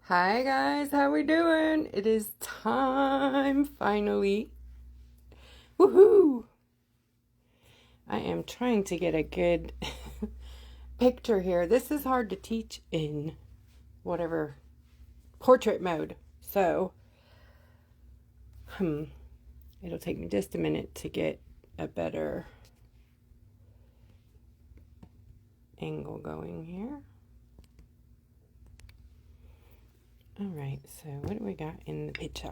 Hi guys, how we doing? It is time, finally. Woohoo! I am trying to get a good picture here. This is hard to teach in whatever portrait mode. So, it'll take me just a minute to get a better angle going here. Alright, so what do we got in the picture?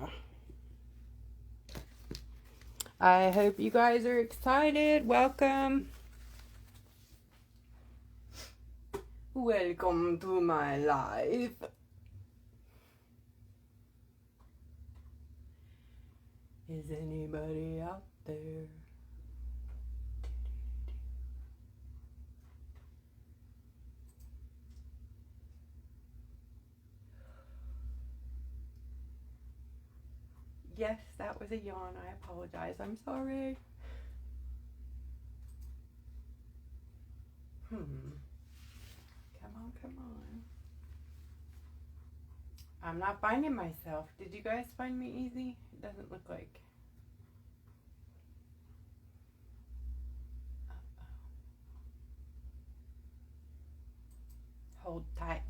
I hope you guys are excited. Welcome. Welcome to my life. Is anybody out there? Yes, that was a yawn. I apologize. I'm sorry. Come on, come on. I'm not finding myself. Did you guys find me easy? It doesn't look like. Hold tight.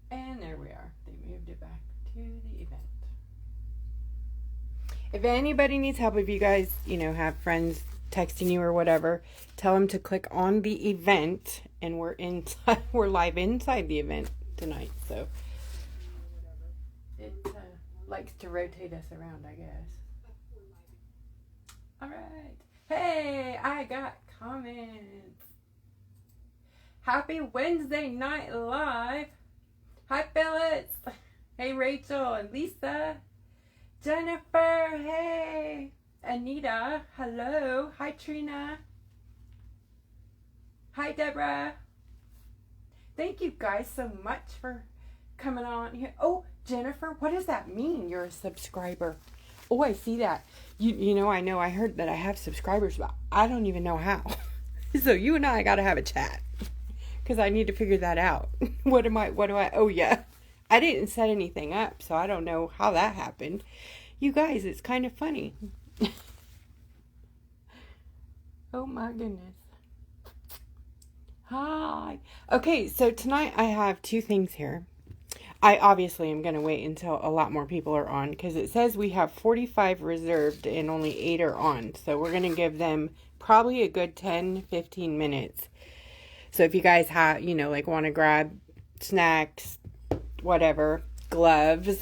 And there we are. They moved it back to the event. If anybody needs help, if you guys, have friends texting you or whatever, tell them to click on the event, and we're inside. We're live inside the event tonight. So it likes to rotate us around, I guess. All right. Hey, I got comments. Happy Wednesday night live. Hi, Phyllis. Hey, Rachel and Lisa. Jennifer. Hey. Anita. Hello. Hi, Trina. Hi, Deborah. Thank you guys so much for coming on here. Oh, Jennifer, what does that mean? You're a subscriber. Oh, I see that. I heard that I have subscribers, but I don't even know how. So you and I got to have a chat. Because I need to figure that out. What do I owe ya? I didn't set anything up, so I don't know how that happened. You guys, it's kind of funny. Oh my goodness. Hi. Okay, so tonight I have two things here. I obviously am going to wait until a lot more people are on, because it says we have 45 reserved and only 8 are on. So we're going to give them probably a good 10-15 minutes. So if you guys have, want to grab snacks, whatever, gloves,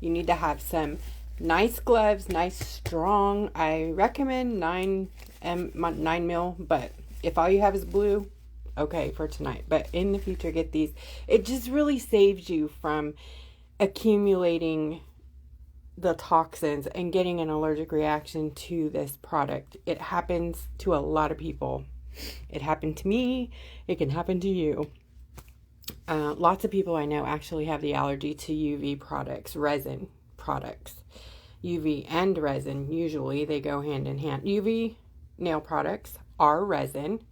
you need to have some nice gloves, nice strong. I recommend 9 mil, but if all you have is blue, okay for tonight. But in the future, get these. It just really saves you from accumulating the toxins and getting an allergic reaction to this product. It happens to a lot of people. It happened to me. It can happen to you. Lots of people I know actually have the allergy to UV products, resin products. UV and resin, usually they go hand in hand. UV nail products are resin.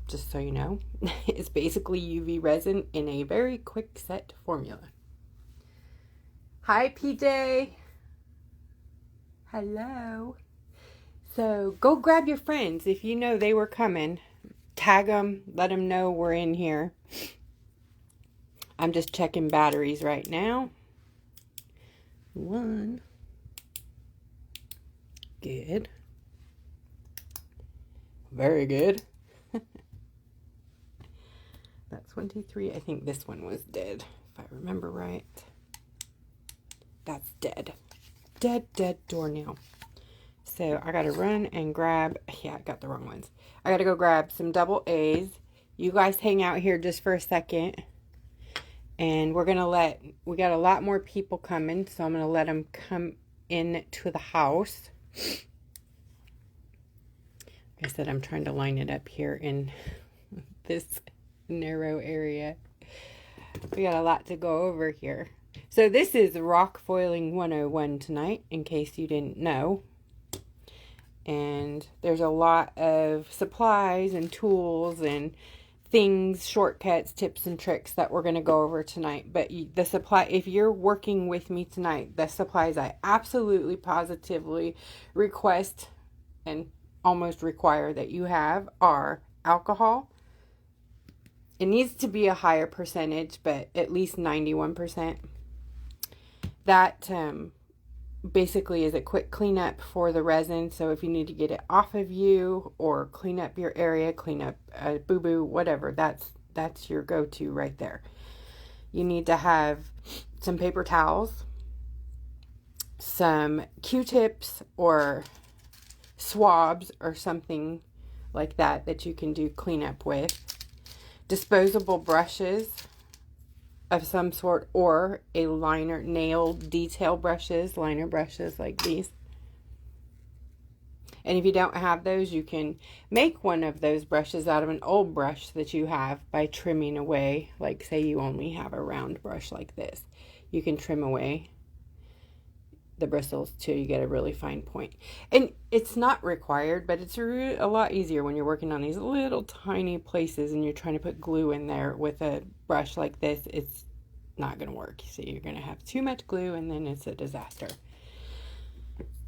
Just so you know, it's basically UV resin in a very quick set formula. Hi, PJ. Hello. So go grab your friends. If you know they were coming, tag them, let them know we're in here. I'm just checking batteries right now. 1. Good. Very good. That's 1, 2, 3. I think this one was dead, if I remember right. That's dead. Dead doornail. So I got to run and grab, I got the wrong ones. I got to go grab some double A's. You guys hang out here just for a second. And we got a lot more people coming. So I'm going to let them come in to the house. Like I said, I'm trying to line it up here in this narrow area. We got a lot to go over here. So this is rock foiling 101 tonight, in case you didn't know. And there's a lot of supplies and tools and things, shortcuts, tips, and tricks that we're going to go over tonight. But the supply, if you're working with me tonight, the supplies I absolutely positively request and almost require that you have are alcohol. It needs to be a higher percentage, but at least 91%. That basically is a quick cleanup for the resin. So if you need to get it off of you or clean up your area, clean up a boo-boo, whatever, that's your go-to right there. You need to have some paper towels, some Q-tips or swabs or something like that you can do cleanup with, disposable brushes of some sort, or a liner, nail detail brushes, liner brushes like these. And if you don't have those, you can make one of those brushes out of an old brush that you have by trimming away. Like say you only have a round brush like this. You can trim away the bristles till you get a really fine point. And it's not required, but it's a lot easier when you're working on these little tiny places and you're trying to put glue in there with a brush like this. It's not going to work. So you're going to have too much glue and then it's a disaster.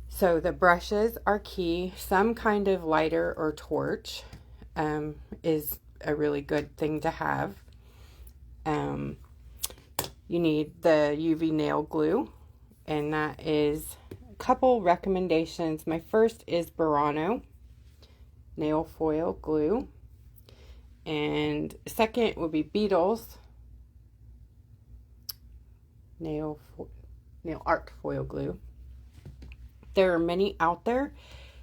So the brushes are key. Some kind of lighter or torch is a really good thing to have. You need the UV nail glue, and that is a couple recommendations. My first is Burano nail foil glue, and second would be Beetle's nail art foil glue. There are many out there.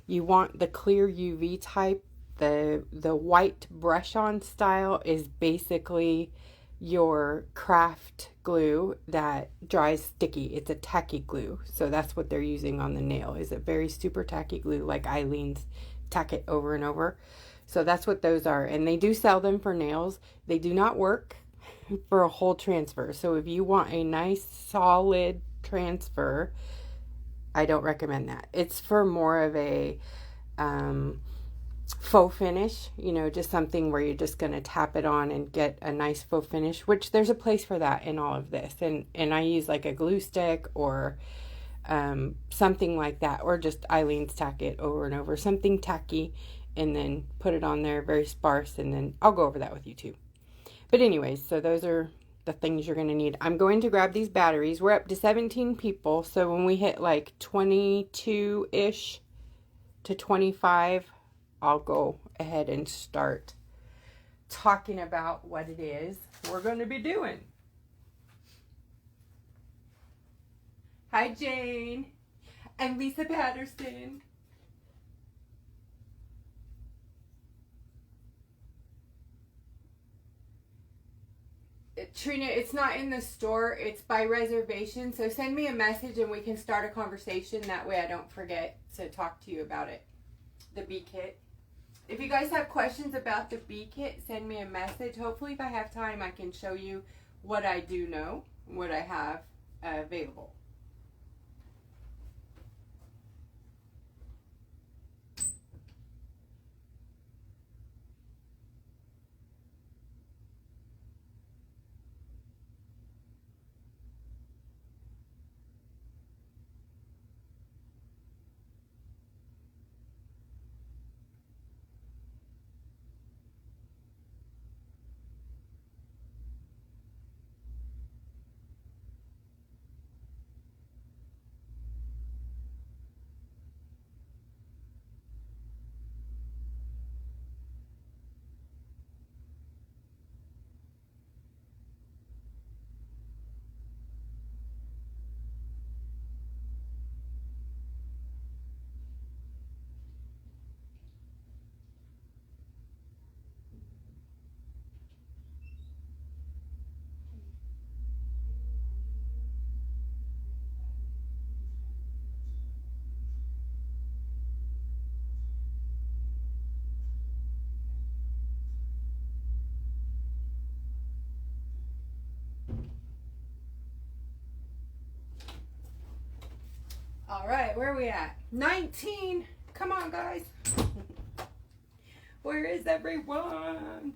You want the clear UV type. The white brush on style is basically your craft glue that dries sticky. It's a tacky glue. So that's what they're using on the nail, is a very super tacky glue, like Eileen's tack it over and over. So that's what those are. And they do sell them for nails. They do not work for a whole transfer. So if you want a nice solid transfer, I don't recommend that. It's for more of a faux finish, you know, just something where you're just going to tap it on and get a nice faux finish, which there's a place for that in all of this. And I use like a glue stick or something like that, or just Eileen's tack it over and over, something tacky, and then put it on there very sparse, and then I'll go over that with you too. But anyways, so those are the things you're going to need. I'm going to grab these batteries. We're up to 17 people, so when we hit like 22-ish to 25, I'll go ahead and start talking about what it is we're going to be doing. Hi, Jane. I'm Lisa Patterson. Trina, it's not in the store. It's by reservation. So send me a message and we can start a conversation. That way I don't forget to talk to you about it. The bee kit. If you guys have questions about the bee kit, send me a message. Hopefully if I have time, I can show you what I do know, what I have available. All right, where are we at? 19 Come on, guys. Where is everyone?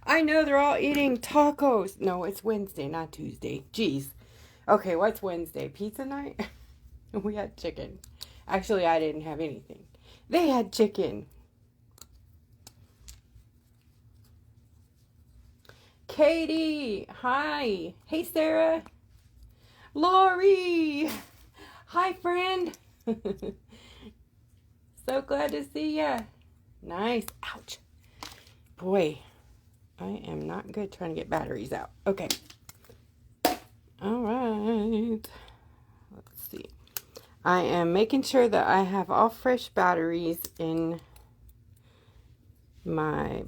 I know they're all eating tacos. No, it's Wednesday, not Tuesday. Jeez. Okay, what's Wednesday? Pizza night? We had chicken. Actually, I didn't have anything. They had chicken. Katie, hi. Hey, Sarah. Lori. Hi, friend. So glad to see ya. Nice. Ouch. Boy, I am not good trying to get batteries out. Okay. All right. Let's see. I am making sure that I have all fresh batteries in my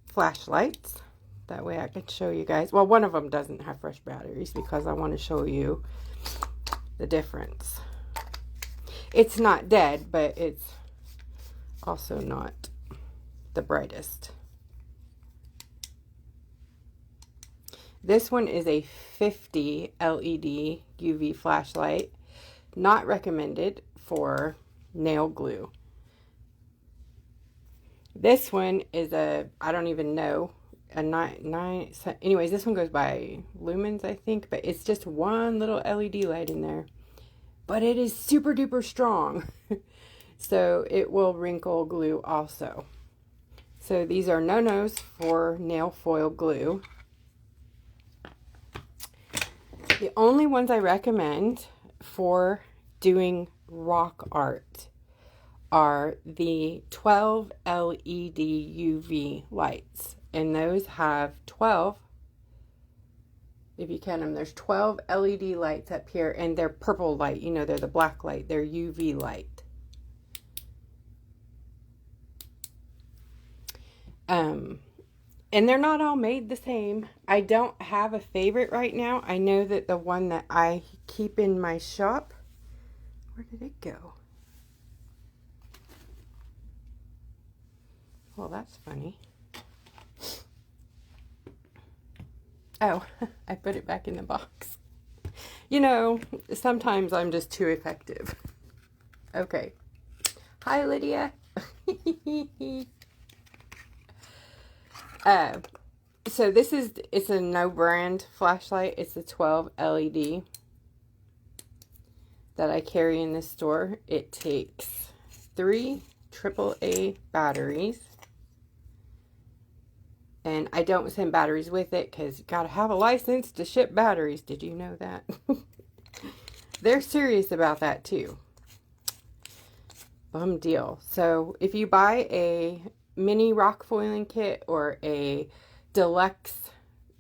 flashlights. That way I can show you guys. Well, one of them doesn't have fresh batteries because I want to show you the difference. It's not dead, but it's also not the brightest. This one is a 50 LED UV flashlight. Not recommended for nail glue. This one is a, I don't even know, a anyways, this one goes by lumens, I think, but it's just one little LED light in there. But it is super duper strong. So it will wrinkle glue also. So these are no-nos for nail foil glue. The only ones I recommend for doing rock art are the 12 LED UV lights. And those have 12, if you count them, there's 12 LED lights up here, and they're purple light. You know, they're the black light. They're UV light. And they're not all made the same. I don't have a favorite right now. I know that the one that I keep in my shop, where did it go? Well, that's funny. Oh, I put it back in the box. You know, sometimes I'm just too effective. Okay. Hi, Lydia. So it's a no brand flashlight. It's a 12 LED that I carry in this store. It takes 3 AAA batteries. And I don't send batteries with it because you gotta have a license to ship batteries. Did you know that? They're serious about that too. Bum deal. So if you buy a mini rock foiling kit or a deluxe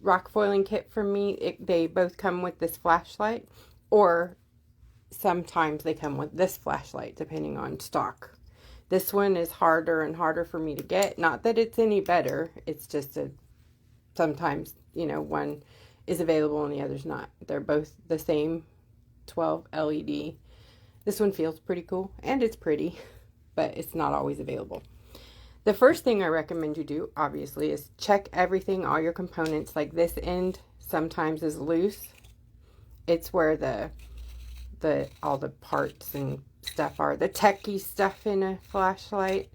rock foiling kit from me, they both come with this flashlight, or sometimes they come with this flashlight depending on stock. This one is harder and harder for me to get. Not that it's any better. It's just sometimes, you know, one is available and the other's not. They're both the same 12 LED. This one feels pretty cool and it's pretty, but it's not always available. The first thing I recommend you do, obviously, is check everything, all your components. Like this end sometimes is loose. It's where all the parts and stuff are, the techie stuff in a flashlight.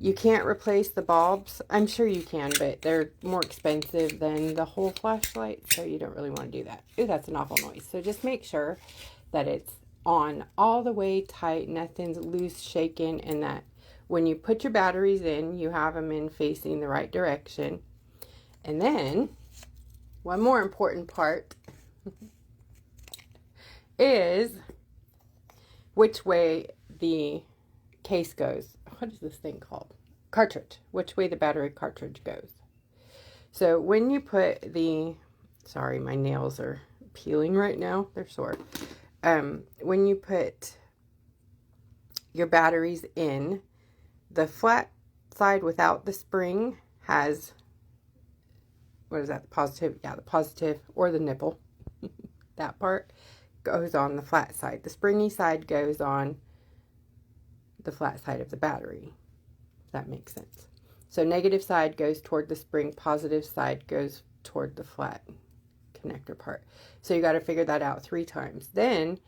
You can't replace the bulbs. I'm sure you can, but they're more expensive than the whole flashlight, so you don't really want to do that. Ooh, that's an awful noise. So just make sure that it's on all the way tight, nothing's loose, shaken, and that when you put your batteries in, you have them in facing the right direction. And then, one more important part is which way the case goes. What is this thing called? Cartridge. Which way the battery cartridge goes. So when you put the, sorry, my nails are peeling right now. They're sore. When you put your batteries in, the flat side without the spring has, what is that, the positive? Yeah, the positive, or the nipple. That part goes on the flat side. The springy side goes on the flat side of the battery. If that makes sense. So negative side goes toward the spring, positive side goes toward the flat connector part. So you got to figure that out 3 times. Then,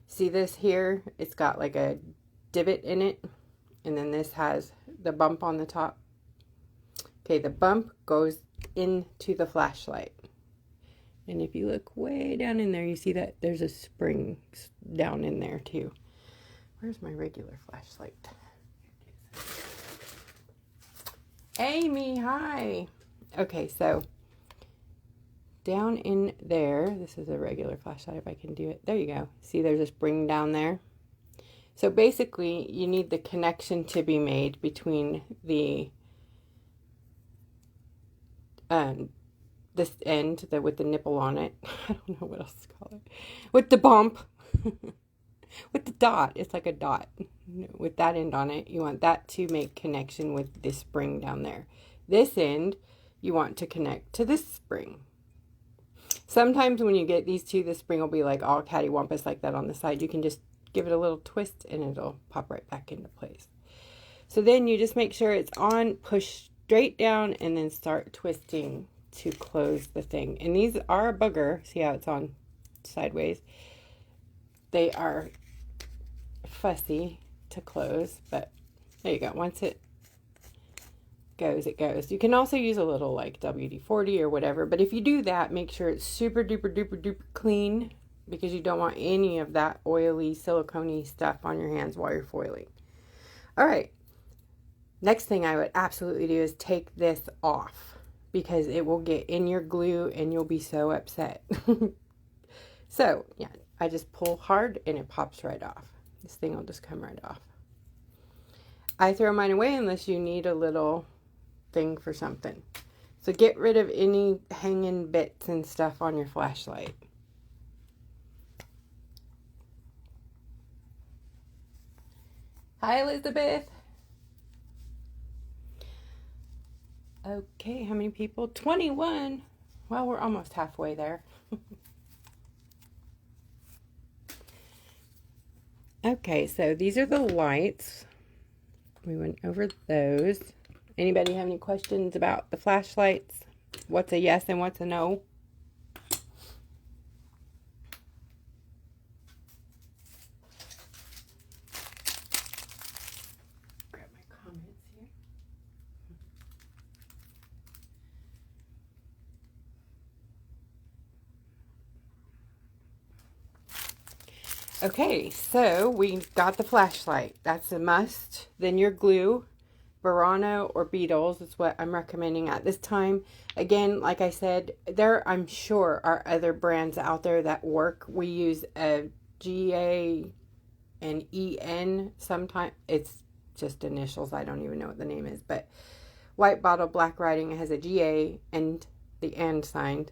see this here? It's got like a divot in it. And then this has the bump on the top. Okay, the bump goes into the flashlight. And if you look way down in there, you see that there's a spring down in there too. Where's my regular flashlight? Amy, hi. Okay, so down in there, this is a regular flashlight if I can do it. There you go. See, there's a spring down there. So basically, you need the connection to be made between the this end with the nipple on it. I don't know what else to call it. With the bump. With the dot. It's like a dot. With that end on it, you want that to make connection with this spring down there. This end, you want to connect to this spring. Sometimes when you get these two, the spring will be like all cattywampus like that on the side. You can just give it a little twist and it'll pop right back into place. So then you just make sure it's on, push straight down, and then start twisting to close the thing. And these are a booger. See how it's on sideways? They are fussy to close, but there you go. Once it goes, it goes. You can also use a little like WD-40 or whatever, but if you do that, make sure it's super duper duper duper clean, because you don't want any of that oily silicone-y stuff on your hands while you're foiling. All right. Next thing I would absolutely do is take this off, because it will get in your glue and you'll be so upset. So, yeah, I just pull hard and it pops right off. This thing will just come right off. I throw mine away unless you need a little thing for something. So get rid of any hanging bits and stuff on your flashlight. Hi, Elizabeth. Okay, how many people? 21. Well, we're almost halfway there. Okay, so these are the lights. We went over those. Anybody have any questions about the flashlights? What's a yes and what's a no? Grab my comments here. Okay, so we got the flashlight. That's a must. Then your glue, Burano or Beetles is what I'm recommending at this time. Again, like I said, there I'm sure are other brands out there that work. We use a GA and EN sometimes. It's just initials. I don't even know what the name is. But White Bottle Black Writing has a GA and the N signed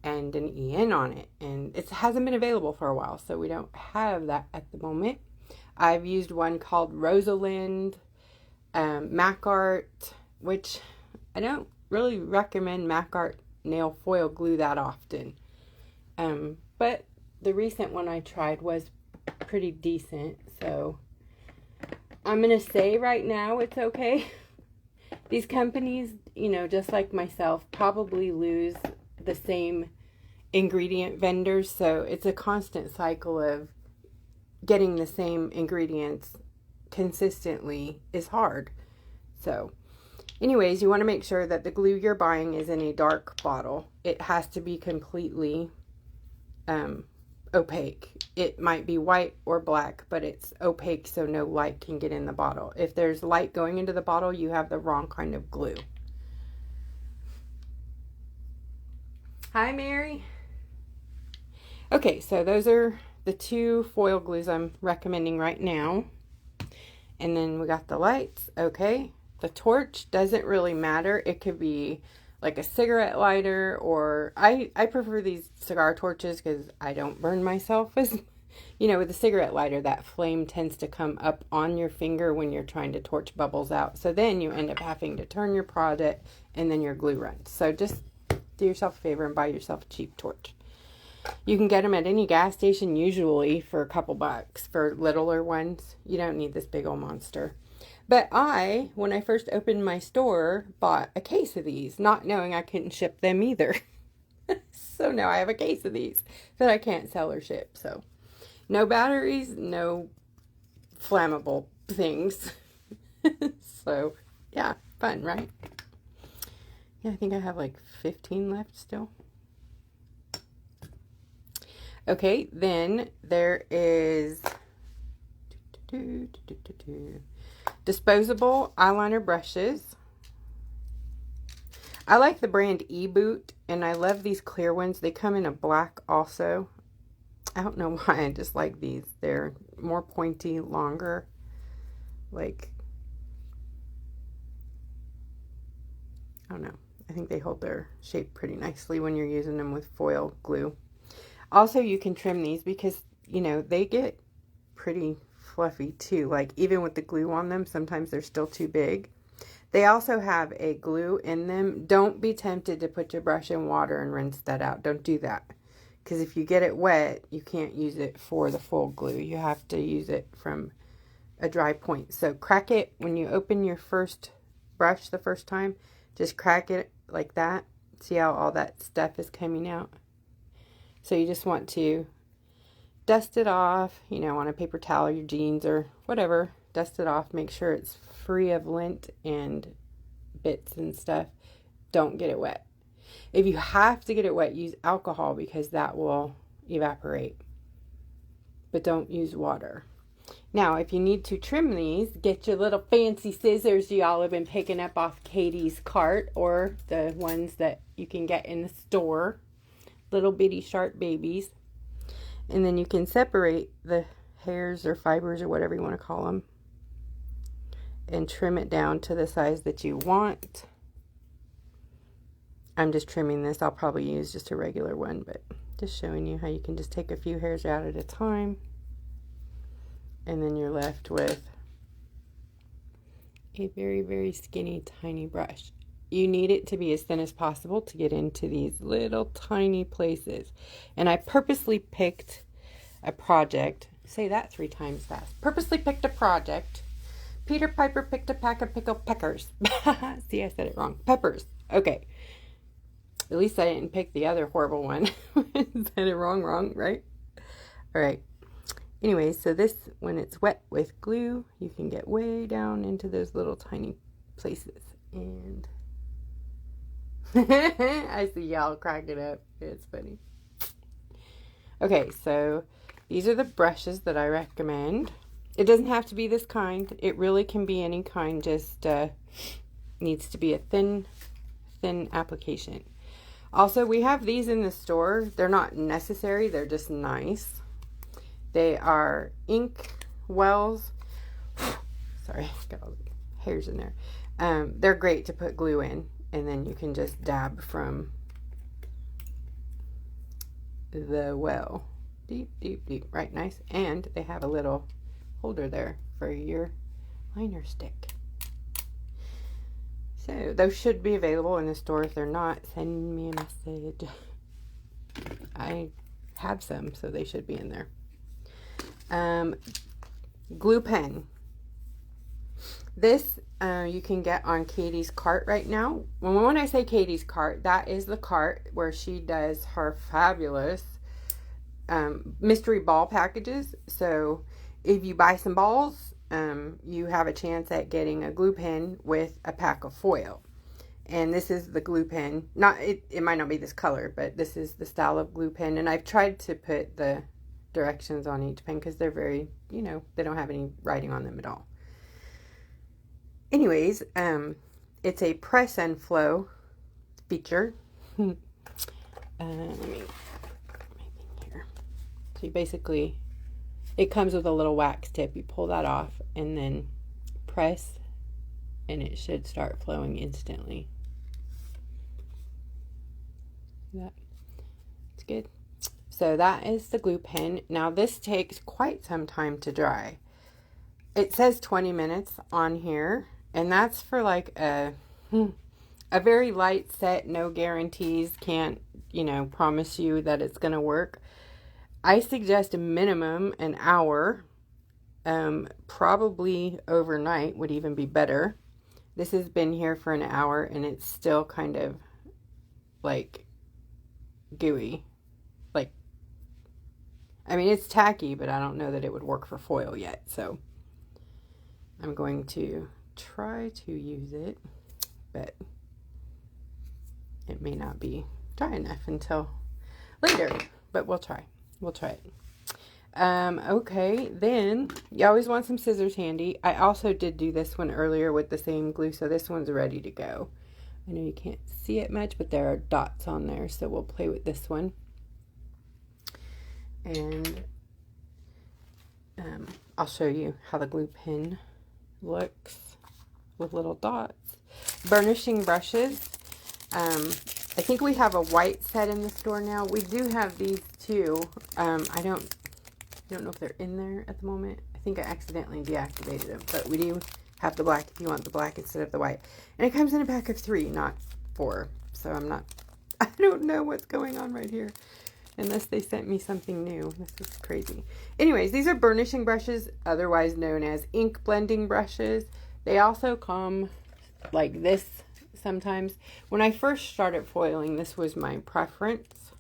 and an EN on it, and it hasn't been available for a while, so we don't have that at the moment. I've used one called Rosalind, Mac Art, which I don't really recommend Mac Art nail foil glue that often, but the recent one I tried was pretty decent, so I'm gonna say right now it's okay. These companies, you know, just like myself, probably lose the same ingredient vendors, so it's a constant cycle of getting the same ingredients consistently is hard. So anyways, you want to make sure that the glue you're buying is in a dark bottle. It has to be completely opaque. It might be white or black, but it's opaque so no light can get in the bottle. If there's light going into the bottle, you have the wrong kind of glue. Hi, Mary. Okay, so those are the two foil glues I'm recommending right now. And then we got the lights. Okay, the torch doesn't really matter. It could be like a cigarette lighter, or I prefer these cigar torches because I don't burn myself as, you know, with a cigarette lighter, that flame tends to come up on your finger when you're trying to torch bubbles out. So then you end up having to turn your product and then your glue runs. So just do yourself a favor and buy yourself a cheap torch. You can get them at any gas station usually for a couple bucks for littler ones. You don't need this big old monster. But when I first opened my store, bought a case of these, not knowing I couldn't ship them either. So now I have a case of these that I can't sell or ship. So no batteries, no flammable things. So, yeah, fun, right? Yeah, I think I have like 15 left still. Okay, then there is disposable eyeliner brushes. I like the brand E-Boot, and I love these clear ones. They come in a black also. I don't know why, I just like these. They're more pointy, longer. Like, I don't know. I think they hold their shape pretty nicely when you're using them with foil glue. Also, you can trim these because, you know, they get pretty fluffy too. Like, even with the glue on them, sometimes they're still too big. They also have a glue in them. Don't be tempted to put your brush in water and rinse that out. Don't do that. Because if you get it wet, you can't use it for the full glue. You have to use it from a dry point. So crack it when you open your first brush the first time. Just crack it like that. See how all that stuff is coming out? So you just want to dust it off, you know, on a paper towel, your jeans or whatever. Dust it off. Make sure it's free of lint and bits and stuff. Don't get it wet. If you have to get it wet, use alcohol because that will evaporate. But don't use water. Now, if you need to trim these, get your little fancy scissors y'all have been picking up off Katie's cart or the ones that you can get in the store. Little bitty sharp babies. And then you can separate the hairs or fibers or whatever you want to call them and trim it down to the size that you want. I'm just trimming this. I'll probably use just a regular one, but just showing you how you can just take a few hairs out at a time. And then you're left with a very, very skinny, tiny brush. You need it to be as thin as possible to get into these little tiny places. And I purposely picked a project. Say that 3 times fast. Purposely picked a project. Peter Piper picked a pack of pickled peckers. See, I said it wrong. Peppers. Okay. At least I didn't pick the other horrible one. Said it wrong, right? All right. Anyway, so this, when it's wet with glue, you can get way down into those little tiny places. And I see y'all cracking up. It's funny. Okay, so these are the brushes that I recommend. It doesn't have to be this kind. It really can be any kind. Just needs to be a thin application. Also, we have these in the store. They're not necessary. They're just nice. They are ink wells. Sorry, got all the hairs in there. They're great to put glue in, and then you can just dab from the well. Deep, deep, deep. Right, nice. And they have a little holder there for your liner stick. So those should be available in the store. If they're not, send me a message. I have some, so they should be in there. Glue pen. This you can get on Katie's cart right now. When I say Katie's cart, that is the cart where she does her fabulous mystery ball packages. So if you buy some balls, you have a chance at getting a glue pen with a pack of foil. And this is the glue pen. It might not be this color, but this is the style of glue pen. And I've tried to put the directions on each pen because they're very, you know, they don't have any writing on them at all. Anyways, it's a press and flow feature. Let me here. So you basically, it comes with a little wax tip. You pull that off and then press, and it should start flowing instantly. See that? It's good. So that is the glue pen. Now this takes quite some time to dry. It says 20 minutes on here, and that's for like a very light set, no guarantees, can't, you know, promise you that it's going to work. I suggest a minimum an hour, probably overnight would even be better. This has been here for an hour and it's still kind of like gooey. Like, I mean, it's tacky, but I don't know that it would work for foil yet. So I'm going to try to use it, but it may not be dry enough until later, but we'll try. We'll try it. Okay, then you always want some scissors handy. I also did do this one earlier with the same glue, so this one's ready to go. I know you can't see it much, but there are dots on there, so we'll play with this one. And I'll show you how the glue pen looks with little dots. Burnishing brushes. I think we have a white set in the store now. We do have these too. I don't know if they're in there at the moment. I think I accidentally deactivated them, but we do have the black if you want the black instead of the white. And it comes in a pack of 3, not 4. So I don't know what's going on right here. Unless they sent me something new. This is crazy. Anyways, these are burnishing brushes, otherwise known as ink blending brushes. They also come like this sometimes. When I first started foiling, this was my preference.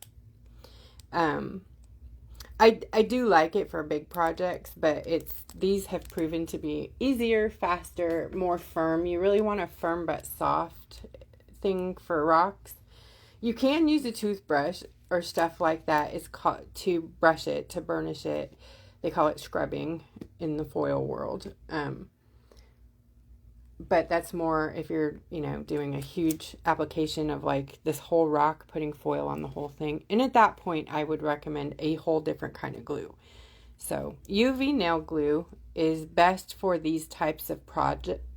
I do like it for big projects, but these have proven to be easier, faster, more firm. You really want a firm but soft thing for rocks. You can use a toothbrush or stuff like that. It's called to brush it, to burnish it. They call it scrubbing in the foil world. But that's more if you're, doing a huge application of like this whole rock, putting foil on the whole thing. And at that point, I would recommend a whole different kind of glue. So UV nail glue is best for these types of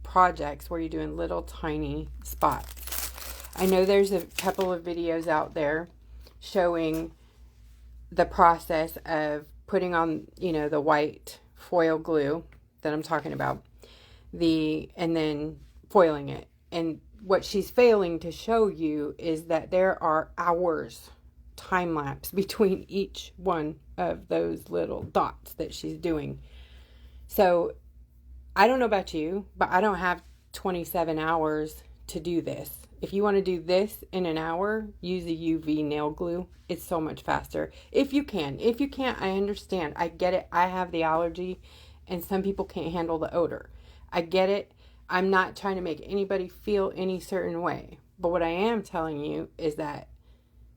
projects where you're doing little tiny spots. I know there's a couple of videos out there showing the process of putting on, the white foil glue that I'm talking about. And then foiling it. And what she's failing to show you is that there are hours time lapse between each one of those little dots that she's doing. So I don't know about you, but I don't have 27 hours to do this. If you want to do this in an hour, use a UV nail glue. It's so much faster. If you can. If you can't, I understand. I get it. I have the allergy and some people can't handle the odor. I get it. I'm not trying to make anybody feel any certain way. But what I am telling you is that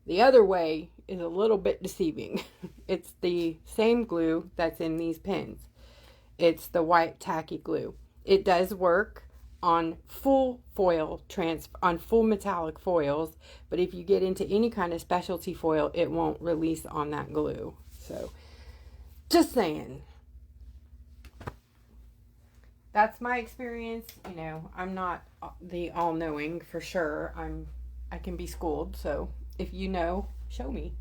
the other way is a little bit deceiving. It's the same glue that's in these pens. It's the white tacky glue. It does work on full foil, on full metallic foils. But if you get into any kind of specialty foil, it won't release on that glue. So, just saying. That's my experience. I'm not the all-knowing for sure. I can be schooled. So if you know, show me.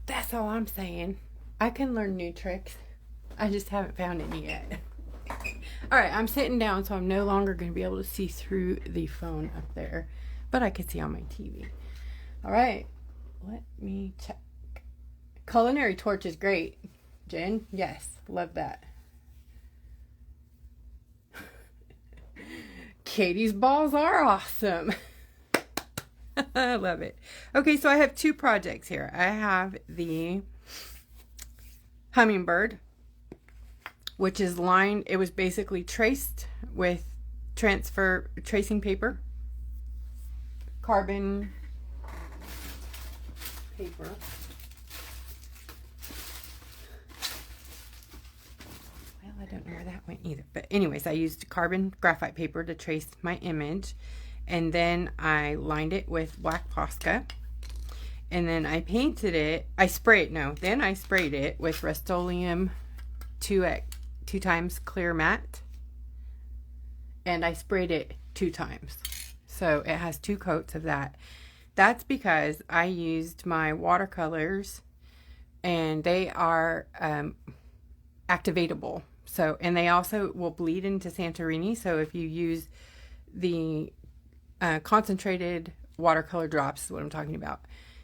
That's all I'm saying. I can learn new tricks. I just haven't found any yet. All right, I'm sitting down, so I'm no longer going to be able to see through the phone up there, but I could see on my TV. All right, let me check. Culinary torch is great. Jen, yes, love that. Katie's balls are awesome. I love it. Okay, so I have 2 projects here. I have the hummingbird, which is lined. It was basically traced with tracing paper, carbon paper. I don't know where that went either. But anyways, I used carbon graphite paper to trace my image. And then I lined it with black Posca. And then I painted it. Then I sprayed it with Rust-Oleum 2 times clear matte. And I sprayed it 2 times. So it has 2 coats of that. That's because I used my watercolors. And they are activatable. So, and they also will bleed into Santorini. So if you use the concentrated watercolor drops, is what I'm talking about.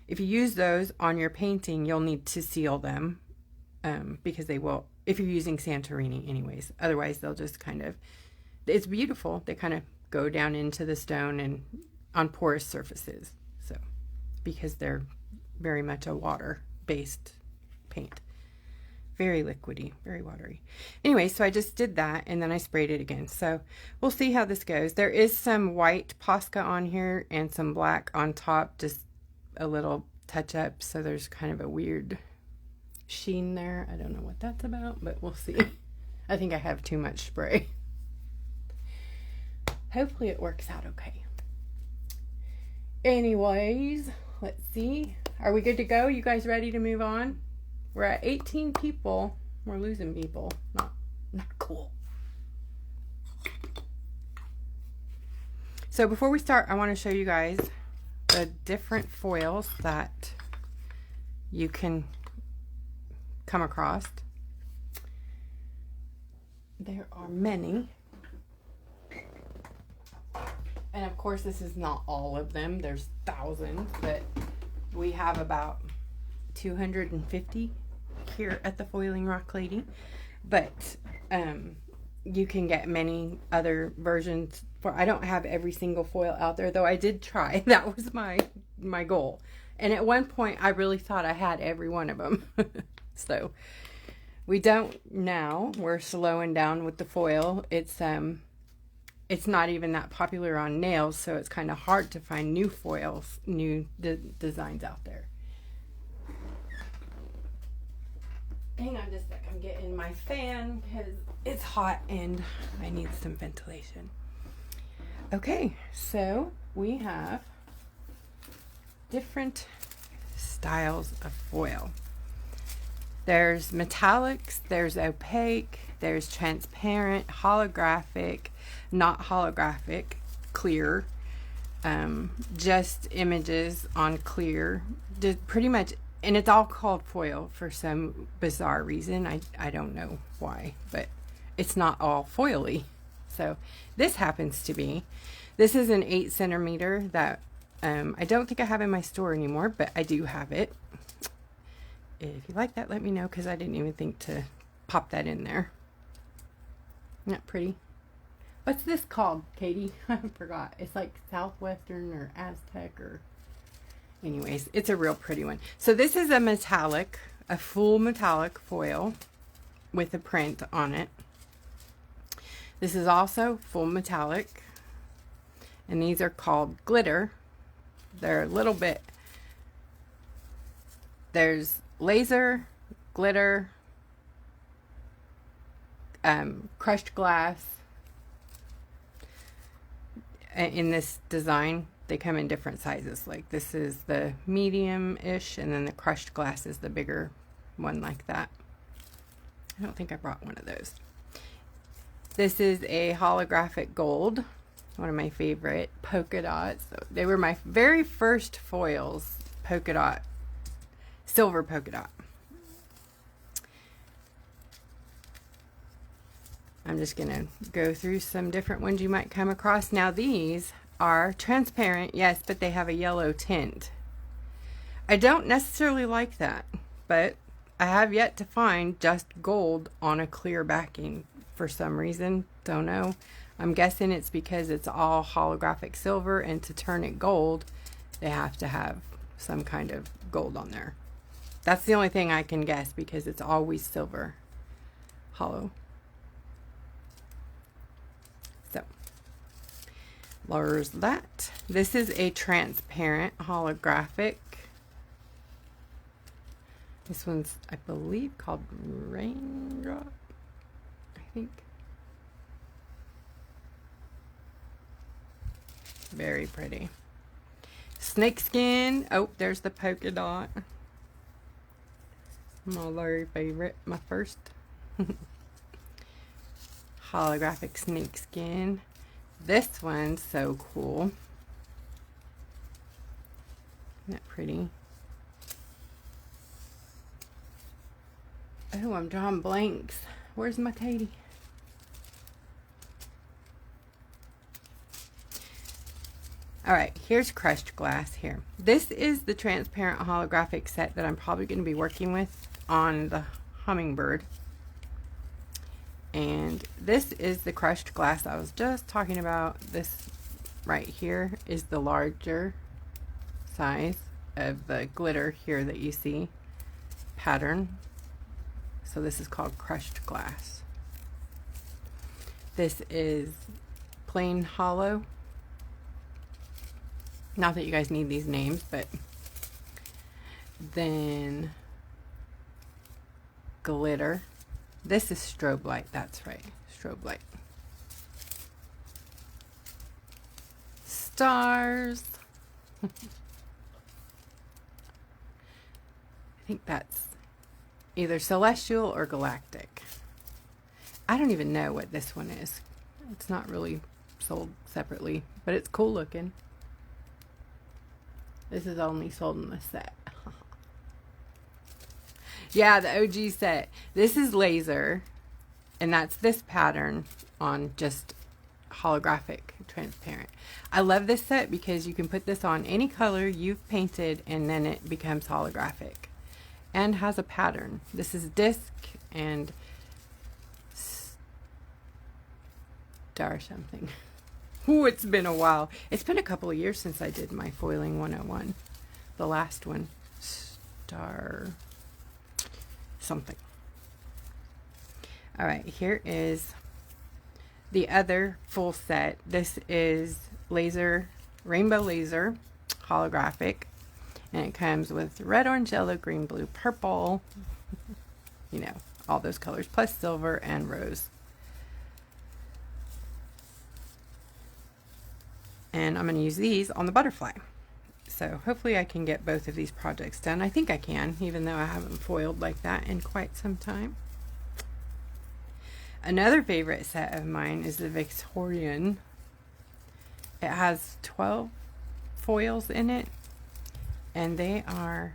If you use those on your painting, you'll need to seal them because they will, if you're using Santorini anyways. Otherwise, they'll just kind of, it's beautiful. They kind of go down into the stone and on porous surfaces. So, because they're very much a water-based paint. very liquidy, very watery. Anyway, so I just did that and then I sprayed it again. So we'll see how this goes. There is some white Posca on here and some black on top, just a little touch up. So there's kind of a weird sheen there. I don't know what that's about, but we'll see. I think I have too much spray. Hopefully it works out okay. Anyways, let's see. Are we good to go? You guys ready to move on? We're at 18 people. We're losing people. Not cool. So before we start, I want to show you guys the different foils that you can come across. There are many. And of course, this is not all of them. There's thousands, but we have about 250 here at the Foiling Rock Lady. But you can get many other versions. I don't have every single foil out there, though I did try. That was my goal. And at one point, I really thought I had every one of them. So we don't now. We're slowing down with the foil. It's not even that popular on nails, so it's kind of hard to find new foils, new designs out there. Hang on just a sec, I'm getting my fan because it's hot and I need some ventilation. Okay, so we have different styles of foil. There's metallics, there's opaque, there's transparent, holographic, not holographic, clear, just images on clear, pretty much, and it's all called foil for some bizarre reason. I don't know why, but it's not all foily. So this happens to be, this is an 8 centimeter that I don't think I have in my store anymore, but I do have it. If you like that, let me know, because I didn't even think to pop that in there. Isn't that pretty? What's this called, Katie? I forgot. It's like Southwestern or Aztec or... Anyways, it's a real pretty one. So this is a metallic, a full metallic foil with a print on it. This is also full metallic. And these are called glitter. They're a little bit... There's laser, glitter, crushed glass. In this design, they come in different sizes. Like this is the medium-ish, and then the crushed glass is the bigger one like that. I don't think I brought one of those. This is a holographic gold, one of my favorite polka dots. So they were my very first foils, polka dot, silver polka dot. I'm just going to go through some different ones you might come across. Now these are transparent, yes, but they have a yellow tint. I don't necessarily like that, but I have yet to find just gold on a clear backing for some reason. Don't know. I'm guessing it's because it's all holographic silver, and to turn it gold, they have to have some kind of gold on there. That's the only thing I can guess, because it's always silver hollow. So, there's that. This is a transparent holographic. This one's, I believe, called Raindrop, I think. Very pretty. Snakeskin. Oh, there's the polka dot. My very favorite, my first. Holographic snakeskin. This one's so cool. Isn't that pretty? Oh, I'm drawing blanks. Where's my Katie? Alright, here's crushed glass here. This is the transparent holographic set that I'm probably going to be working with on the hummingbird. And this is the crushed glass I was just talking about. This right here is the larger size of the glitter here that you see pattern. So this is called crushed glass. This is plain hollow. Not that you guys need these names, but then glitter. This is strobe light. That's right, strobe light. Stars. I think that's either celestial or galactic. I don't even know what this one is. It's not really sold separately, but it's cool looking. This is only sold in the set. Yeah, the OG set. This is laser, and that's this pattern on just holographic transparent. I love this set because you can put this on any color you've painted and then it becomes holographic and has a pattern. This is disc and star something. Ooh, it's been a while. It's been a couple of years since I did my foiling 101. The last one. Star something. All right, here is the other full set. This is laser, rainbow laser, holographic, and it comes with red, orange, yellow, green, blue, purple, you know, all those colors, plus silver and rose. And I'm going to use these on the butterfly. So hopefully I can get both of these projects done. I think I can, even though I haven't foiled like that in quite some time. Another favorite set of mine is the Victorian. It has 12 foils in it, and they are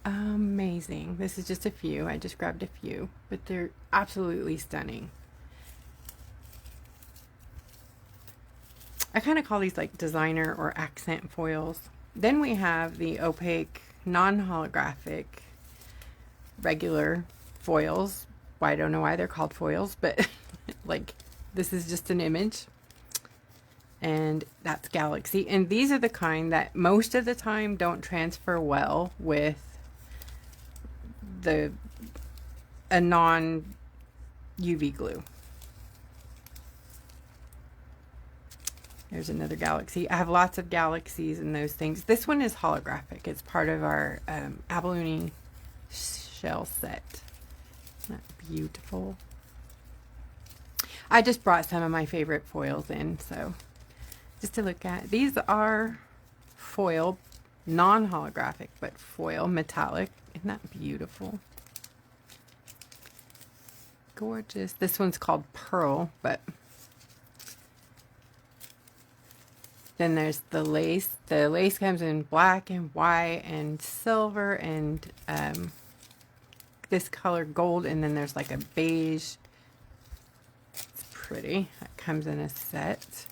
amazing. This is just a few. I just grabbed a few, but they're absolutely stunning. I kind of call these like designer or accent foils. Then we have the opaque, non-holographic, regular foils. Well, I don't know why they're called foils, but like this is just an image. And that's Galaxy. And these are the kind that most of the time don't transfer well with a non-UV glue. There's another Galaxy. I have lots of Galaxies and those things. This one is holographic. It's part of our abalone shell set. Isn't that beautiful? I just brought some of my favorite foils in, so just to look at. These are foil, non-holographic, but foil, metallic. Isn't that beautiful? Gorgeous. This one's called Pearl, but then there's the lace. The lace comes in black and white and silver and this color gold, and then there's like a beige. It's pretty. That comes in a set.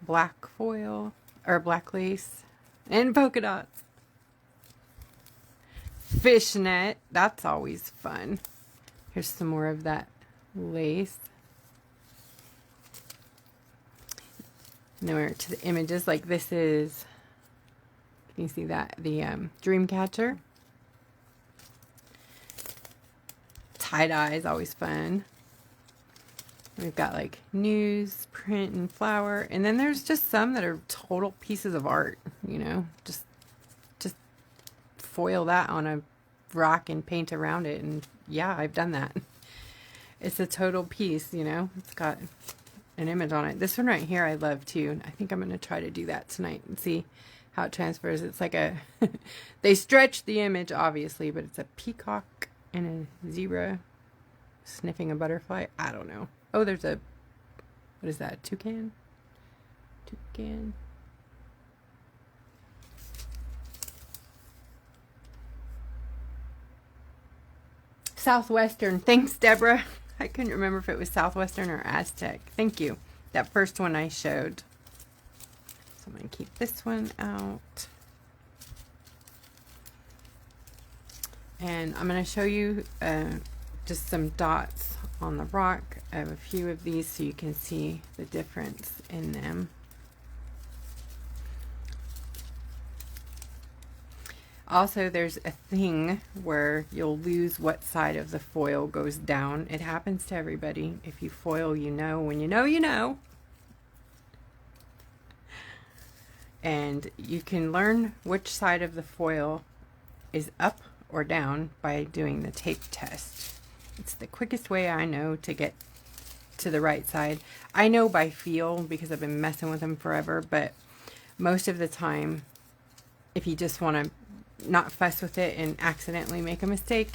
Black foil or black lace and polka dots. Fishnet. That's always fun. Here's some more of that lace. Nowhere to the images. Like this is, can you see that? The dream catcher. Tie-dye is always fun. We've got like news, print, and flower. And then there's just some that are total pieces of art, you know. Just foil that on a rock and paint around it. And yeah, I've done that. It's a total piece, you know. It's got an image on it. This one right here I love too. I think I'm going to try to do that tonight and see how it transfers. It's like a, they stretch the image obviously, but it's a peacock and a zebra sniffing a butterfly. I don't know. Oh, there's a, what is that? Toucan? Toucan. Southwestern. Thanks, Deborah. I couldn't remember if it was Southwestern or Aztec. Thank you. That first one I showed. So I'm going to keep this one out. And I'm going to show you just some dots on the rock. I have a few of these so you can see the difference in them. Also, there's a thing where you'll lose what side of the foil goes down. It happens to everybody. If you foil, you know. When you know, you know. And you can learn which side of the foil is up or down by doing the tape test. It's the quickest way I know to get to the right side. I know by feel because I've been messing with them forever, but most of the time, if you just want to not fuss with it and accidentally make a mistake,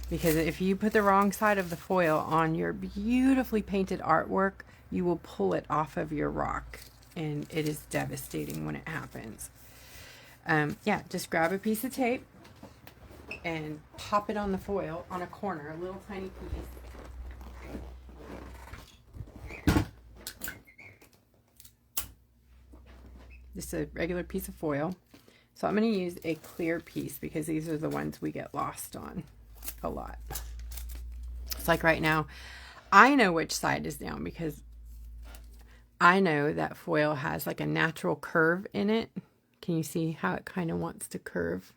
because if you put the wrong side of the foil on your beautifully painted artwork, you will pull it off of your rock, and it is devastating when it happens. Yeah, just grab a piece of tape and pop it on the foil on a corner, a little tiny piece. Just a regular piece of foil. So I'm going to use a clear piece because these are the ones we get lost on a lot. It's like right now, I know which side is down because I know that foil has like a natural curve in it. Can you see how it kind of wants to curve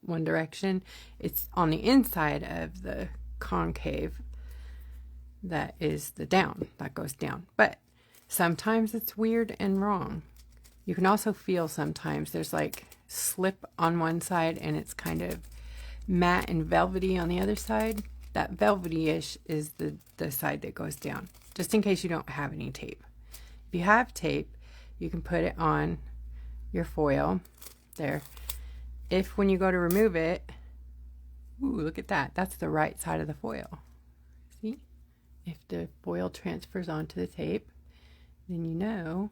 one direction? It's on the inside of the concave that is the down, that goes down. But sometimes it's weird and wrong. You can also feel sometimes there's like slip on one side and it's kind of matte and velvety on the other side. That velvety-ish is the side that goes down, just in case you don't have any tape. If you have tape, you can put it on your foil there. If when you go to remove it, ooh, look at that. That's the right side of the foil. See? If the foil transfers onto the tape, then you know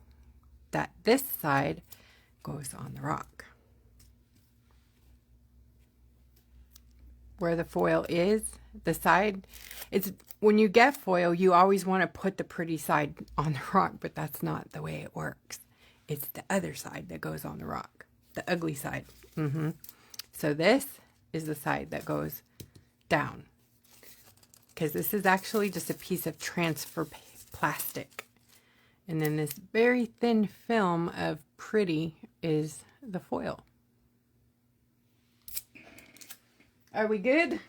that this side goes on the rock. Where the foil is, the side, it's when you get foil, you always want to put the pretty side on the rock, but that's not the way it works. It's the other side that goes on the rock, the ugly side. So this is the side that goes down, because this is actually just a piece of transfer plastic. And then this very thin film of pretty is the foil. Are we good?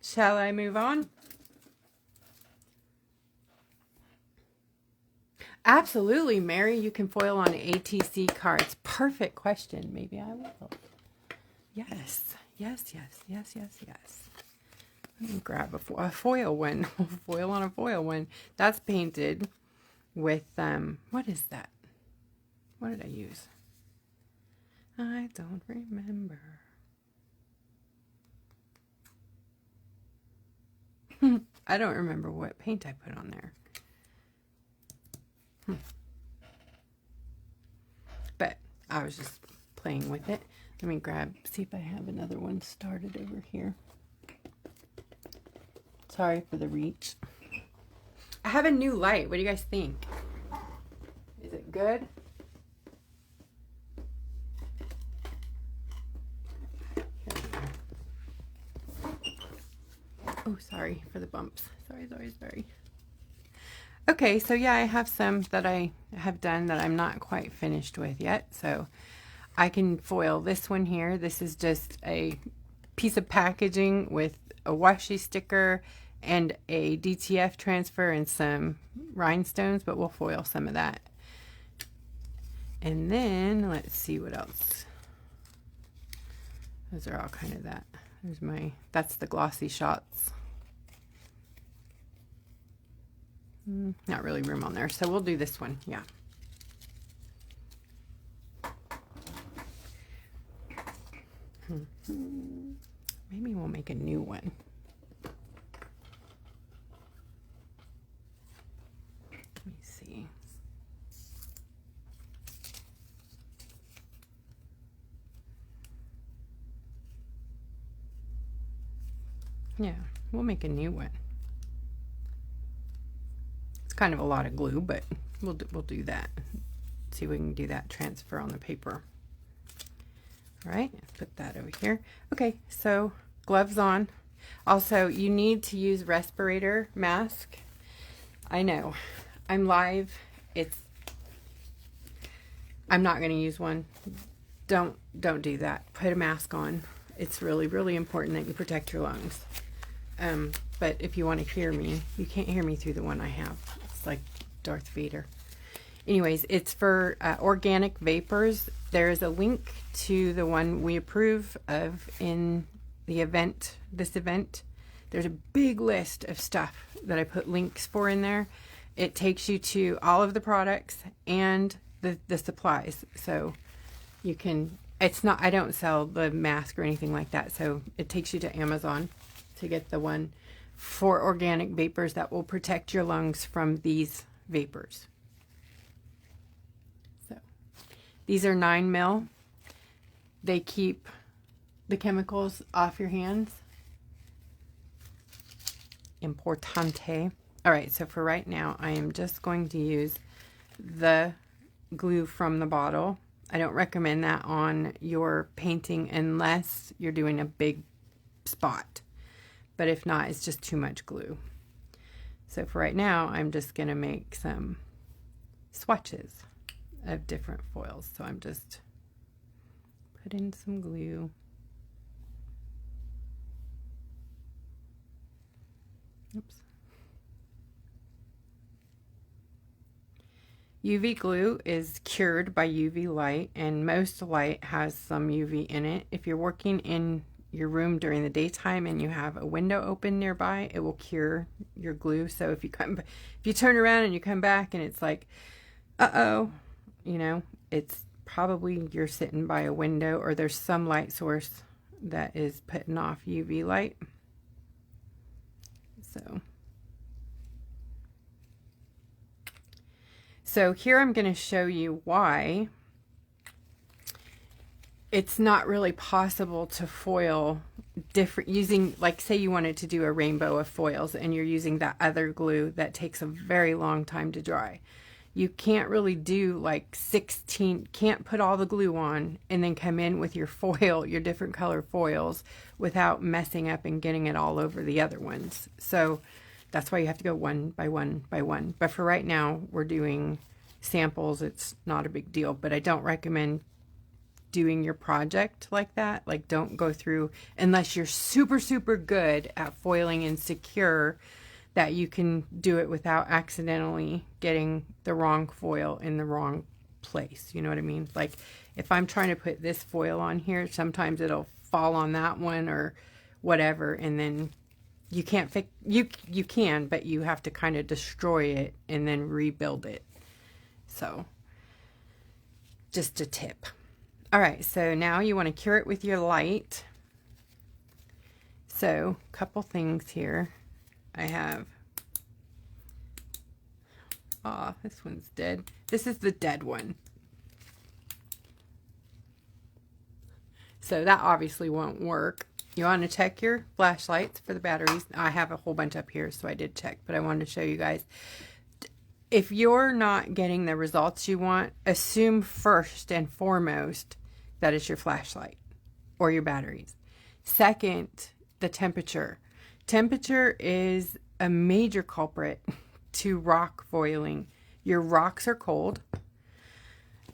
Shall I move on? Absolutely, Mary. You can foil on ATC cards. Perfect question. Maybe I will. Yes. Yes, yes, yes, yes, yes. Let me grab a foil one. Foil on a foil one. That's painted with, what is that? What did I use? I don't remember. I don't remember what paint I put on there. But I was just playing with it. Let me see if I have another one started over here. Sorry for the reach. I have a new light. What do you guys think? Is it good? Oh, sorry for the bumps. Sorry, sorry, sorry. Okay, so yeah, I have some that I have done that I'm not quite finished with yet. So I can foil this one here. This is just a piece of packaging with a washi sticker and a DTF transfer and some rhinestones, but we'll foil some of that. And then let's see what else. Those are all kind of that. That's the glossy shots. Not really room on there, so we'll do this one. Yeah. Maybe we'll make a new one. Let me see. Yeah, we'll make a new one. It's kind of a lot of glue, but we'll do that. See if we can do that transfer on the paper. All right, put that over here. Okay, so gloves on. Also, you need to use Respirator Mask. I know, I'm live. I'm not going to use one. don't do that. Put a mask on. It's really, really important that you protect your lungs. But if you want to hear me, you can't hear me through the one I have. It's like Darth Vader. Anyways, it's for organic vapors. There is a link to the one we approve of in the event, this event. There's a big list of stuff that I put links for in there. It takes you to all of the products and the supplies. So you can, it's not, I don't sell the mask or anything like that. So it takes you to Amazon to get the one for organic vapors that will protect your lungs from these vapors. So these are 9 mil. They keep the chemicals off your hands. Importante. All right, so for right now, I am just going to use the glue from the bottle. I don't recommend that on your painting unless you're doing a big spot. But if not, it's just too much glue. So for right now, I'm just going to make some swatches of different foils. So I'm just putting some glue. Oops. UV glue is cured by UV light, and most light has some UV in it. If you're working in your room during the daytime and you have a window open nearby, it will cure your glue. So if you turn around and you come back and it's like, uh-oh, you know, it's probably you're sitting by a window or there's some light source that is putting off UV light. So here I'm going to show you why it's not really possible to foil different using, like say you wanted to do a rainbow of foils and you're using that other glue that takes a very long time to dry. You can't really do like 16, can't put all the glue on and then come in with your foil, your different color foils without messing up and getting it all over the other ones. So that's why you have to go one by one by one. But for right now, we're doing samples. It's not a big deal, but I don't recommend doing your project like that. Like don't go through unless you're super, super good at foiling and secure that you can do it without accidentally getting the wrong foil in the wrong place. You know what I mean? Like if I'm trying to put this foil on here, sometimes it'll fall on that one or whatever, and then you can't fix, you can, but you have to kind of destroy it and then rebuild it. So just a tip. All right, so now you want to cure it with your light. So a couple things here. I have, oh, this one's dead. This is the dead one. So that obviously won't work. You want to check your flashlights for the batteries. I have a whole bunch up here, so I did check, but I wanted to show you guys. If you're not getting the results you want, assume first and foremost that it's your flashlight or your batteries. Second, the temperature. Temperature is a major culprit to rock foiling. Your rocks are cold.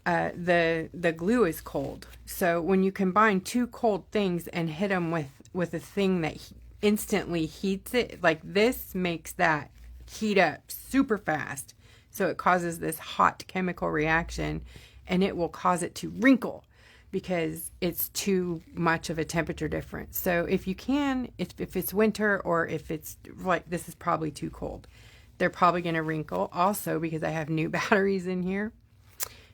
The glue is cold. So when you combine two cold things and hit them with a thing that instantly heats it, like this makes that heat up super fast. So it causes this hot chemical reaction and it will cause it to wrinkle because it's too much of a temperature difference. So if you can, if it's winter or if it's like this is probably too cold, they're probably going to wrinkle also because I have new batteries in here.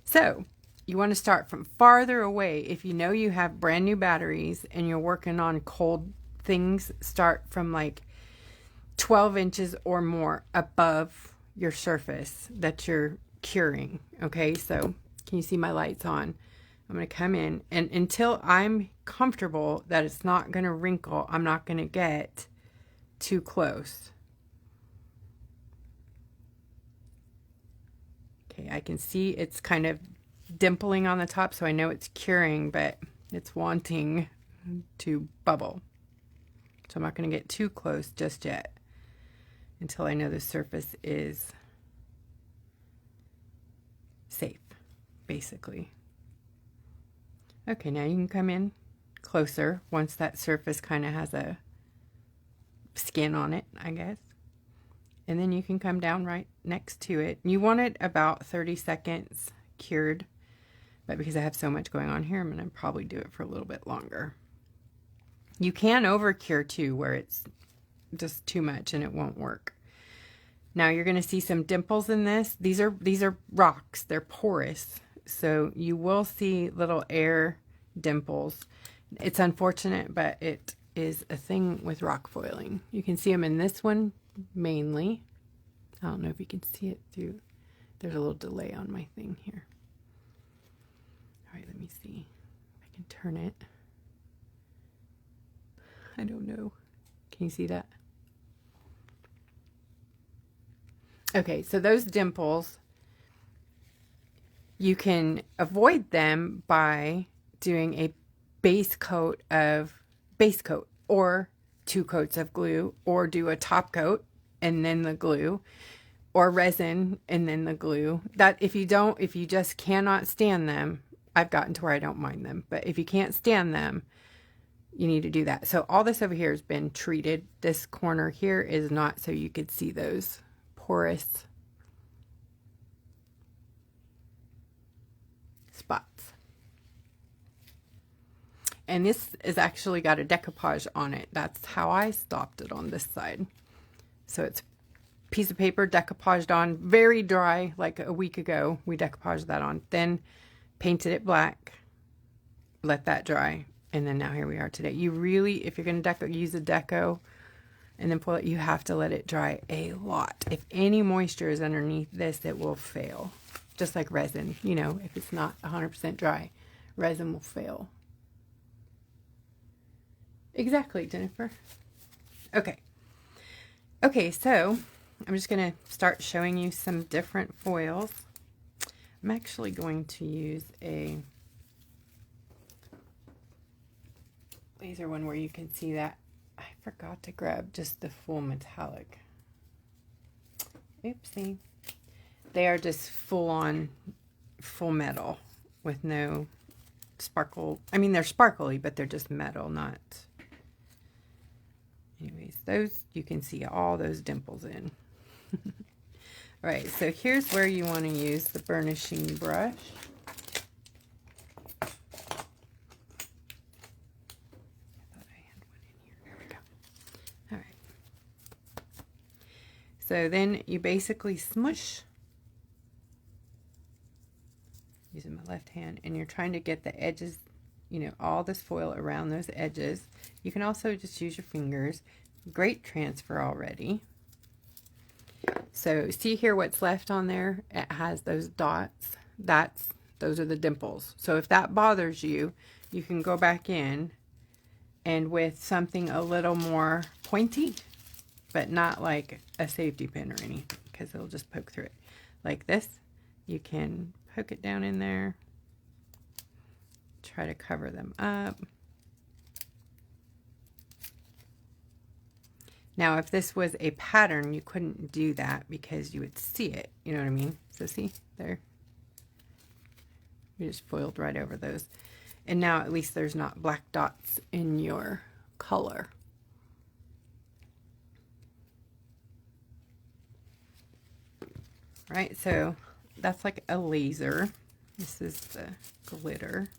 So you want to start from farther away. If you know you have brand new batteries and you're working on cold things, start from like 12 inches or more above your surface that you're curing. Okay, so can you see my lights on? I'm going to come in, and until I'm comfortable that it's not going to wrinkle, I'm not going to get too close. Okay, I can see it's kind of dimpling on the top, so I know it's curing, but it's wanting to bubble. So I'm not going to get too close just yet until I know the surface is safe, basically. Okay, now you can come in closer once that surface kind of has a skin on it, I guess. And then you can come down right next to it. You want it about 30 seconds cured, but because I have so much going on here, I'm going to probably do it for a little bit longer. You can over cure too, where it's just too much and it won't work. Now you're going to see some dimples in this. These are rocks. They're porous, so you will see little air dimples. It's unfortunate, but it is a thing with rock foiling. You can see them in this one mainly. I don't know if you can see it through. There's a little delay on my thing here. All right, let me see if I can turn it. I don't know. Can you see that? Okay, so those dimples, you can avoid them by doing a base coat or 2 coats of glue, or do a top coat and then the glue, or resin and then the glue. That if you just cannot stand them, I've gotten to where I don't mind them, but if you can't stand them, you need to do that. So all this over here has been treated. This corner here is not, so you could see those porous spots. And this is actually got a decoupage on it. That's how I stopped it on this side. So it's a piece of paper decoupaged on, very dry, like a week ago. We decoupaged that on, then painted it black, let that dry, and then now here we are today. You really, if you're going to use a deco and then pull it, you have to let it dry a lot. If any moisture is underneath this, it will fail. Just like resin, you know, if it's not 100% dry, resin will fail. Exactly, Jennifer. Okay. Okay, so I'm just going to start showing you some different foils. I'm actually going to use a laser one where you can see that. I forgot to grab just the full metallic. Oopsie. They are just full metal with no sparkle. I mean, they're sparkly, but they're just metal, not. Anyways, those, you can see all those dimples in. All right, so here's where you want to use the burnishing brush. So then you basically smush, using my left hand, and you're trying to get the edges, you know, all this foil around those edges. You can also just use your fingers. Great transfer already. So see here what's left on there? It has those dots. Those are the dimples. So if that bothers you, you can go back in and with something a little more pointy, but not like a safety pin or anything, because it'll just poke through it. Like this, you can poke it down in there, try to cover them up. Now, if this was a pattern, you couldn't do that because you would see it, you know what I mean? So see, there, we just foiled right over those. And now at least there's not black dots in your color. Right, so that's like a laser. This is the glitter.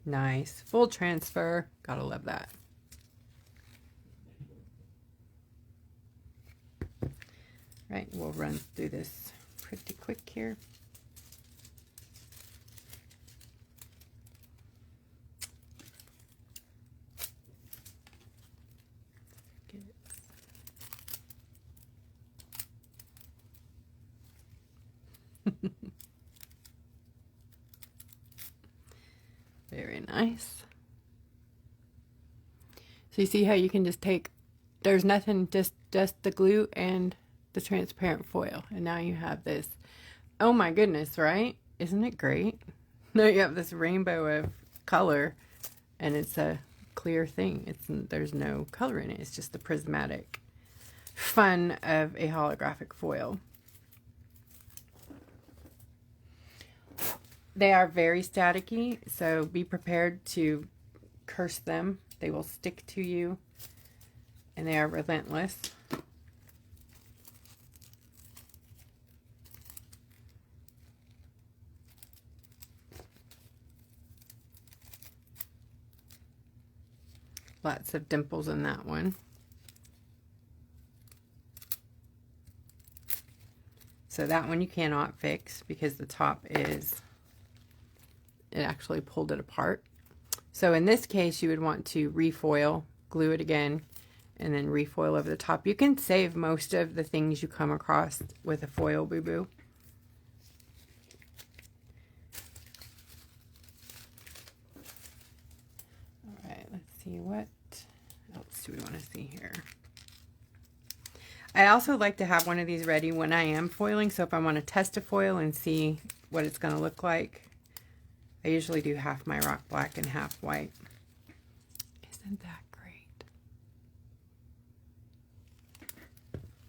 Nice, full transfer. Gotta love that. Right, we'll run through this pretty quick here. Very nice. So you see how you can just take, there's nothing, just the glue and the transparent foil, and now you have this. Oh my goodness, right? Isn't it great? Now you have this rainbow of color, and it's a clear thing. There's no color in it. It's just the prismatic fun of a holographic foil. They are very staticky, so be prepared to curse them. They will stick to you, and they are relentless. Lots of dimples in that one. So that one you cannot fix because the top is, it actually pulled it apart. So in this case, you would want to refoil, glue it again, and then refoil over the top. You can save most of the things you come across with a foil boo-boo. All right, let's see what else do we want to see here. I also like to have one of these ready when I am foiling. So if I want to test a foil and see what it's going to look like, I usually do half my rock black and half white. Isn't that great?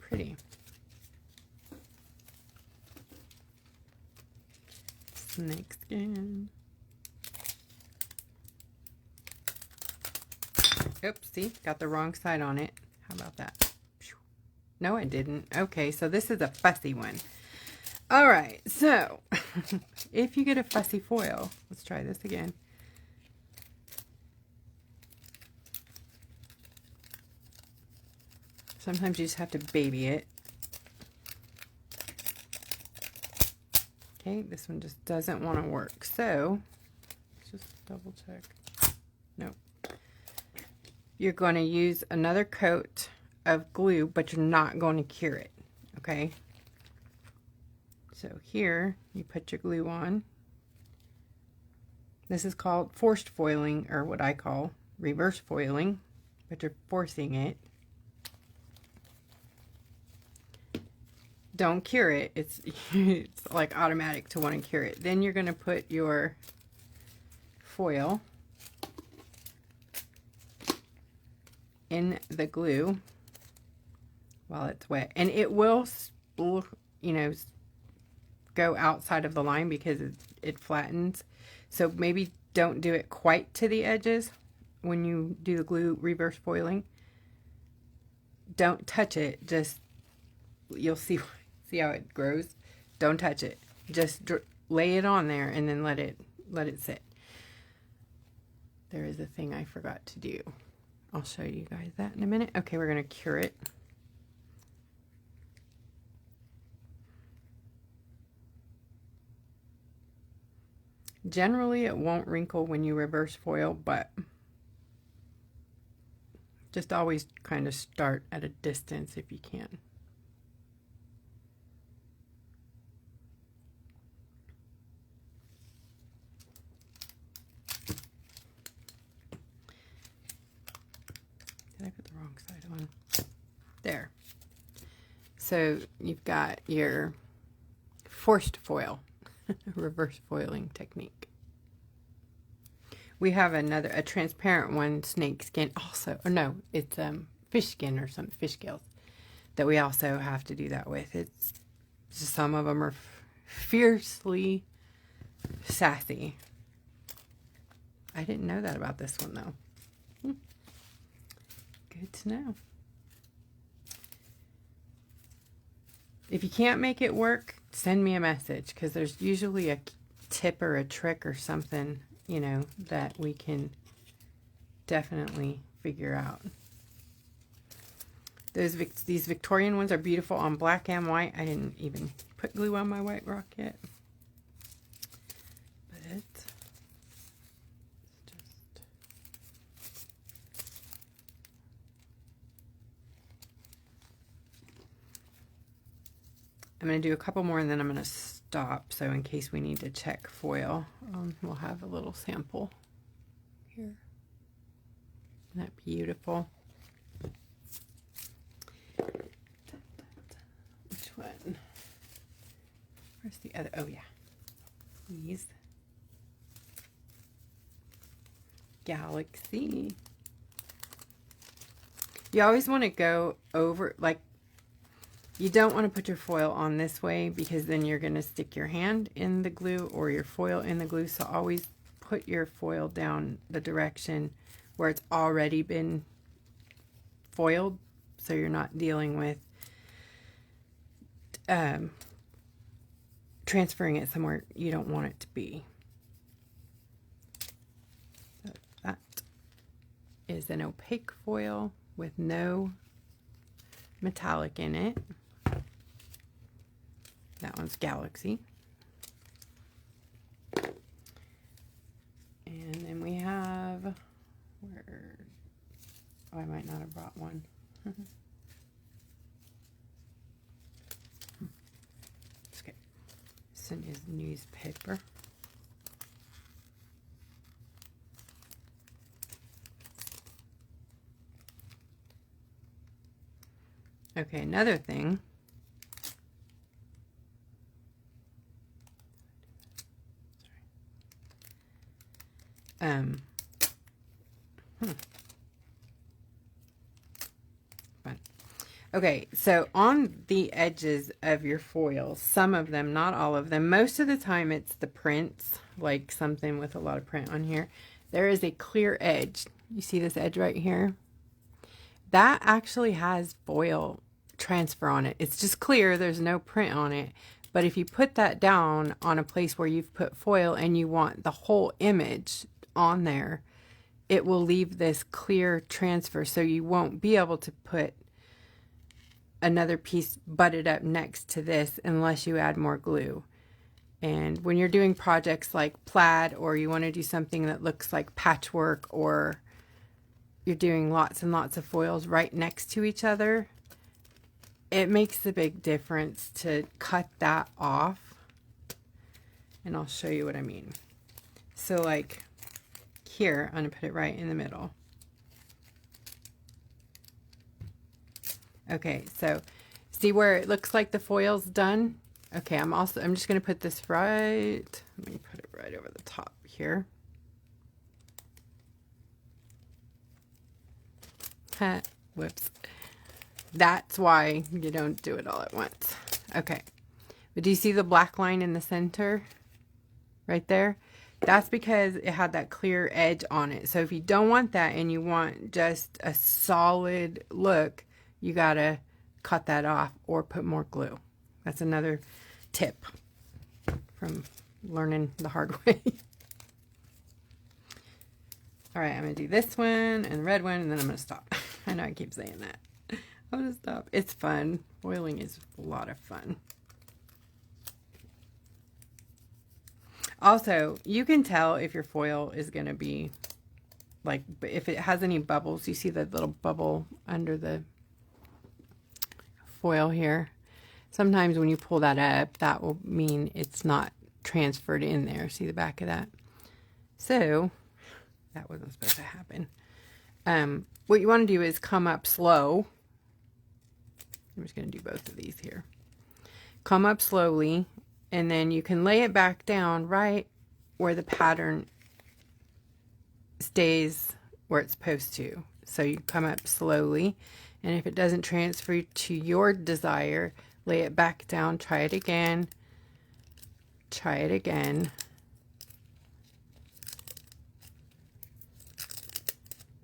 Pretty. Snake skin. Oops, see, got the wrong side on it. How about that? No, I didn't. Okay, so this is a fussy one. All right, so if you get a fussy foil, let's try this again. Sometimes you just have to baby it. Okay, this one just doesn't want to work. So let's just double check. Nope. You're going to use another coat of glue, but you're not going to cure it. Okay. So here you put your glue on. This is called forced foiling, or what I call reverse foiling, but you're forcing it. Don't cure it. It's like automatic to want to cure it. Then you're going to put your foil in the glue while it's wet, and it will, you know, go outside of the line because it flattens. So maybe don't do it quite to the edges when you do the glue reverse foiling. Don't touch it. Just, you'll see how it grows. Don't touch it. Just lay it on there and then let it sit. There is a thing I forgot to do. I'll show you guys that in a minute. Okay, we're going to cure it. Generally, it won't wrinkle when you reverse foil, but just always kind of start at a distance if you can. Did I put the wrong side on? There. So you've got your forced foil. Reverse foiling technique. We have a transparent one, snake skin also. Or no, it's fish skin or some fish scales that we also have to do that with. It's some of them are fiercely sassy. I didn't know that about this one though. Good to know. If you can't make it work, send me a message, because there's usually a tip or a trick or something, you know, that we can definitely figure out. These Victorian ones are beautiful on black and white. I didn't even put glue on my white rock yet. But it's just... I'm going to do a couple more and then I'm going to stop. So in case we need to check foil, we'll have a little sample here. Isn't that beautiful? Which one? Where's the other? Oh yeah. These. Galaxy. You always want to go over, like, You don't want to put your foil on this way because then you're going to stick your hand in the glue or your foil in the glue. So always put your foil down the direction where it's already been foiled, so you're not dealing with transferring it somewhere you don't want it to be. So that is an opaque foil with no metallic in it. That one's Galaxy. And then we have, where, oh, I might not have brought one. Okay. This one is newspaper. Okay, another thing. Fun. Okay, so on the edges of your foil, some of them, not all of them, most of the time it's the prints, like something with a lot of print on here. There is a clear edge. You see this edge right here? That actually has foil transfer on it. It's just clear, there's no print on it. But if you put that down on a place where you've put foil and you want the whole image on there, it will leave this clear transfer, so you won't be able to put another piece butted up next to this unless you add more glue. And when you're doing projects like plaid, or you want to do something that looks like patchwork, or you're doing lots and lots of foils right next to each other, it makes a big difference to cut that off. And I'll show you what I mean. So like here, I'm going to put it right in the middle. Okay, so see where it looks like the foil's done? Okay, I'm just going to put this right, let me put it right over the top here. Whoops. That's why you don't do it all at once. Okay, but do you see the black line in the center right there? That's because it had that clear edge on it. So if you don't want that and you want just a solid look, you gotta cut that off or put more glue. That's another tip from learning the hard way. All right, I'm gonna do this one and the red one, and then I'm gonna stop. I know I keep saying that. I'm gonna stop. It's fun. Foiling is a lot of fun. Also, you can tell if your foil is gonna be like, if it has any bubbles. You see the little bubble under the foil here. Sometimes when you pull that up, that will mean it's not transferred in there. See the back of that? So that wasn't supposed to happen. What you want to do is come up slow. I'm just going to do both of these here. Come up slowly, and then you can lay it back down right where the pattern stays where it's supposed to. So you come up slowly, and if it doesn't transfer to your desire, lay it back down, try it again, try it again.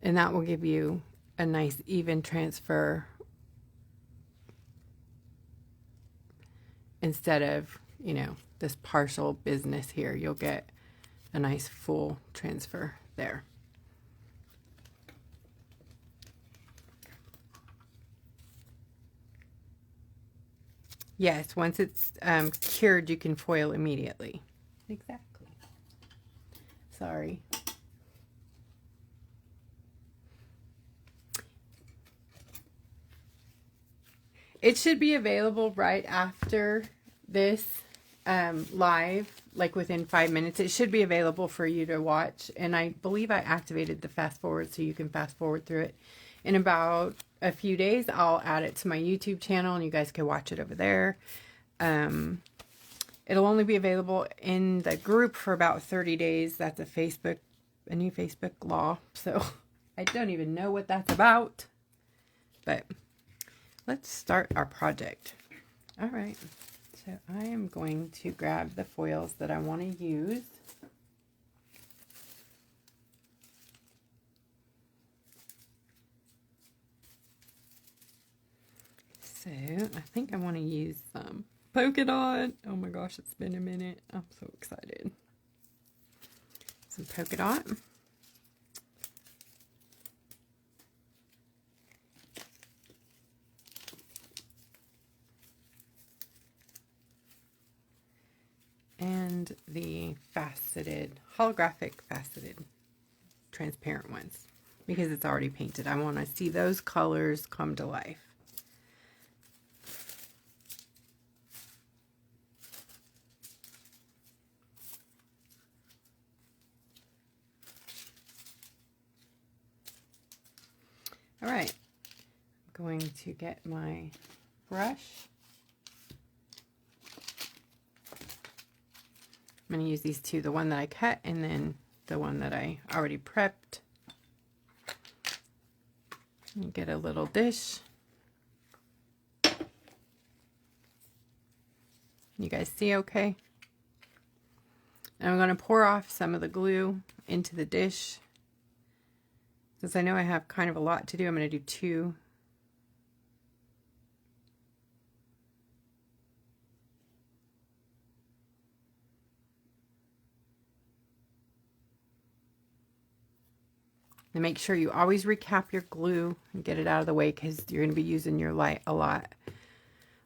And that will give you a nice even transfer instead of, you know, this partial business here. You'll get a nice full transfer there. Yes, once it's cured, you can foil immediately. Exactly. Sorry. It should be available right after this live, like within 5 minutes. It should be available for you to watch. And I believe I activated the fast forward so you can fast forward through it. In about a few days, I'll add it to my YouTube channel and you guys can watch it over there. It'll only be available in the group for about 30 days. That's a new Facebook law. So I don't even know what that's about. But let's start our project. All right, so I am going to grab the foils that I want to use. So I think I want to use some polka dot. Oh my gosh, it's been a minute. I'm so excited. Some polka dot. And the faceted, holographic faceted transparent ones, because it's already painted. I want to see those colors come to life. All right, I'm going to get my brush. I'm going to use these two, the one that I cut and then the one that I already prepped. And get a little dish. You guys see okay? And I'm going to pour off some of the glue into the dish. Since I know I have kind of a lot to do, I'm going to do two. And make sure you always recap your glue and get it out of the way, because you're going to be using your light a lot.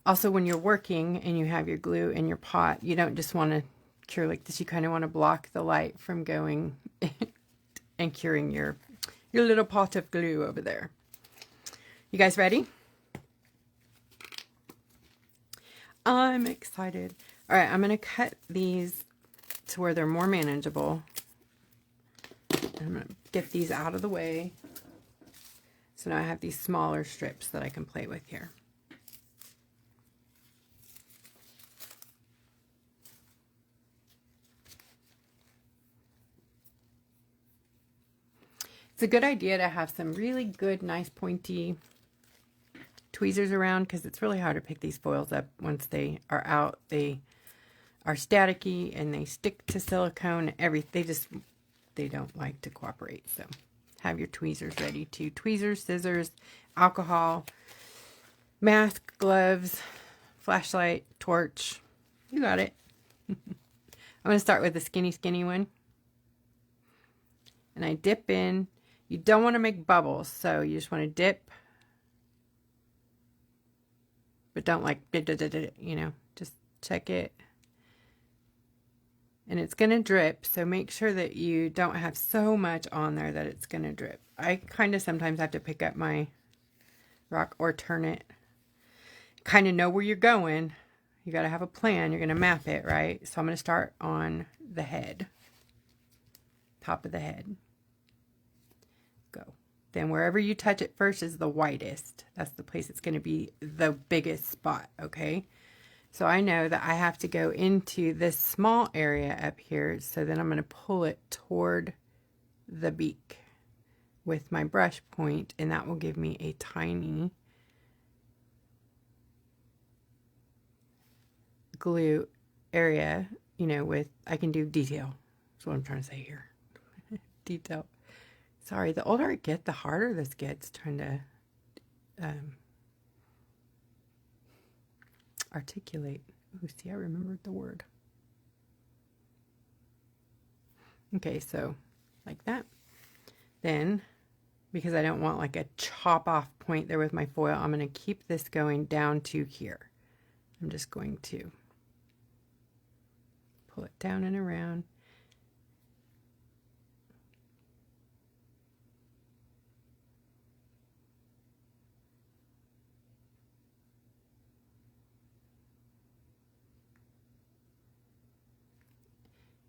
Also, when you're working and you have your glue in your pot, you don't just want to cure like this. You kind of want to block the light from going and curing your little pot of glue over there. You guys ready? I'm excited. All right, I'm going to cut these to where they're more manageable. I'm going to get these out of the way. So now I have these smaller strips that I can play with here. It's a good idea to have some really good, nice, pointy tweezers around, because it's really hard to pick these foils up once they are out. They are staticky and they stick to silicone. They don't like to cooperate. So have your tweezers ready too. Tweezers, scissors, alcohol, mask, gloves, flashlight, torch. You got it. I'm going to start with the skinny one. And I dip in. You don't want to make bubbles, so you just want to dip. But don't like, you know, just check it. And it's going to drip, so make sure that you don't have so much on there that it's going to drip. I kind of sometimes have to pick up my rock or turn it. Kind of know where you're going. You got to have a plan. You're going to map it, right? So I'm going to start on the head. Top of the head. Go. Then wherever you touch it first is the whitest. That's the place it's going to be the biggest spot, okay? So I know that I have to go into this small area up here. So then I'm going to pull it toward the beak with my brush point, and that will give me a tiny glue area, you know, with, I can do detail. That's what I'm trying to say here. Detail. Sorry, the older I get, the harder this gets trying to articulate. Ooh, see, I remembered the word. Okay, so like that. Then, because I don't want like a chop off point there with my foil, I'm going to keep this going down to here. I'm just going to pull it down and around.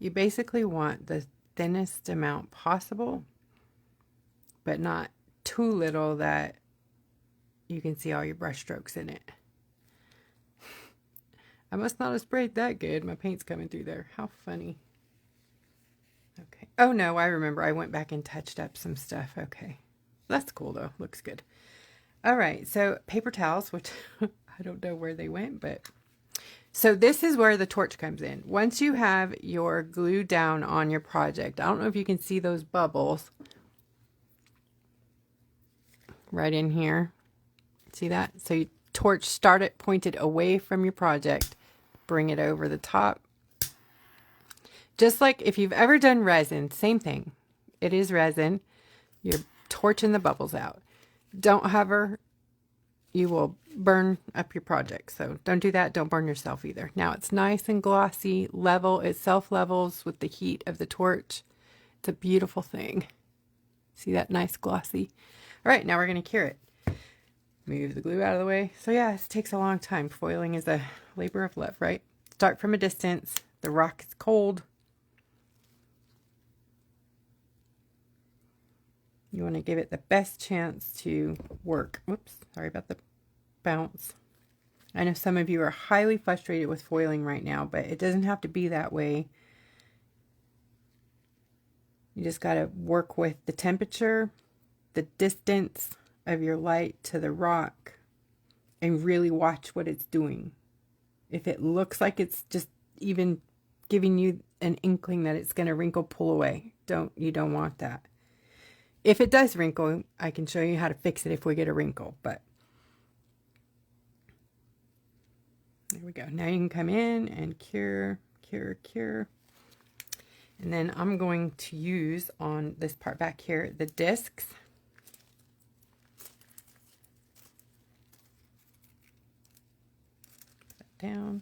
You basically want the thinnest amount possible, but not too little that you can see all your brush strokes in it. I must not have sprayed that good. My paint's coming through there. How funny. Okay. Oh no, I remember. I went back and touched up some stuff. Okay. That's cool though. Looks good. All right. So paper towels, which I don't know where they went, but... So this is where the torch comes in. Once you have your glue down on your project, I don't know if you can see those bubbles right in here. See that? So you torch, start it pointed away from your project, bring it over the top. Just like if you've ever done resin, same thing. It is resin. You're torching the bubbles out. Don't hover. You will burn up your project. So don't do that. Don't burn yourself either. Now it's nice and glossy, level. It self-levels with the heat of the torch. It's a beautiful thing. See that nice glossy? All right, now we're going to cure it. Move the glue out of the way. So yeah, it takes a long time. Foiling is a labor of love, right? Start from a distance. The rock is cold. You want to give it the best chance to work. Whoops, sorry about the bounce. I know some of you are highly frustrated with foiling right now, but it doesn't have to be that way. You just got to work with the temperature, the distance of your light to the rock, and really watch what it's doing. If it looks like it's just even giving you an inkling that it's going to wrinkle, pull away. You don't want that. If it does wrinkle, I can show you how to fix it if we get a wrinkle, but there we go. Now you can come in and cure, cure, cure. And then I'm going to use on this part back here, the discs. Put that down.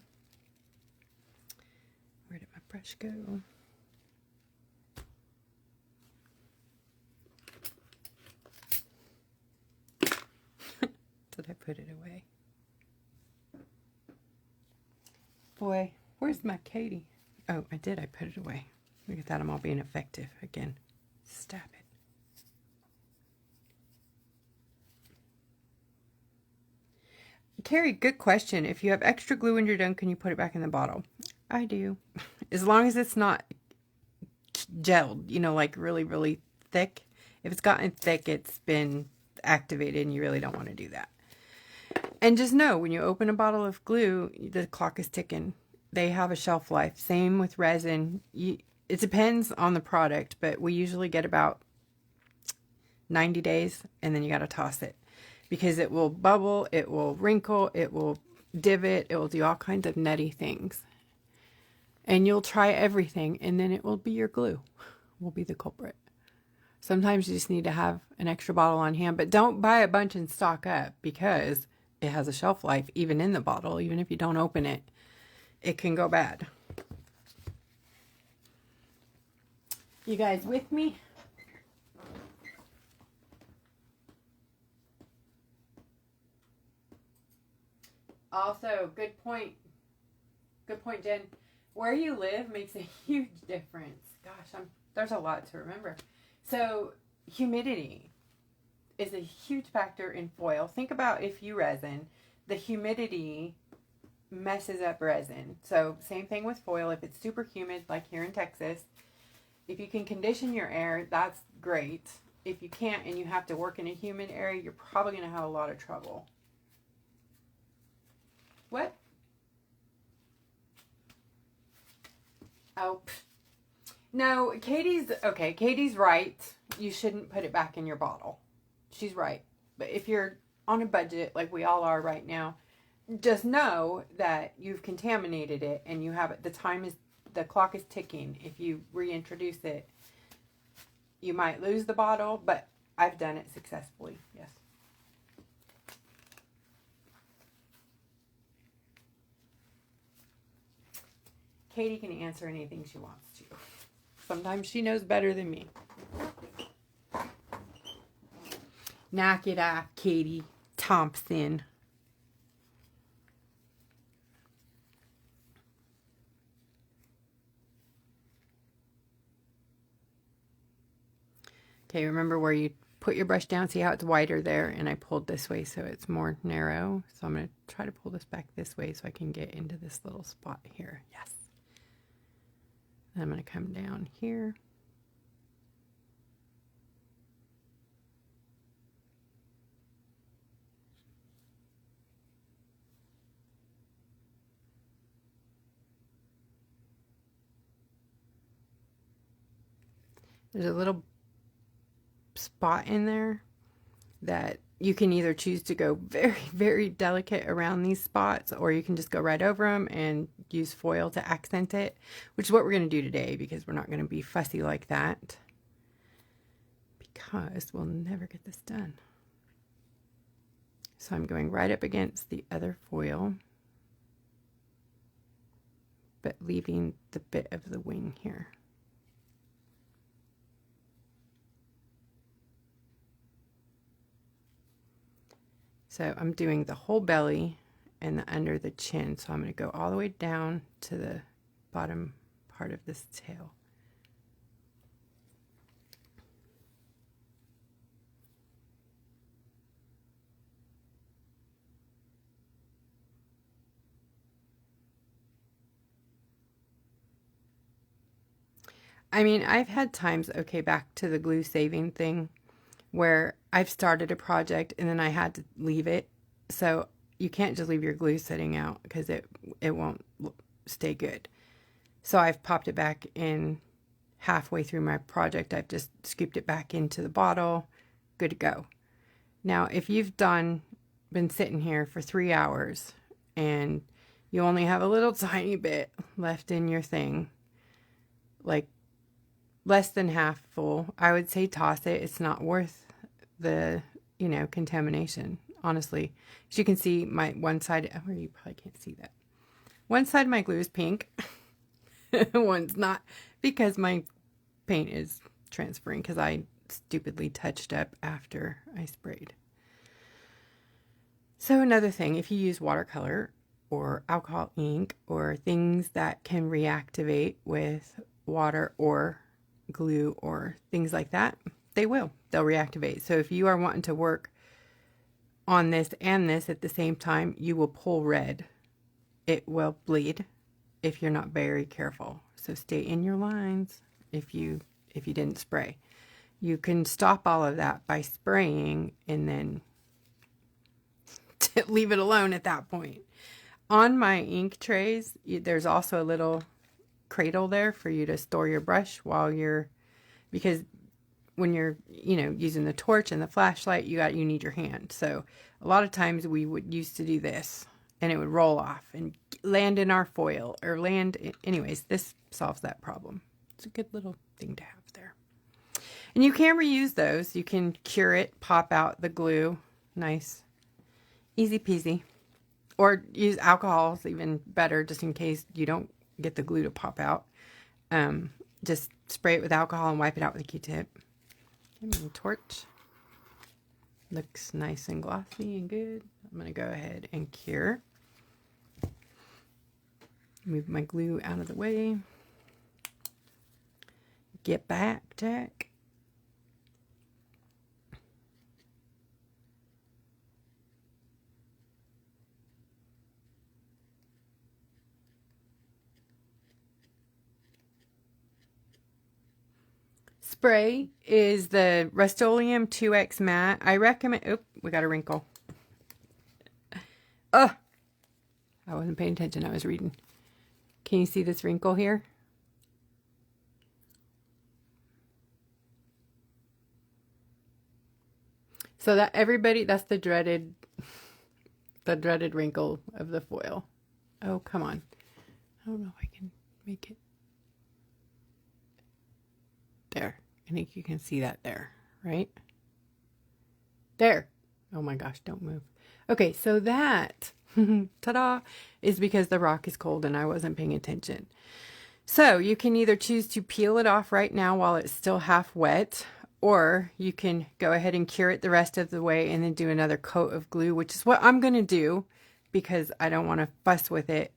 Where did my brush go? Did I put it away? Boy, where's my Katie? Oh, I did. I put it away. Look at that. I'm all being effective again. Stab it. Carrie, good question. If you have extra glue when you're done, can you put it back in the bottle? I do. As long as it's not gelled, you know, like really, really thick. If it's gotten thick, it's been activated and you really don't want to do that. And just know, when you open a bottle of glue, the clock is ticking. They have a shelf life. Same with resin. It depends on the product, but we usually get about 90 days, and then you got to toss it. Because it will bubble, it will wrinkle, it will divot, it will do all kinds of nutty things. And you'll try everything, and then it will be your glue. Will be the culprit. Sometimes you just need to have an extra bottle on hand, but don't buy a bunch and stock up, because it has a shelf life, even in the bottle. Even if you don't open it, it can go bad. You guys with me? Also, good point. Good point, Jen. Where you live makes a huge difference. Gosh, there's a lot to remember. So, humidity is a huge factor in foil. Think about if you resin, the humidity messes up resin. So same thing with foil. If it's super humid, like here in Texas, if you can condition your air, that's great. If you can't and you have to work in a humid area, you're probably going to have a lot of trouble. What? Oh, no, Katie's right. You shouldn't put it back in your bottle. She's right. But if you're on a budget like we all are right now, just know that you've contaminated it and you have it. The clock is ticking. If you reintroduce it, you might lose the bottle, but I've done it successfully. Yes. Katie can answer anything she wants to. Sometimes she knows better than me. Knock it off, KATIE Thompson. Okay, remember where you put your brush down, see how it's wider there, and I pulled this way so it's more narrow. So I'm going to try to pull this back this way so I can get into this little spot here. Yes. And I'm going to come down here. there's a little spot in there that you can either choose to go very, very delicate around these spots, or you can just go right over them and use foil to accent it, which is what we're going to do today, because we're not going to be fussy like that, because we'll never get this done. So I'm going right up against the other foil, but leaving the bit of the wing here. So I'm doing the whole belly and the under the chin. So I'm going to go all the way down to the bottom part of this tail. I mean, I've had times, okay, back to the glue saving thing, where I've started a project and then I had to leave it. So you can't just leave your glue sitting out, because it won't stay good. So I've popped it back in halfway through my project. I've just scooped it back into the bottle, good to go. Now, if you've been sitting here for 3 hours and you only have a little tiny bit left in your thing, like less than half full, I would say toss it. It's not worth the, contamination, honestly. As you can see, my one side, oh, you probably can't see that. One side of my glue is pink. One's not, because my paint is transferring, because I stupidly touched up after I sprayed. So another thing, if you use watercolor or alcohol ink or things that can reactivate with water or glue or things like that, they'll reactivate. So if you are wanting to work on this and this at the same time, you will pull red. It will bleed if you're not very careful. So stay in your lines if you didn't spray. You can stop all of that by spraying and then leave it alone at that point. On my ink trays, there's also a little cradle there for you to store your brush because when you're using the torch and the flashlight, you need your hand. So a lot of times we would used to do this and it would roll off and land in our foil or anyways, this solves that problem. It's a good little thing to have there. And you can reuse those. You can cure it, pop out the glue, nice, easy peasy, or use alcohol is even better, just in case you don't get the glue to pop out. Just spray it with alcohol and wipe it out with a Q-tip. And the torch looks nice and glossy and good. I'm going to go ahead and cure. Move my glue out of the way. Get back, Jack. Spray is the Rust-Oleum 2X Matte. I recommend... Oh, we got a wrinkle. Oh, I wasn't paying attention. I was reading. Can you see this wrinkle here? So that that's the dreaded wrinkle of the foil. Oh, come on. I don't know if I can make it. There. I think you can see that there, right? There. Oh my gosh, don't move. Okay, so that, ta-da, is because the rock is cold and I wasn't paying attention. So you can either choose to peel it off right now while it's still half wet, or you can go ahead and cure it the rest of the way and then do another coat of glue, which is what I'm going to do because I don't want to fuss with it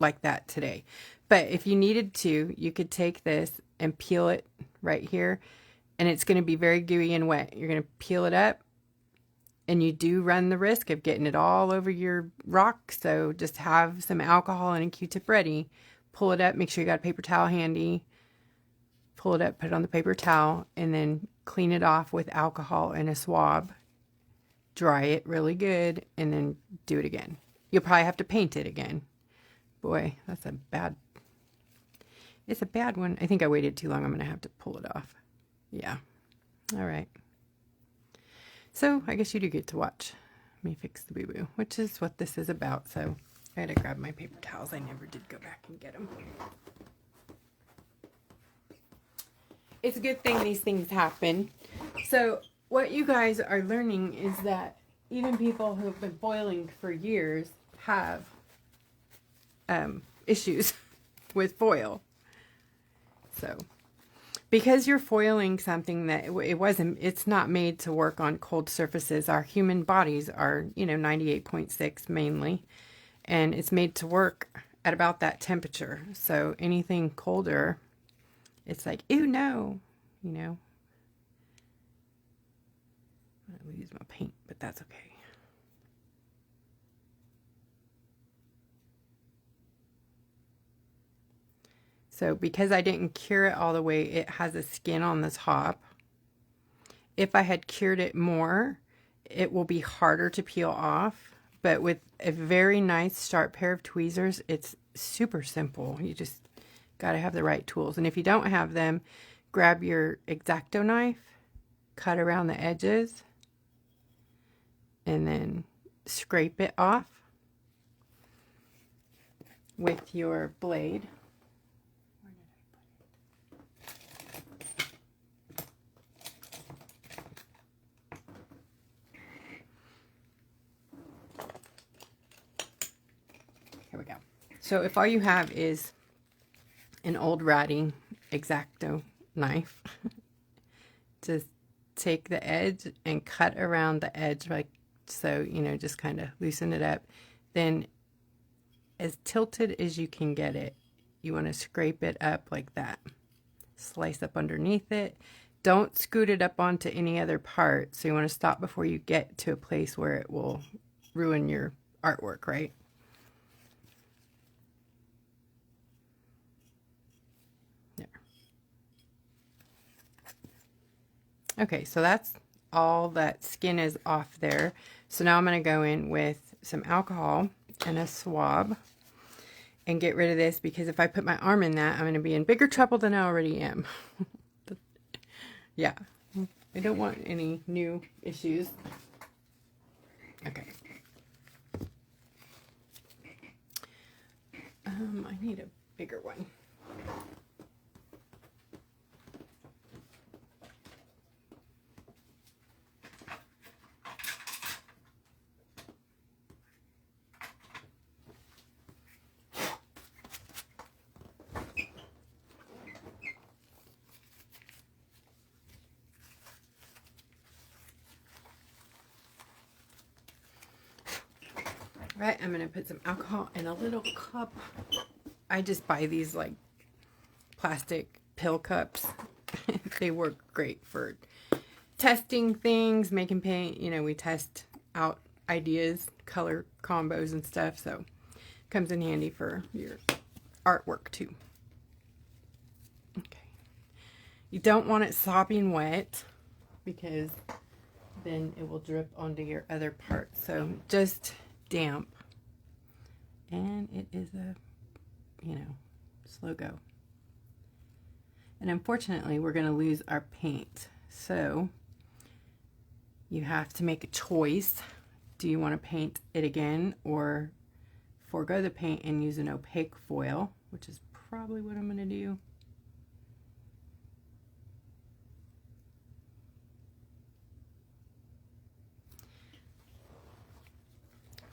like that today. But if you needed to, you could take this and peel it right here, and it's going to be very gooey and wet. You're going to peel it up, and you do run the risk of getting it all over your rock, so just have some alcohol and a Q-tip ready. Pull it up, make sure you got a paper towel handy. Pull it up, put it on the paper towel, and then clean it off with alcohol and a swab. Dry it really good, and then do it again. You'll probably have to paint it again. Boy, that's a bad... It's a bad one. I think I waited too long. I'm going to have to pull it off. Yeah. All right. So I guess you do get to watch me fix the boo-boo, which is what this is about. So I had to grab my paper towels. I never did go back and get them. It's a good thing these things happen. So what you guys are learning is that even people who have been foiling for years have issues with foil. So because you're foiling something that it's not made to work on cold surfaces. Our human bodies are, 98.6 mainly, and it's made to work at about that temperature. So anything colder, it's like, ew, no, I'm gonna lose my paint, but that's okay. So because I didn't cure it all the way, it has a skin on the top. If I had cured it more, it will be harder to peel off. But with a very nice sharp pair of tweezers, it's super simple. You just got to have the right tools. And if you don't have them, grab your X-Acto knife, cut around the edges, and then scrape it off with your blade. Here we go. So if all you have is an old ratty X-Acto knife, just take the edge and cut around the edge like so, just kind of loosen it up. Then as tilted as you can get it, you want to scrape it up like that. Slice up underneath it. Don't scoot it up onto any other part. So you want to stop before you get to a place where it will ruin your artwork, right? Okay, so that's all that skin is off there. So now I'm going to go in with some alcohol and a swab and get rid of this, because if I put my arm in that, I'm going to be in bigger trouble than I already am. Yeah, I don't want any new issues. Okay. I need a bigger one. Right, I'm going to put some alcohol in a little cup. I just buy these like plastic pill cups. They work great for testing things, making paint. We test out ideas, color combos and stuff. So it comes in handy for your artwork too. Okay. You don't want it sopping wet, because then it will drip onto your other parts. So just damp, and it is a slow go. And unfortunately we're going to lose our paint, so you have to make a choice. Do you want to paint it again, or forego the paint and use an opaque foil, which is probably what I'm going to do.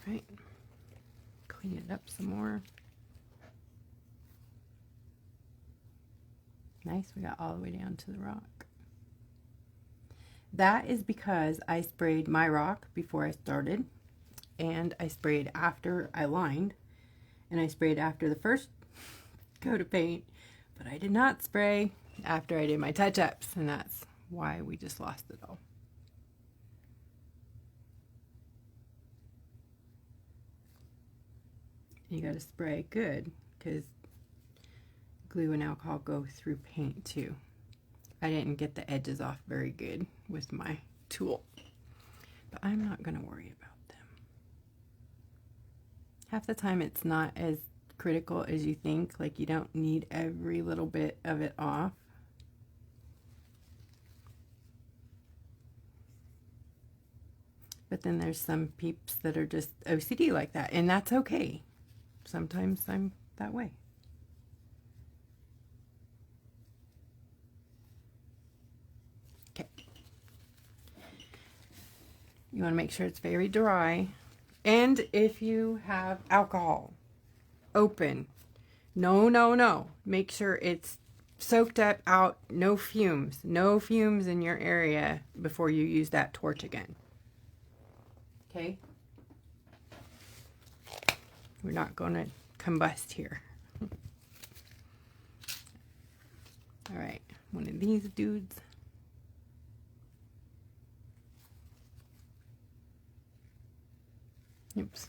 Right, clean it up some more. Nice, we got all the way down to the rock. That is because I sprayed my rock before I started, and I sprayed after I lined, and I sprayed after the first coat of paint, but I did not spray after I did my touch-ups, and that's why we just lost it all. You got to spray good, because glue and alcohol go through paint too. I didn't get the edges off very good with my tool, but I'm not going to worry about them. Half the time it's not as critical as you think. Like, you don't need every little bit of it off. But then there's some peeps that are just OCD like that, and that's okay. Sometimes I'm that way. Okay. You want to make sure it's very dry. And if you have alcohol, open. No. Make sure it's soaked up out, no fumes. No fumes in your area before you use that torch again. Okay? We're not going to combust here. All right, one of these dudes. Oops.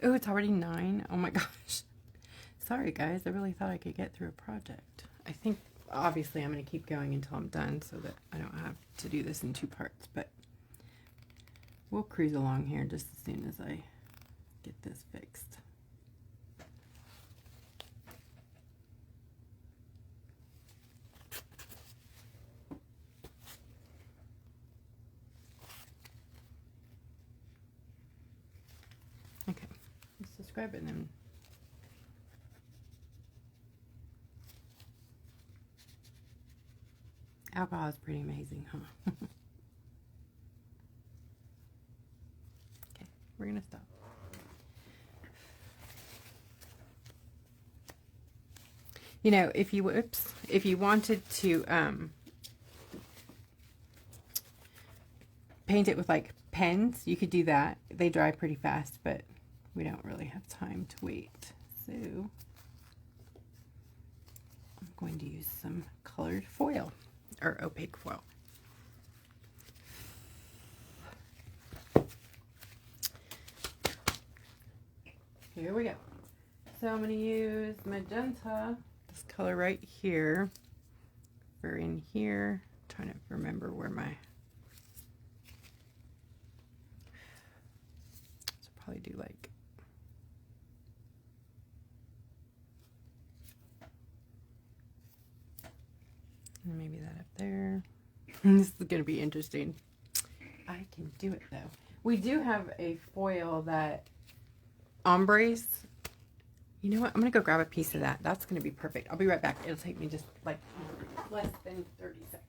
Oh, it's already 9. Oh my gosh. Sorry guys, I really thought I could get through a project. I think obviously I'm going to keep going until I'm done so that I don't have to do this in 2 parts, but we'll cruise along here just as soon as I get this fixed. Okay, let's describe it then. Alcohol is pretty amazing, huh? Okay, we're gonna stop. You know, if you wanted to paint it with like pens, you could do that. They dry pretty fast, but we don't really have time to wait. So I'm going to use some colored foil or opaque foil. Here we go. So I'm going to use magenta, this color right here, for in here. I'm trying to remember where my, so probably do like, and maybe that up there. This is going to be interesting. I can do it though. We do have a foil that ombres. You know what? I'm going to go grab a piece of that. That's going to be perfect. I'll be right back. It'll take me just like less than 30 seconds.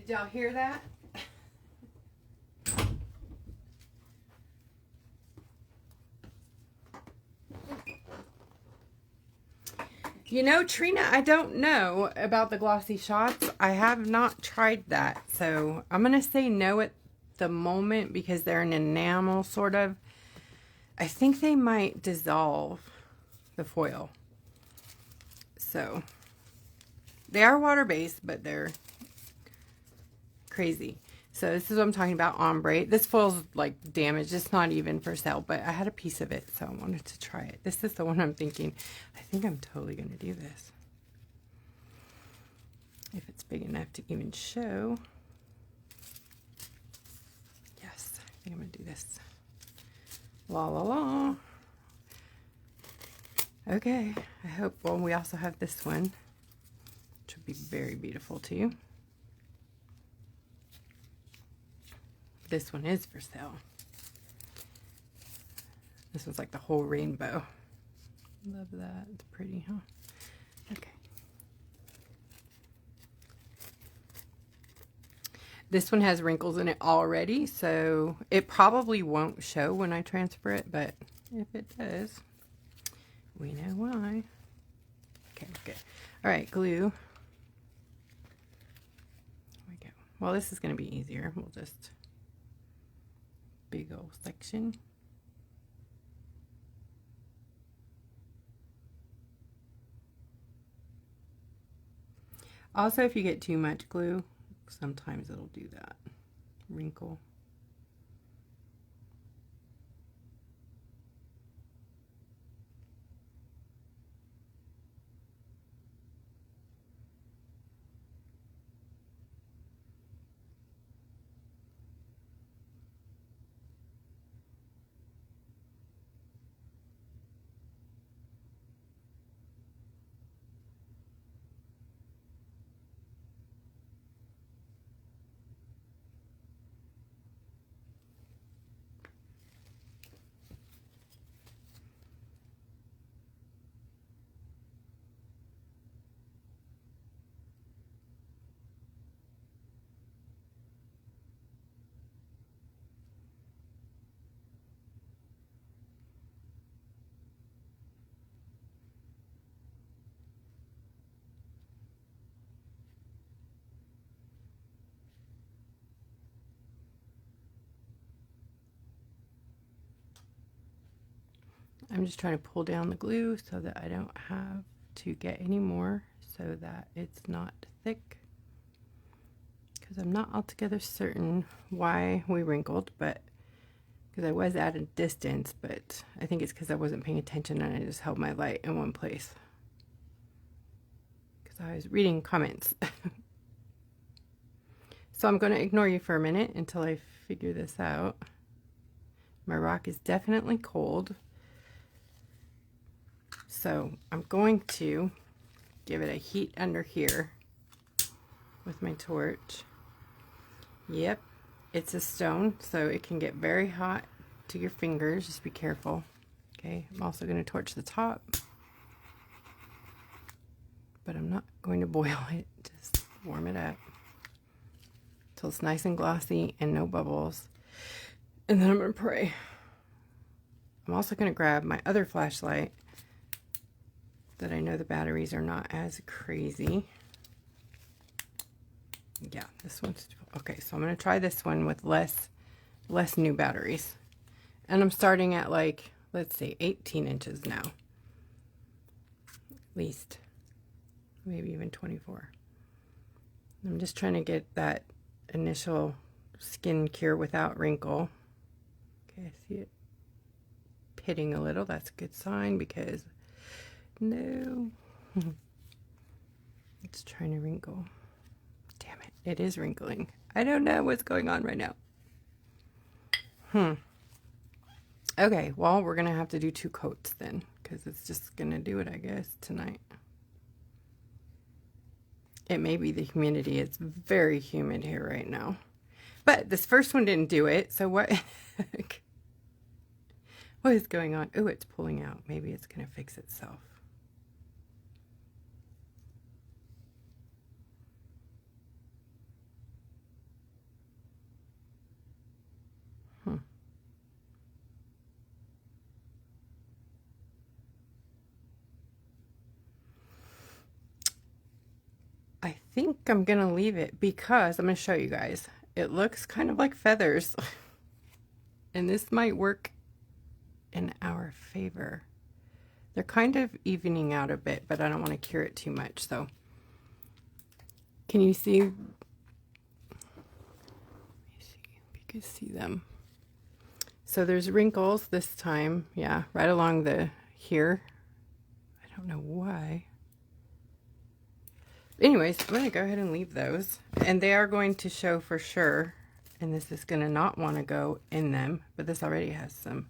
Did y'all hear that? You know, Trina, I don't know about the glossy shots. I have not tried that. So I'm going to say no at the moment because they're an enamel sort of. I think they might dissolve the foil. So they are water-based, but they're crazy. So this is what I'm talking about, ombre. This foil's like damaged. It's not even for sale, but I had a piece of it, so I wanted to try it. This is the one I'm thinking. I think I'm totally going to do this. If it's big enough to even show. Yes, I think I'm going to do this. La la la. Okay, I hope, well, we also have this one, which would be very beautiful too. This one is for sale. This one's like the whole rainbow. Love that. It's pretty, huh? Okay. This one has wrinkles in it already, so it probably won't show when I transfer it, but if it does, we know why. Okay, good. All right, glue. There we go. Well, this is going to be easier. We'll just big old section. Also, if you get too much glue, sometimes it'll do that. Wrinkle. I'm just trying to pull down the glue so that I don't have to get any more, so that it's not thick. Because I'm not altogether certain why we wrinkled, but because I was at a distance, but I think it's because I wasn't paying attention and I just held my light in one place. Because I was reading comments. So I'm going to ignore you for a minute until I figure this out. My rock is definitely cold. So I'm going to give it a heat under here with my torch. Yep, it's a stone, so it can get very hot to your fingers. Just be careful. Okay, I'm also going to torch the top, but I'm not going to boil it. Just warm it up till it's nice and glossy and no bubbles. And then I'm going to pray. I'm also going to grab my other flashlight that I know the batteries are not as crazy. Yeah, this one's okay. So I'm going to try this one with less new batteries, and I'm starting at, like, let's say 18 inches now, at least, maybe even 24. I'm just trying to get that initial skin cure without wrinkle. Okay, I see it pitting a little. That's a good sign, because no, it's trying to wrinkle. Damn it, it is wrinkling. I don't know what's going on right now. Okay, well, we're gonna have to do 2 coats then, because it's just gonna do it, I guess, tonight. It may be the humidity. It's very humid here right now. But this first one didn't do it, so what? What is going on? Oh, it's pulling out. Maybe it's gonna fix itself. I think I'm gonna leave it because I'm gonna show you guys. It looks kind of like feathers. And this might work in our favor. They're kind of evening out a bit, but I don't want to cure it too much. So can you see? Let me see if you can see them. So there's wrinkles this time. Yeah, right along the here. I don't know why. Anyways, I'm going to go ahead and leave those. And they are going to show for sure. And this is going to not want to go in them. But this already has some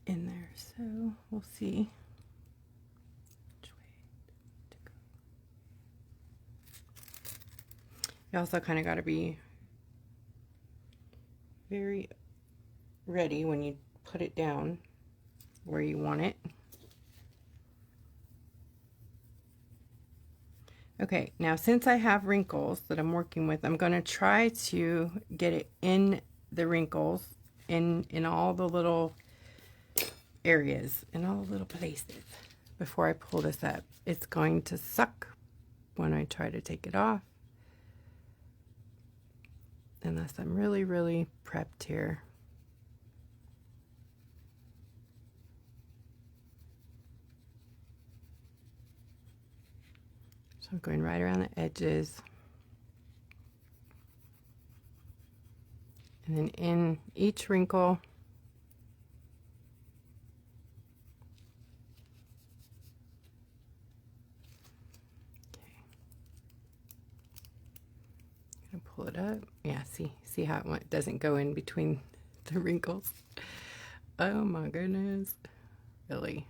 in there, so we'll see which way to go. You also kind of got to be very ready when you put it down where you want it. Okay, now since I have wrinkles that I'm working with, I'm going to try to get it in the wrinkles, in all the little areas, in all the little places before I pull this up. It's going to suck when I try to take it off, unless I'm really, really prepped here. So I'm going right around the edges. And then in each wrinkle, okay. I'm gonna pull it up. Yeah, see how it doesn't go in between the wrinkles. Oh my goodness, really.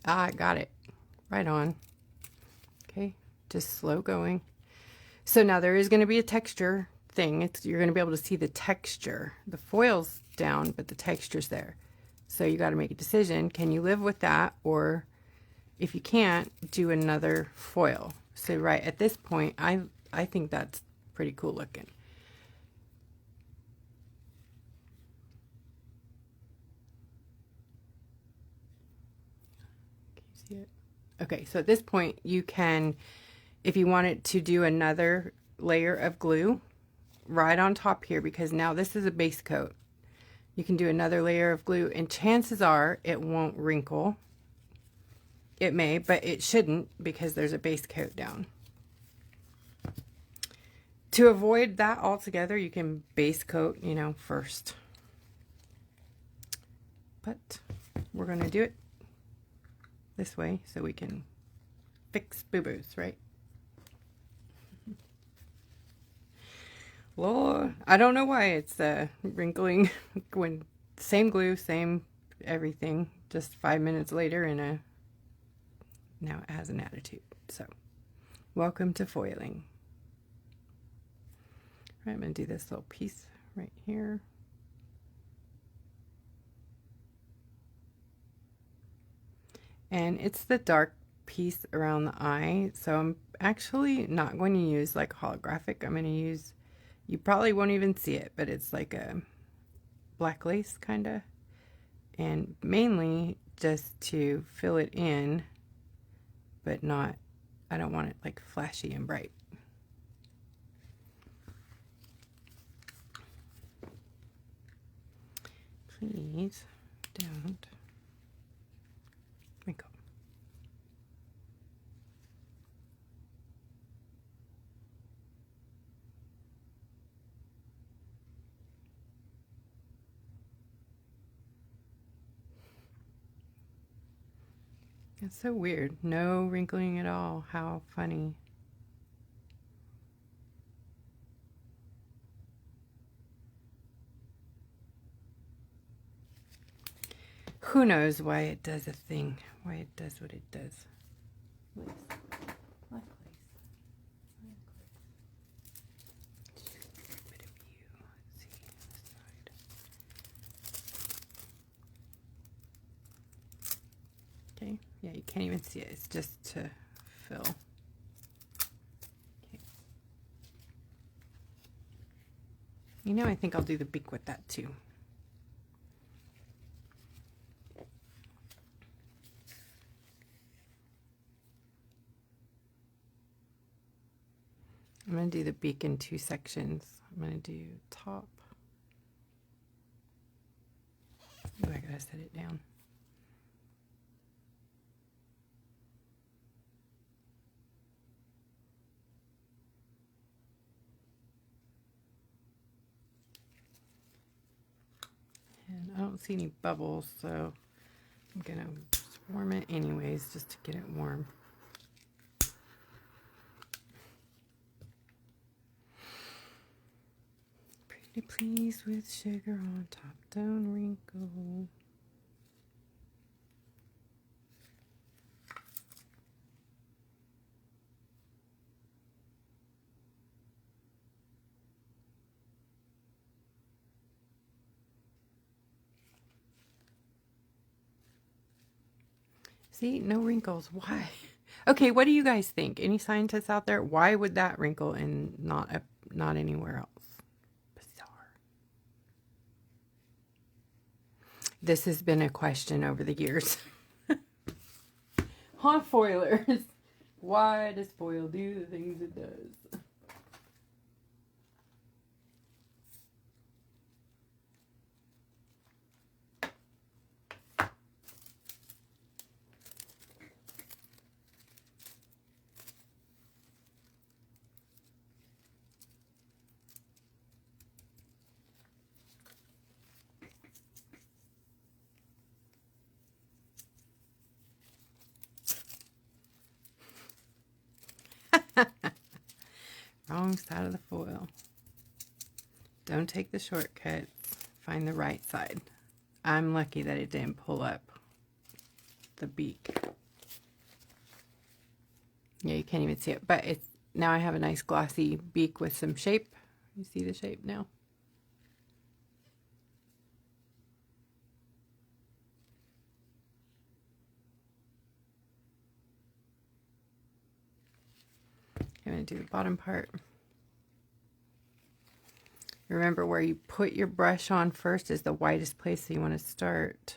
Ah, I got it. Right on. Okay, just slow going. So now there is going to be a texture thing. You're going to be able to see the texture. The foil's down, but the texture's there. So you got to make a decision. Can you live with that? Or if you can't, do another foil. So right at this point, I think that's pretty cool looking. Okay, so at this point you can, if you wanted to do another layer of glue right on top here, because now this is a base coat, you can do another layer of glue and chances are it won't wrinkle. It may, but it shouldn't because there's a base coat down. To avoid that altogether, you can base coat, you know, first. But we're going to do it this way so we can fix boo-boos, right? Lord, I don't know why it's wrinkling when same glue, same everything, just 5 minutes later and now it has an attitude. So welcome to foiling. All right, I'm going to do this little piece right here. And it's the dark piece around the eye, so I'm actually not going to use like holographic. I'm going to use, you probably won't even see it, but it's like a black lace kind of, and mainly just to fill it in, but not, I don't want it like flashy and bright. Please don't wrinkle. It's so weird. No wrinkling at all. How funny. Who knows why it does a thing, why it does what it does. Lace. Black lace. Just a bit of you. Let's see this side. Okay, yeah, you can't even see it. It's just to fill. Okay. You know, I think I'll do the beak with that too. I'm going to do the beak in 2 sections. I'm going to do top. Oh, I gotta set it down. And I don't see any bubbles, so I'm going to warm it anyways just to get it warm. Pretty please with sugar on top, don't wrinkle. See, no wrinkles. Why? Okay, what do you guys think? Any scientists out there? Why would that wrinkle and not anywhere else? Bizarre. This has been a question over the years. Huh, foilers? Why does foil do the things it does? Wrong side of the foil. Don't take the shortcut. Find the right side. I'm lucky that it didn't pull up the beak. Yeah, you can't even see it, but it's now I have a nice glossy beak with some shape. You see the shape now? I'm going to do the bottom part. Remember, where you put your brush on first is the widest place, so you want to start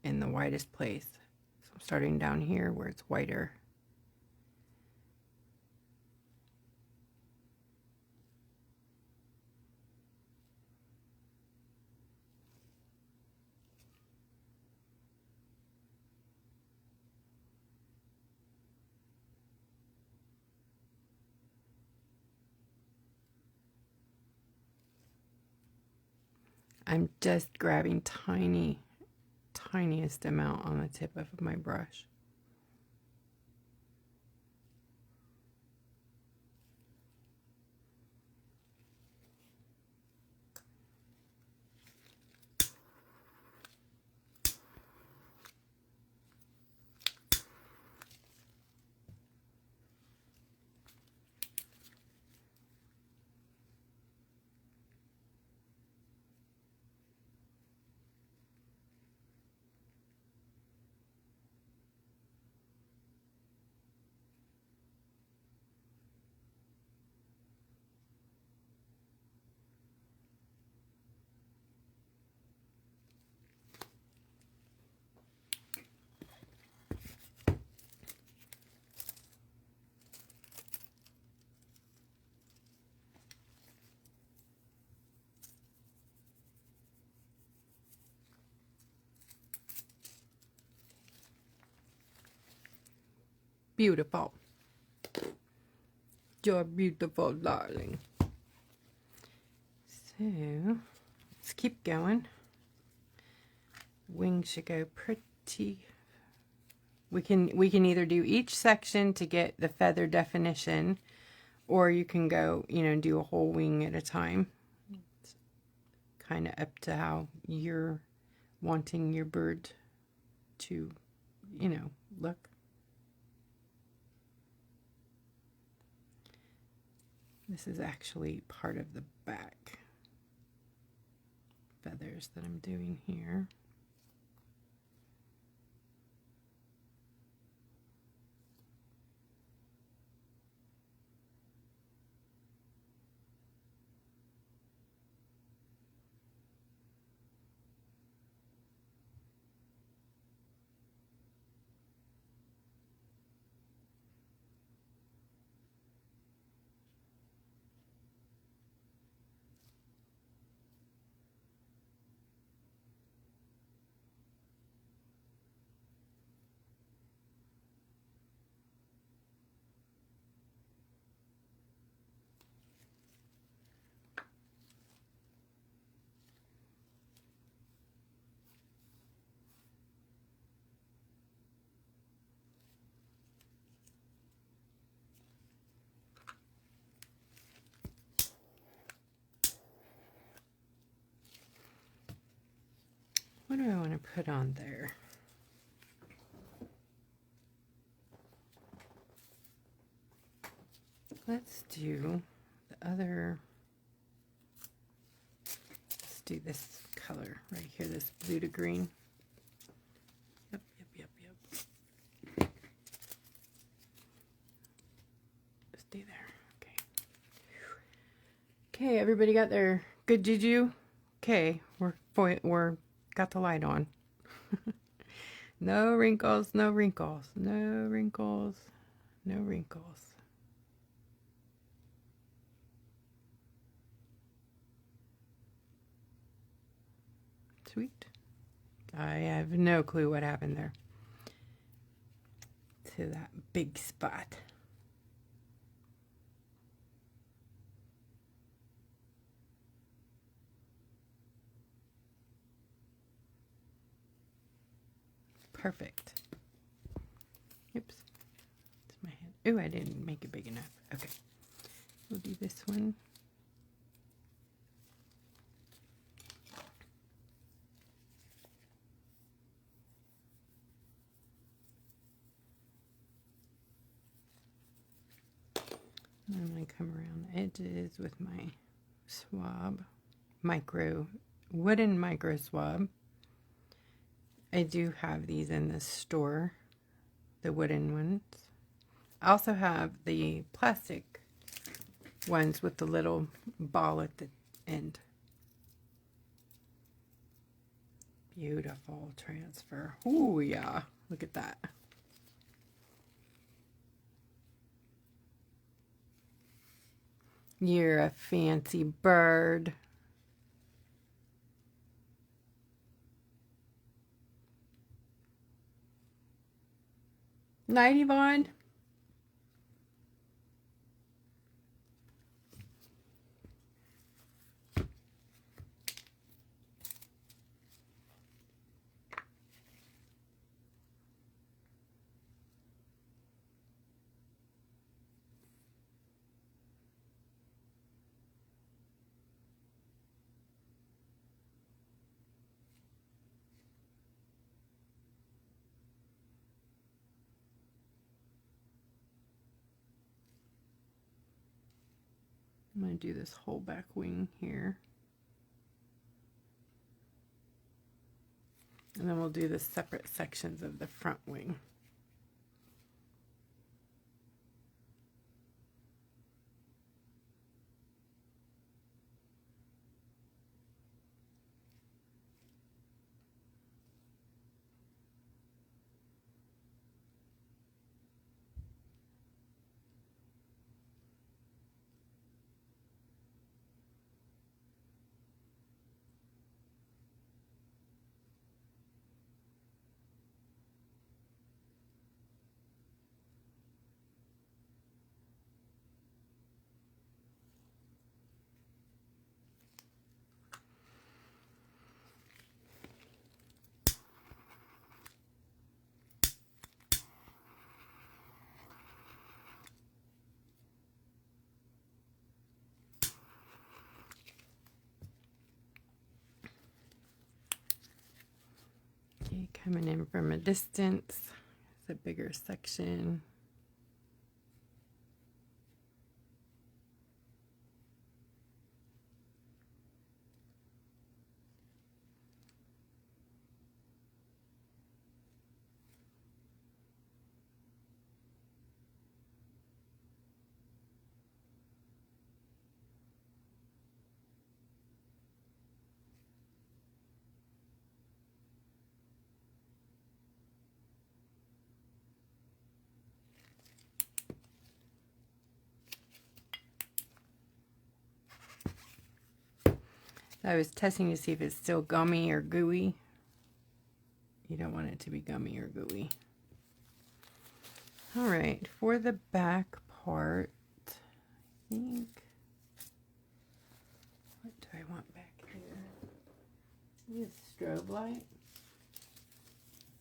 in the widest place. So I'm starting down here where it's whiter. I'm just grabbing tiniest amount on the tip of my brush. Beautiful. You're beautiful, darling. So, let's keep going. Wings should go pretty. We can either do each section to get the feather definition, or you can go, do a whole wing at a time. It's kind of up to how you're wanting your bird to, look. This is actually part of the back feathers that I'm doing here. What do I want to put on there? Let's do the other. Let's do this color right here, this blue to green. Yep. Stay there. Okay. Okay, everybody got their good juju? Okay, we're got the light on. No wrinkles, no wrinkles, no wrinkles, no wrinkles. Sweet. I have no clue what happened there to that big spot. Perfect. Oops. It's my hand. Oh, I didn't make it big enough. Okay. We'll do this one. I'm going to come around the edges with my swab, wooden micro swab. I do have these in the store, the wooden ones. I also have the plastic ones with the little ball at the end. Beautiful transfer. Ooh, yeah. Look at that. You're a fancy bird. Night, Yvonne. I'm going to do this whole back wing here. And then we'll do the separate sections of the front wing. Okay, coming in from a distance, it's a bigger section. I was testing to see if it's still gummy or gooey. You don't want it to be gummy or gooey. All right, for the back part, I think, what do I want back here? Use strobe light,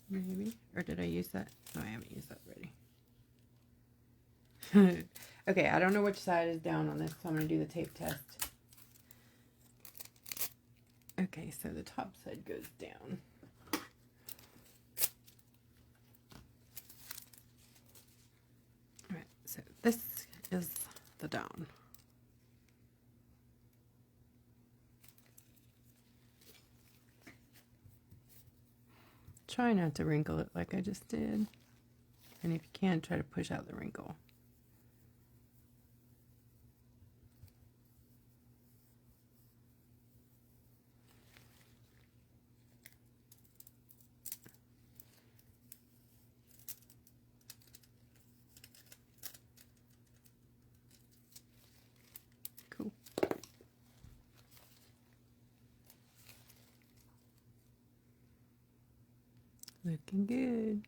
maybe? Or did I use that? No, I haven't used that already. Okay, I don't know which side is down on this, so I'm going to do the tape test. Okay, so the top side goes down. This is the down. Try not to wrinkle it like I just did. And if you can, try to push out the wrinkle. Cool. Looking good.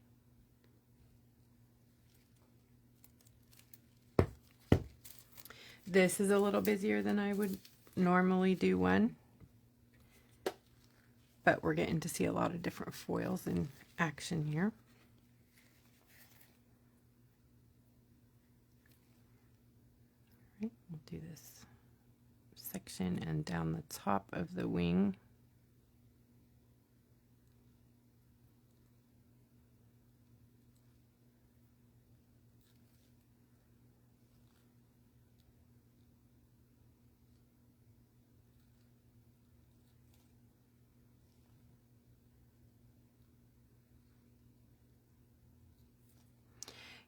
This is a little busier than I would normally do one, but we're getting to see a lot of different foils in action here. All right, we'll do this section and down the top of the wing.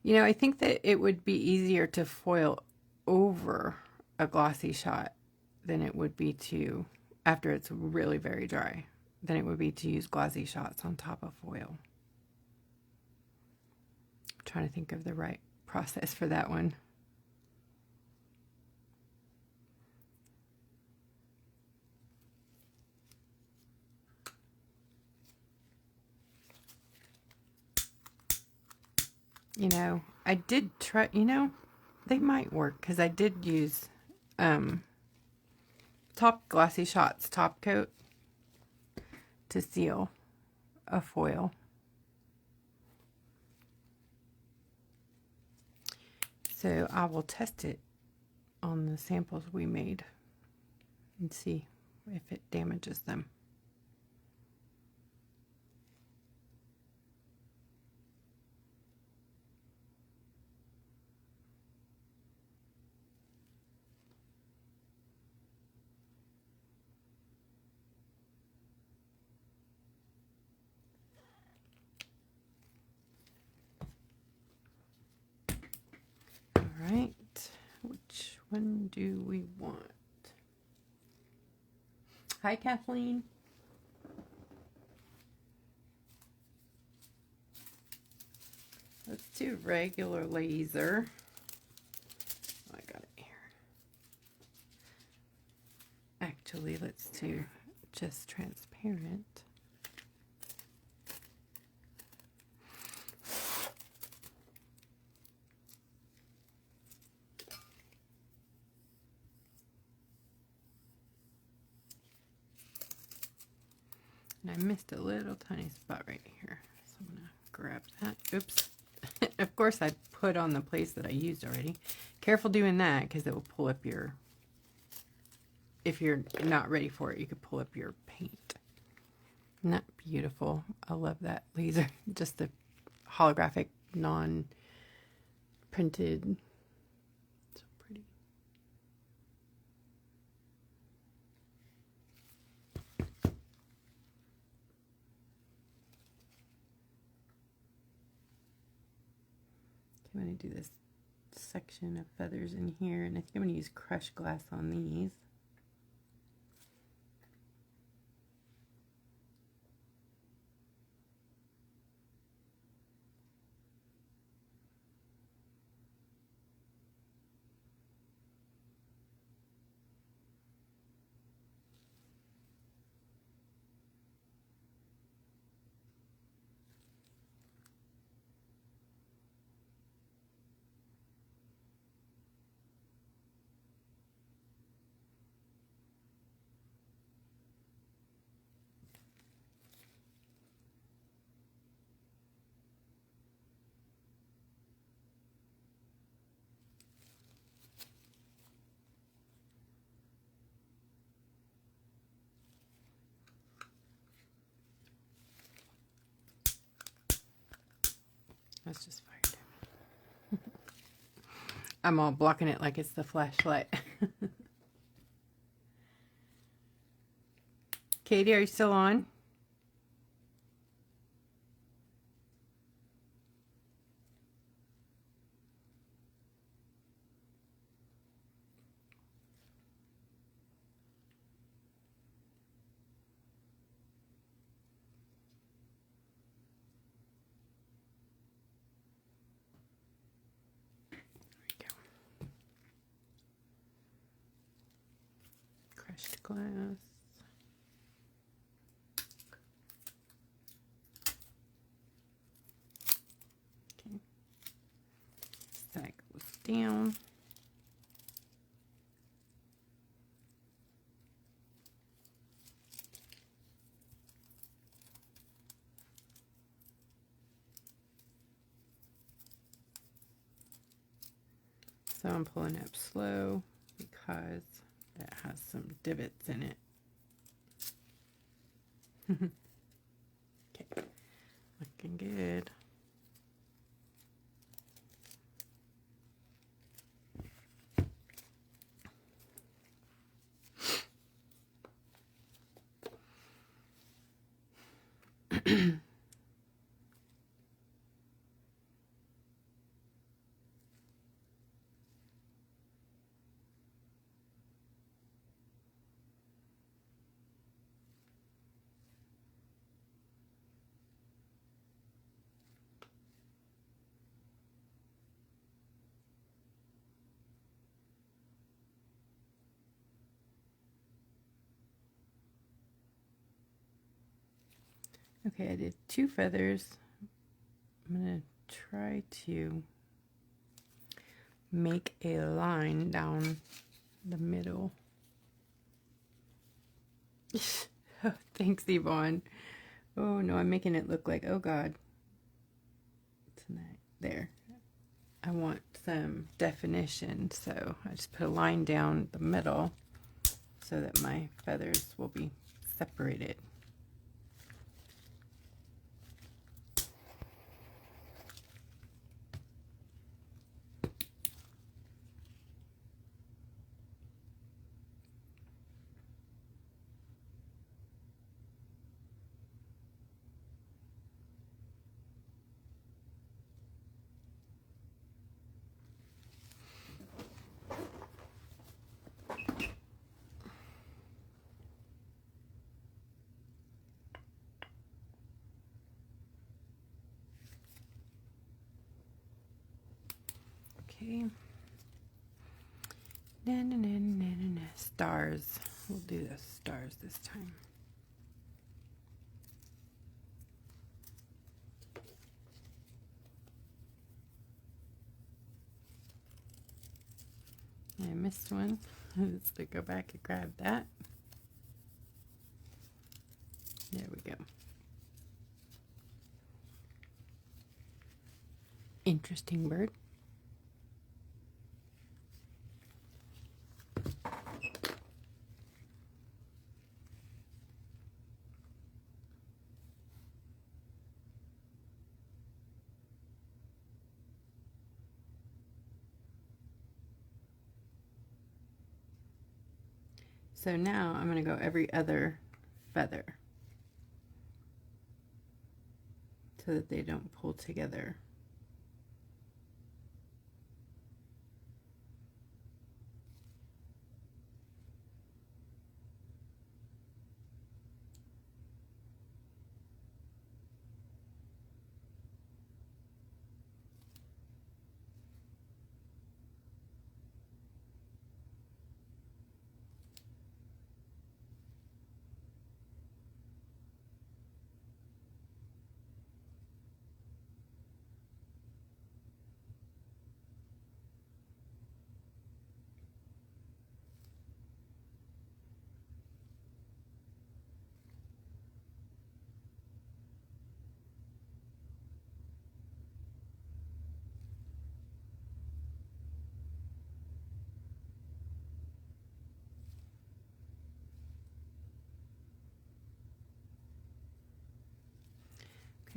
You know, I think that it would be easier to foil over a glossy shot than it would be to, after it's really very dry, than it would be to use glossy shots on top of foil. I'm trying to think of the right process for that one. You know, I did try, you know, they might work because I did use top glossy shots top coat to seal a foil. So I will test it on the samples we made and see if it damages them. Right, which one do we want? Hi, Kathleen. Let's do regular laser. Oh, I got it here. Actually, let's do just transparent. And I missed a little tiny spot right here. So I'm gonna grab that. Oops. Of course I put on the place that I used already. Careful doing that because it will pull up your, if you're not ready for it, you could pull up your paint. Isn't that beautiful? I love that laser. Just the holographic, non-printed. So pretty. I'm going to do this section of feathers in here, and I think I'm going to use crushed glass on these. That's just fired. I'm all blocking it like it's the flashlight. Katie, are you still on? Crushed glass. Okay. That goes down. So I'm pulling up slow because that has some divots in it. Okay, looking good. Okay, I did 2 feathers. I'm going to try to make a line down the middle. Thanks, Yvonne. Oh no, I'm making it look like, oh God. Tonight. There. I want some definition, so I just put a line down the middle so that my feathers will be separated. Okay. Stars. We'll do the stars this time. I missed one. Let's go back and grab that. There we go. Interesting bird. So now I'm going to go every other feather so that they don't pull together.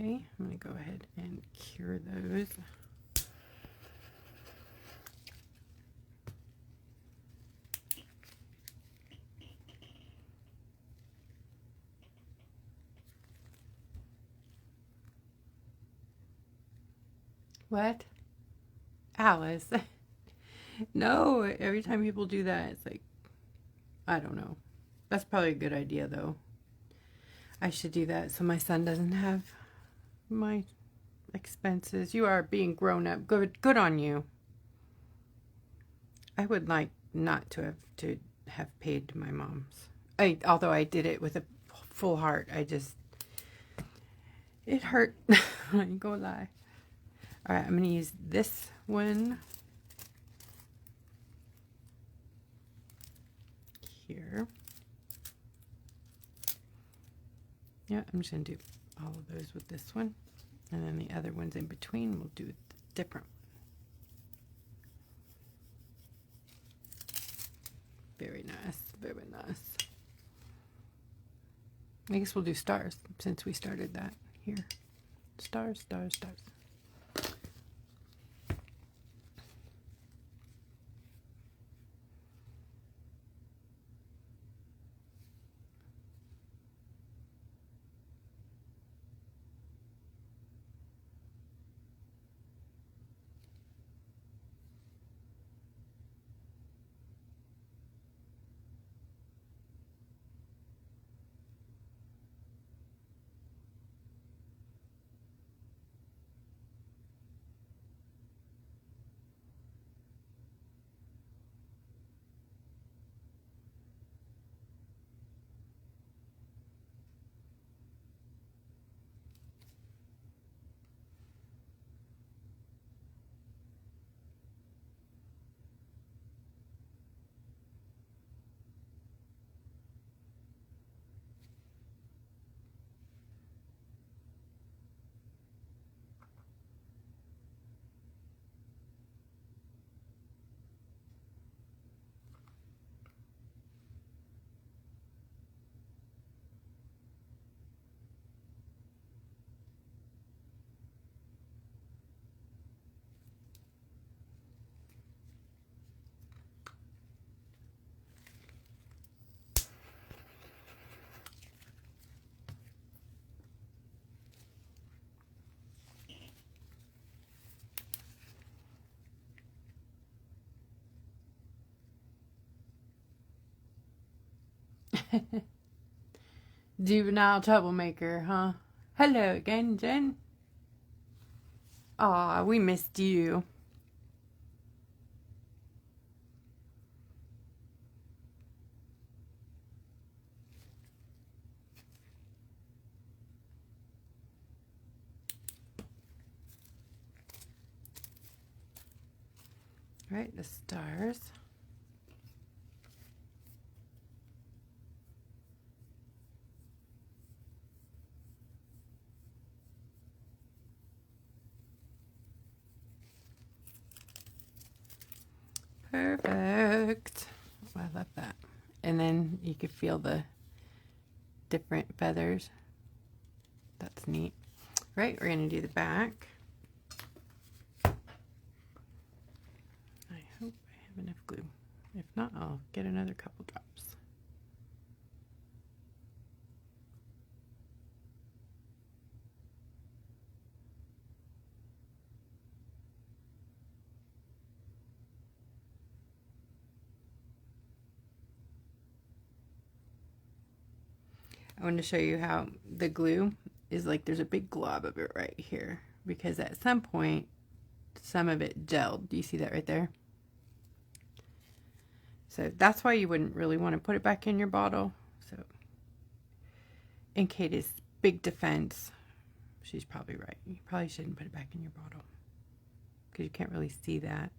Okay, I'm going to go ahead and cure those. What? Alice. No, every time people do that, it's like, I don't know. That's probably a good idea, though. I should do that so my son doesn't have my expenses. You are being grown up. Good on you. I would like not to have paid my mom's. Although I did it with a full heart. It hurt. I ain't gonna lie. All right, I'm gonna use this one here. Yeah, I'm just gonna do all of those with this one, and then the other ones in between we'll do different. Very nice, very nice. I guess we'll do stars since we started that here. Stars, stars, stars. Juvenile troublemaker, huh? Hello again, Jen. Aw, we missed you. All right, the stars. Perfect. Oh, I love that. And then you could feel the different feathers. That's neat. Right, we're going to do the back. I hope I have enough glue. If not, I'll get another couple drops. I want to show you how the glue is like there's a big glob of it right here because at some point some of it gelled. Do you see that right there? So that's why you wouldn't really want to put it back in your bottle. So in Katie's big defense, she's probably right. You probably shouldn't put it back in your bottle because you can't really see that.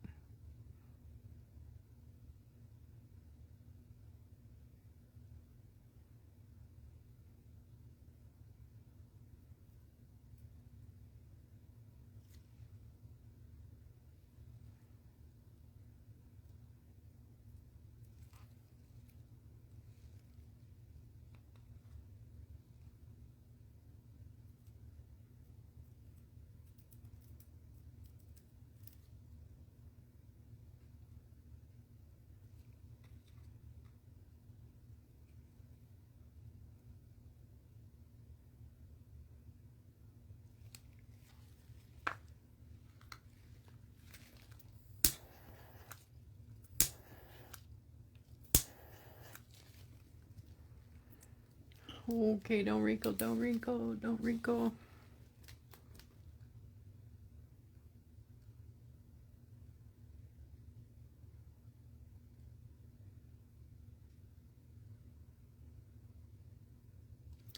Okay, don't wrinkle, don't wrinkle, don't wrinkle.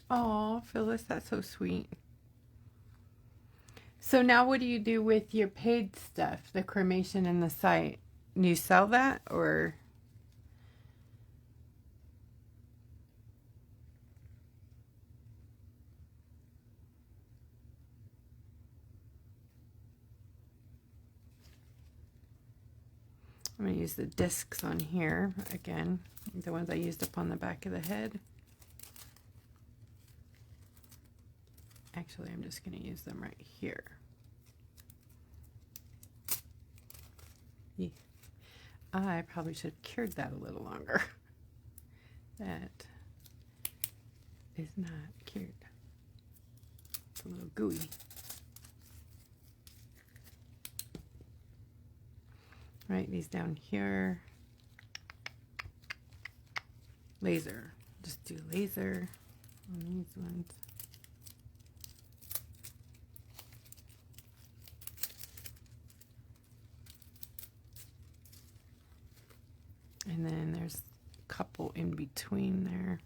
Oh, Phyllis, that's so sweet. So now what do you do with your paid stuff, the cremation and the site? Do you sell that, or? I'm going to use the discs on here again, the ones I used up on the back of the head. Actually, I'm just going to use them right here. Yeah. I probably should have cured that a little longer. That is not cured. It's a little gooey. Right, these down here. Laser. Just do laser on these ones. And then there's a couple in between there.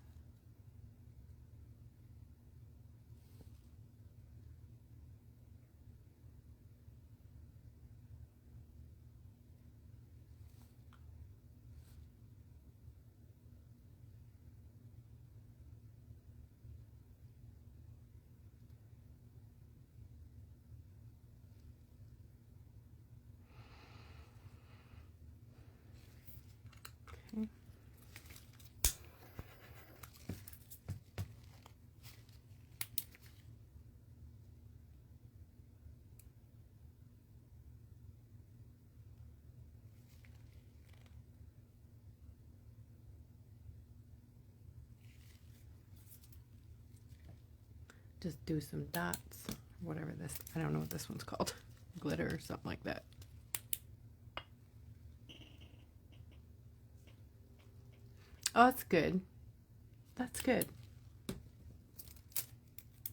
Okay. Just do some dots, whatever this, I don't know what this one's called, glitter or something like that. Oh, that's good. That's good.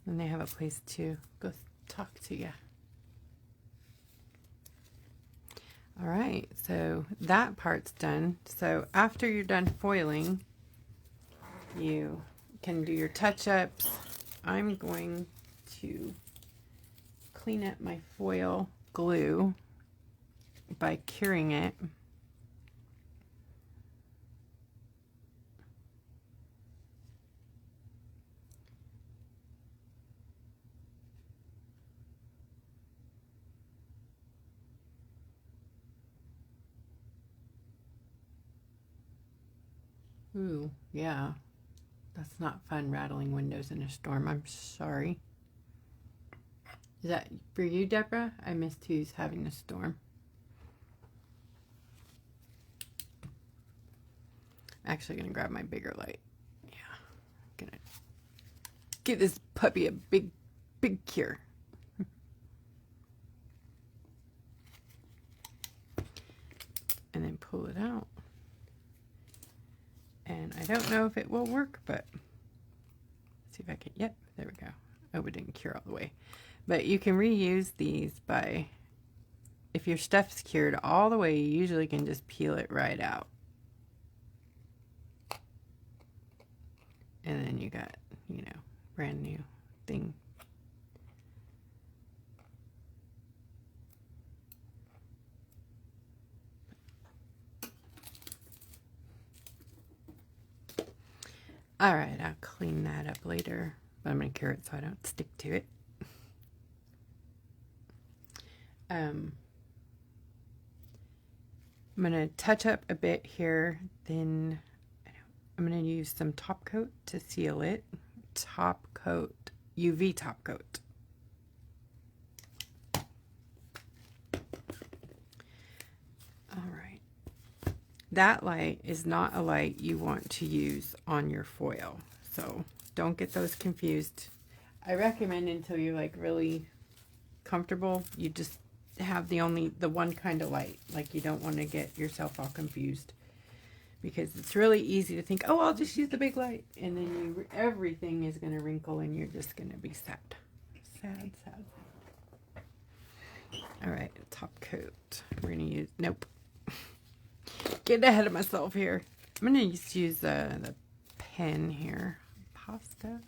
Then they have a place to go talk to you. All right, so that part's done. So after you're done foiling, you can do your touch-ups. I'm going to clean up my foil glue by curing it. Ooh, yeah. That's not fun, rattling windows in a storm. I'm sorry. Is that for you, Deborah? I missed who's having a storm. Actually gonna grab my bigger light. Yeah. Gonna give this puppy a big cure. And then pull it out. And I don't know if it will work, but let's see if I can. Yep, there we go. Oh, it didn't cure all the way. But you can reuse these by, if your stuff's cured all the way, you usually can just peel it right out. And then you got, you know, brand new thing. All right, I'll clean that up later, but I'm going to cure it so I don't stick to it. I'm going to touch up a bit here, then I'm going to use some Topcoat to seal it. Topcoat, UV Topcoat. All right. That light is not a light you want to use on your foil, so don't get those confused. I recommend until you're like really comfortable, you just have the one kind of light. Like, you don't want to get yourself all confused, because it's really easy to think, oh, I'll just use the big light, and then everything is going to wrinkle and you're just going to be sad. Sad, sad. All right, top coat. We're going to use, nope. Getting ahead of myself here. I'm going to just use the pen here. Pasta.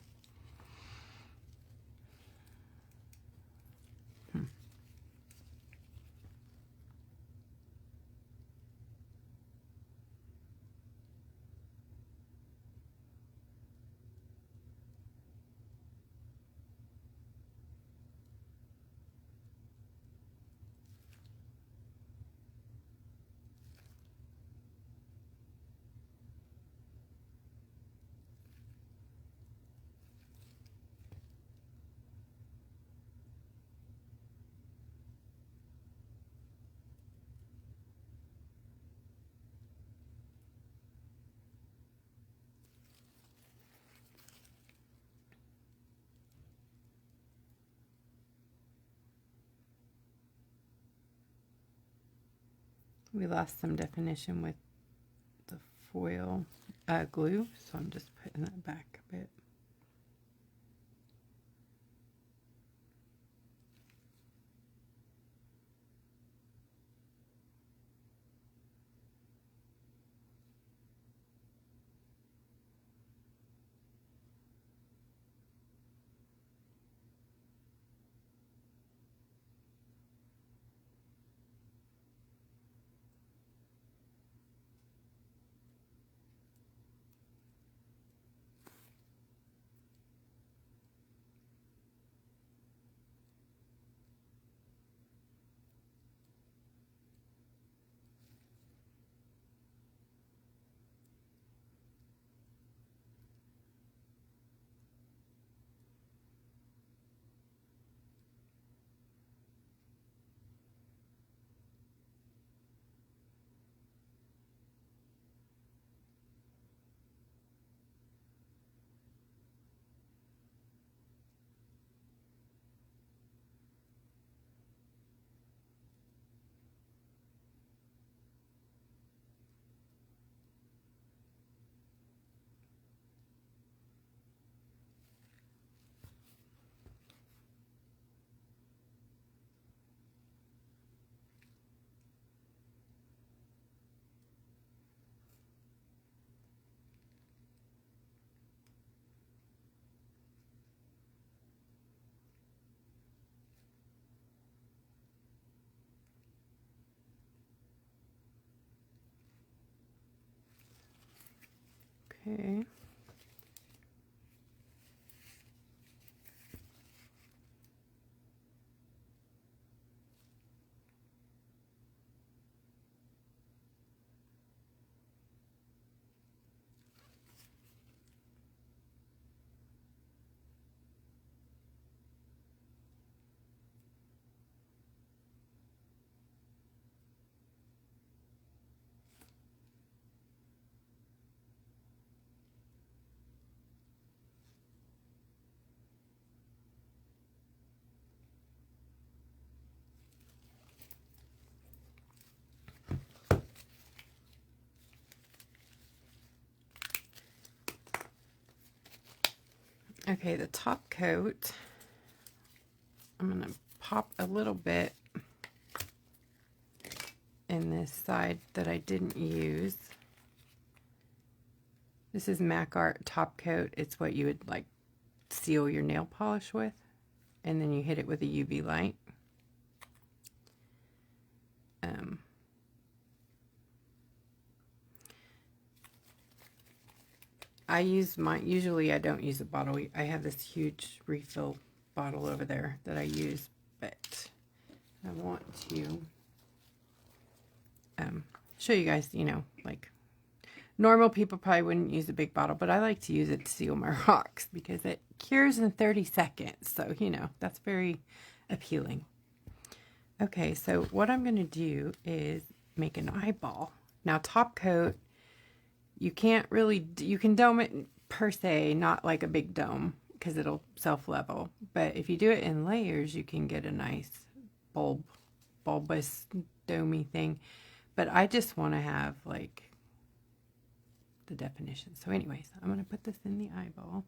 We lost some definition with the foil glue, so I'm just putting that back a bit. Okay. Okay, the top coat, I'm going to pop a little bit in this side that I didn't use. This is Mac Art Top Coat. It's what you would like seal your nail polish with, and then you hit it with a UV light. I use mine, usually I don't use a bottle. I have this huge refill bottle over there that I use, but I want to show you guys, you know, like normal people probably wouldn't use a big bottle, but I like to use it to seal my rocks because it cures in 30 seconds. So, you know, that's very appealing. Okay, so what I'm going to do is make an eyeball. Now, top coat, you can't really, you can dome it per se, not like a big dome because it'll self-level. But if you do it in layers, you can get a nice bulbous, domey thing. But I just want to have like the definition. So anyways, I'm going to put this in the eyeball.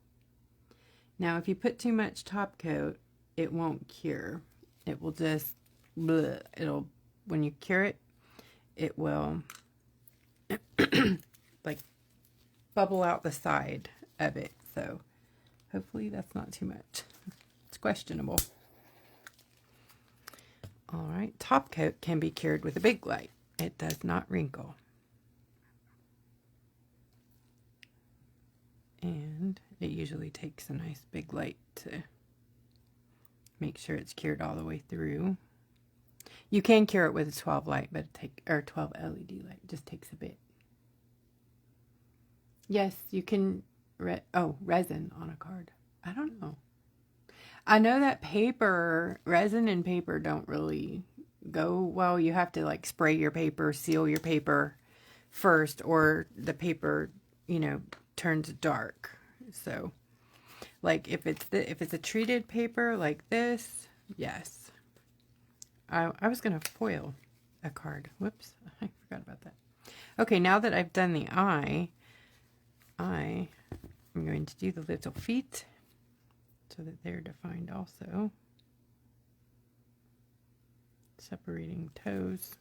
Now, if you put too much top coat, it won't cure. It will just, bleh, it'll, when you cure it, it will like bubble out the side of it. So hopefully that's not too much. It's questionable. All right, top coat can be cured with a big light. It does not wrinkle. And it usually takes a nice big light to make sure it's cured all the way through. You can cure it with a 12 light, but 12 LED light. It just takes a bit. Yes, you can, resin on a card. I don't know. I know that resin and paper don't really go well. You have to like spray your paper, seal your paper first, or the paper, turns dark. So like if it's a treated paper like this, yes. I was going to foil a card. Whoops, I forgot about that. Okay, now that I've done the eye, I am going to do the little feet so that they're defined also. Separating toes.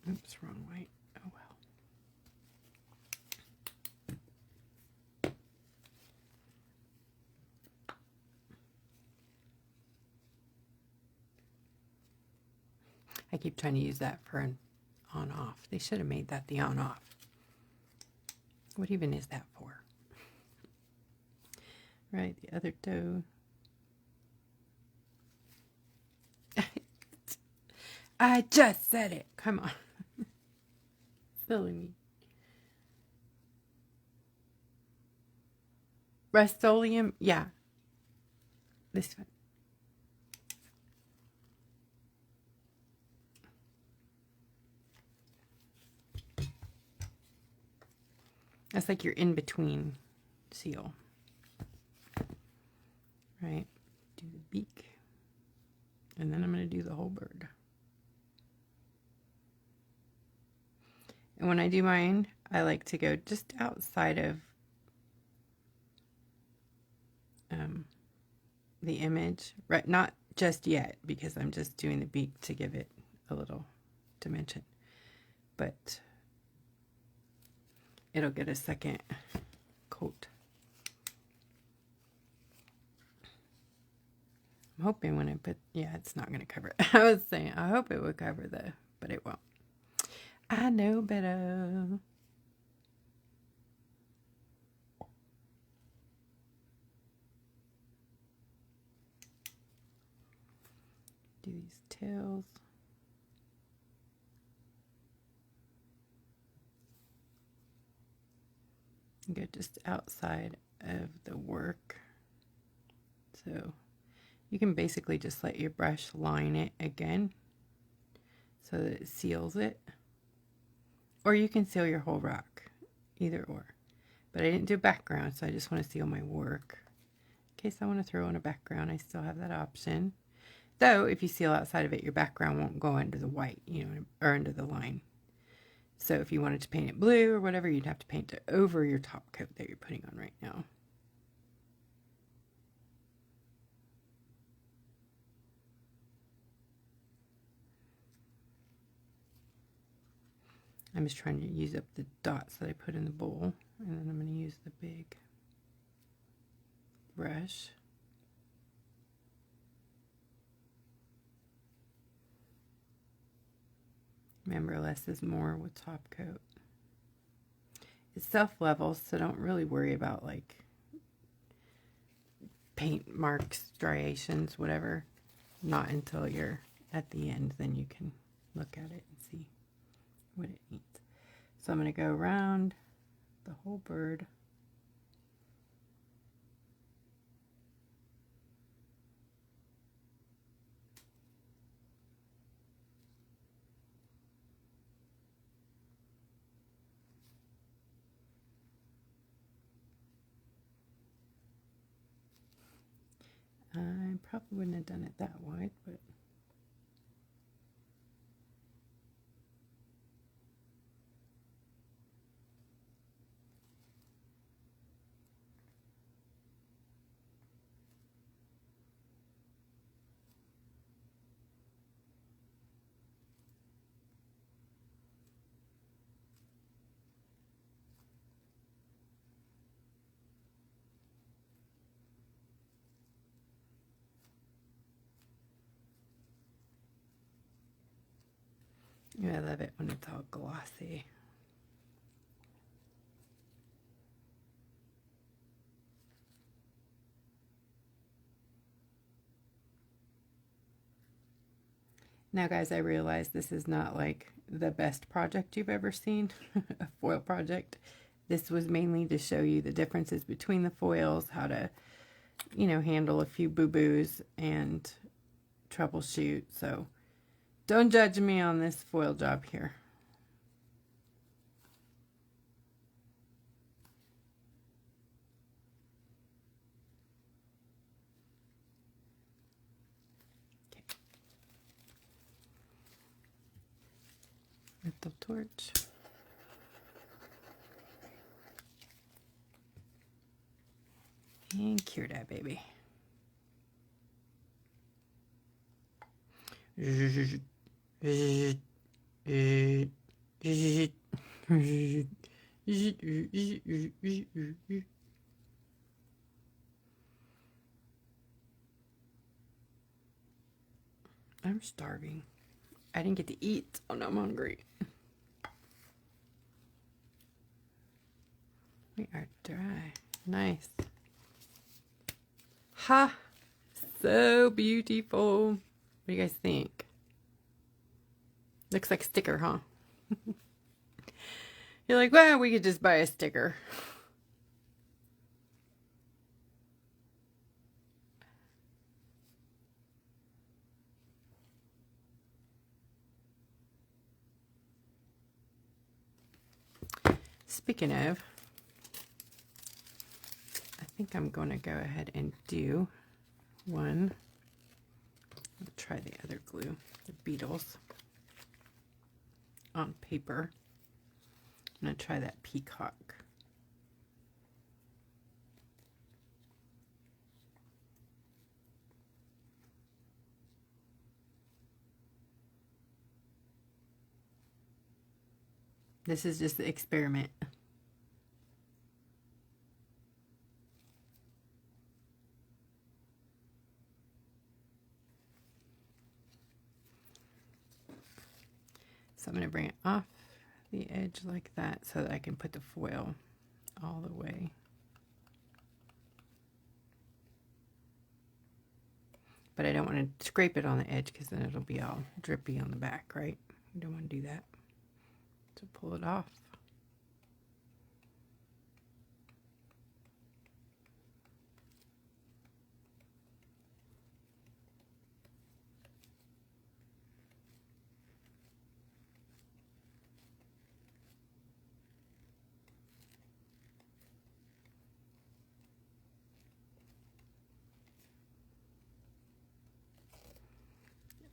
Oops, wrong way. Oh well. I keep trying to use that for an on-off. They should have made that the on-off. What even is that for? Right, the other toe. I just said it. Come on. Silly me. Rust-Oleum, yeah. This one. That's like your in-between seal. Right? Do the beak. And then I'm going to do the whole bird. And when I do mine, I like to go just outside of the image. Right? Not just yet, because I'm just doing the beak to give it a little dimension. But it'll get a second coat. I'm hoping when I put, yeah, it's not going to cover it. I was saying, I hope it would cover but it won't. I know better. Do these tails. And go just outside of the work. So you can basically just let your brush line it again so that it seals it. Or you can seal your whole rock, either or. But I didn't do background, so I just want to seal my work. In case I want to throw in a background, I still have that option. Though, if you seal outside of it, your background won't go into the white, or into the line. So if you wanted to paint it blue or whatever, you'd have to paint it over your top coat that you're putting on right now. I'm just trying to use up the dots that I put in the bowl, and then I'm going to use the big brush. Remember, less is more with top coat. It's self-level, so don't really worry about like paint marks, striations, whatever. Not until you're at the end, then you can look at it and see what it needs. So I'm going to go around the whole bird. I probably wouldn't have done it that wide, but I love it when it's all glossy. Now guys, I realize this is not like the best project you've ever seen, a foil project. This was mainly to show you the differences between the foils, how to, you know, handle a few boo-boos and troubleshoot. So don't judge me on this foil job here. Little torch. And cure that baby. I'm starving. I didn't get to eat, so now I'm hungry. We are dry. Nice. Ha! So beautiful. What do you guys think? Looks like a sticker, huh? You're like, well, we could just buy a sticker. Speaking of, I think I'm going to go ahead and do one. I'll try the other glue, the Beetles, on paper. I'm going to try that peacock. This is just the experiment. So I'm going to bring it off the edge like that so that I can put the foil all the way. But I don't want to scrape it on the edge because then it'll be all drippy on the back, right? You don't want to do that. So pull it off.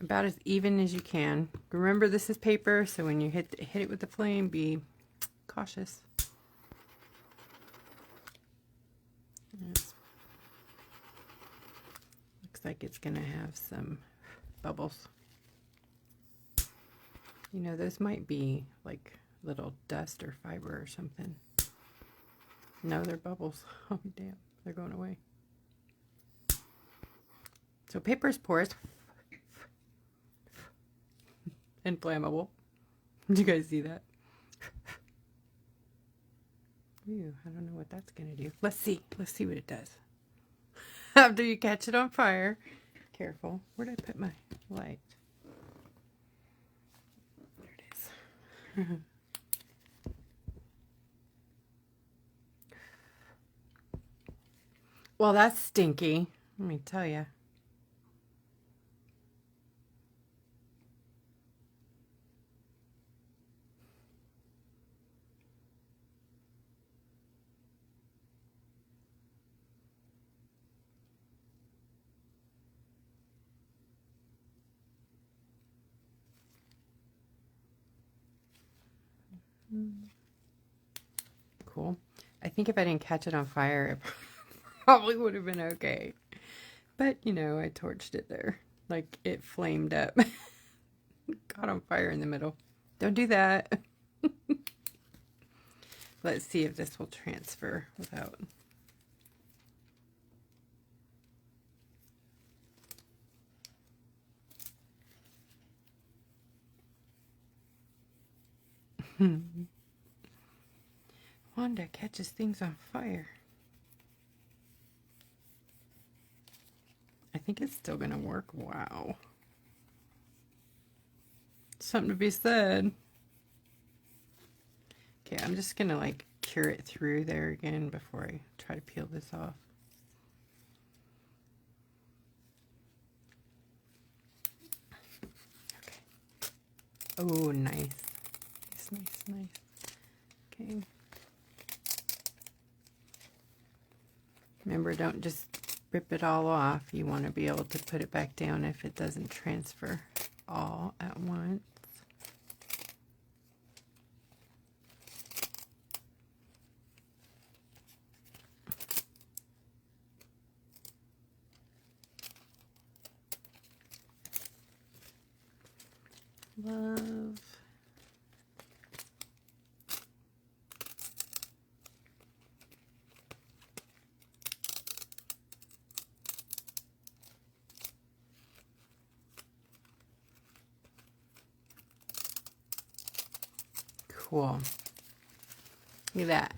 About as even as you can. Remember, this is paper, so when you hit it with the flame, be cautious. Yes. Looks like it's gonna have some bubbles. You know, those might be like little dust or fiber or something. No, they're bubbles. Oh damn, they're going away. So paper is porous and flammable. Did you guys see that? Ew, I don't know what that's gonna do. Let's see what it does. After you catch it on fire, careful. Where did I put my light? There it is. Well, that's stinky, let me tell you. Cool. I think if I didn't catch it on fire, it probably would have been okay. But, you know, I torched it there. Like, it flamed up. Got on fire in the middle. Don't do that. Let's see if this will transfer without... Wanda catches things on fire. I think it's still gonna work. Wow. Something to be said. Okay, I'm just gonna like cure it through there again before I try to peel this off. Okay. Oh, nice. Nice. Okay. Remember, don't just rip it all off. You want to be able to put it back down if it doesn't transfer all at once. Love. Cool. Look at that.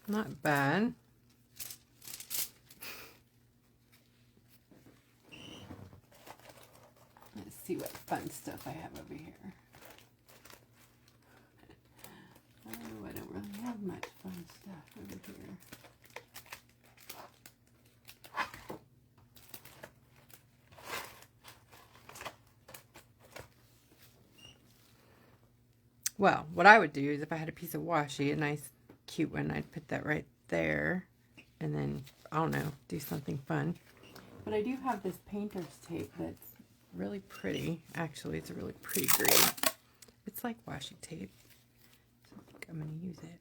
Not bad. Let's see what fun stuff I have over here. Oh, I don't really have much fun stuff over here. Well, what I would do is if I had a piece of washi, a nice cute one, I'd put that right there and then, I don't know, do something fun. But I do have this painter's tape that's really pretty. Actually, it's a really pretty green. It's like washi tape. So I think I'm going to use it.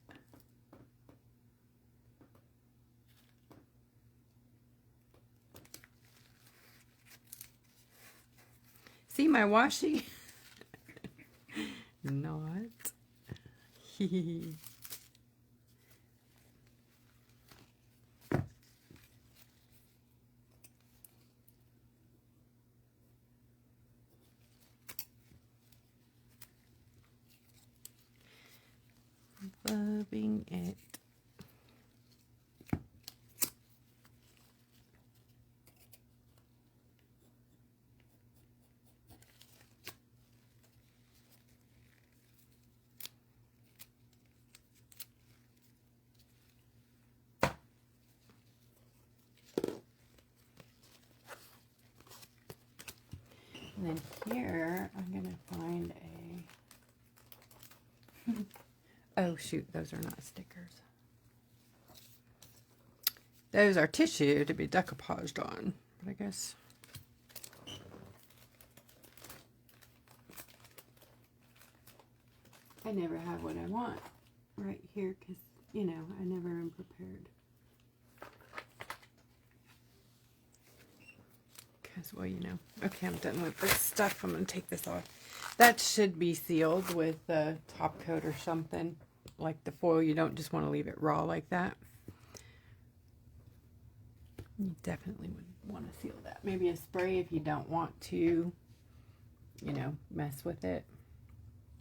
See my washi? Not. Loving it. And then here, I'm going to find a... Oh, shoot, those are not stickers. Those are tissue to be decoupaged on, but I guess... I never have what I want right here because, you know, I never am prepared. Well, you know, okay, I'm done with this stuff. I'm going to take this off. That should be sealed with a top coat or something. Like the foil, you don't just want to leave it raw like that. You definitely would want to seal that. Maybe a spray if you don't want to, you know, mess with it.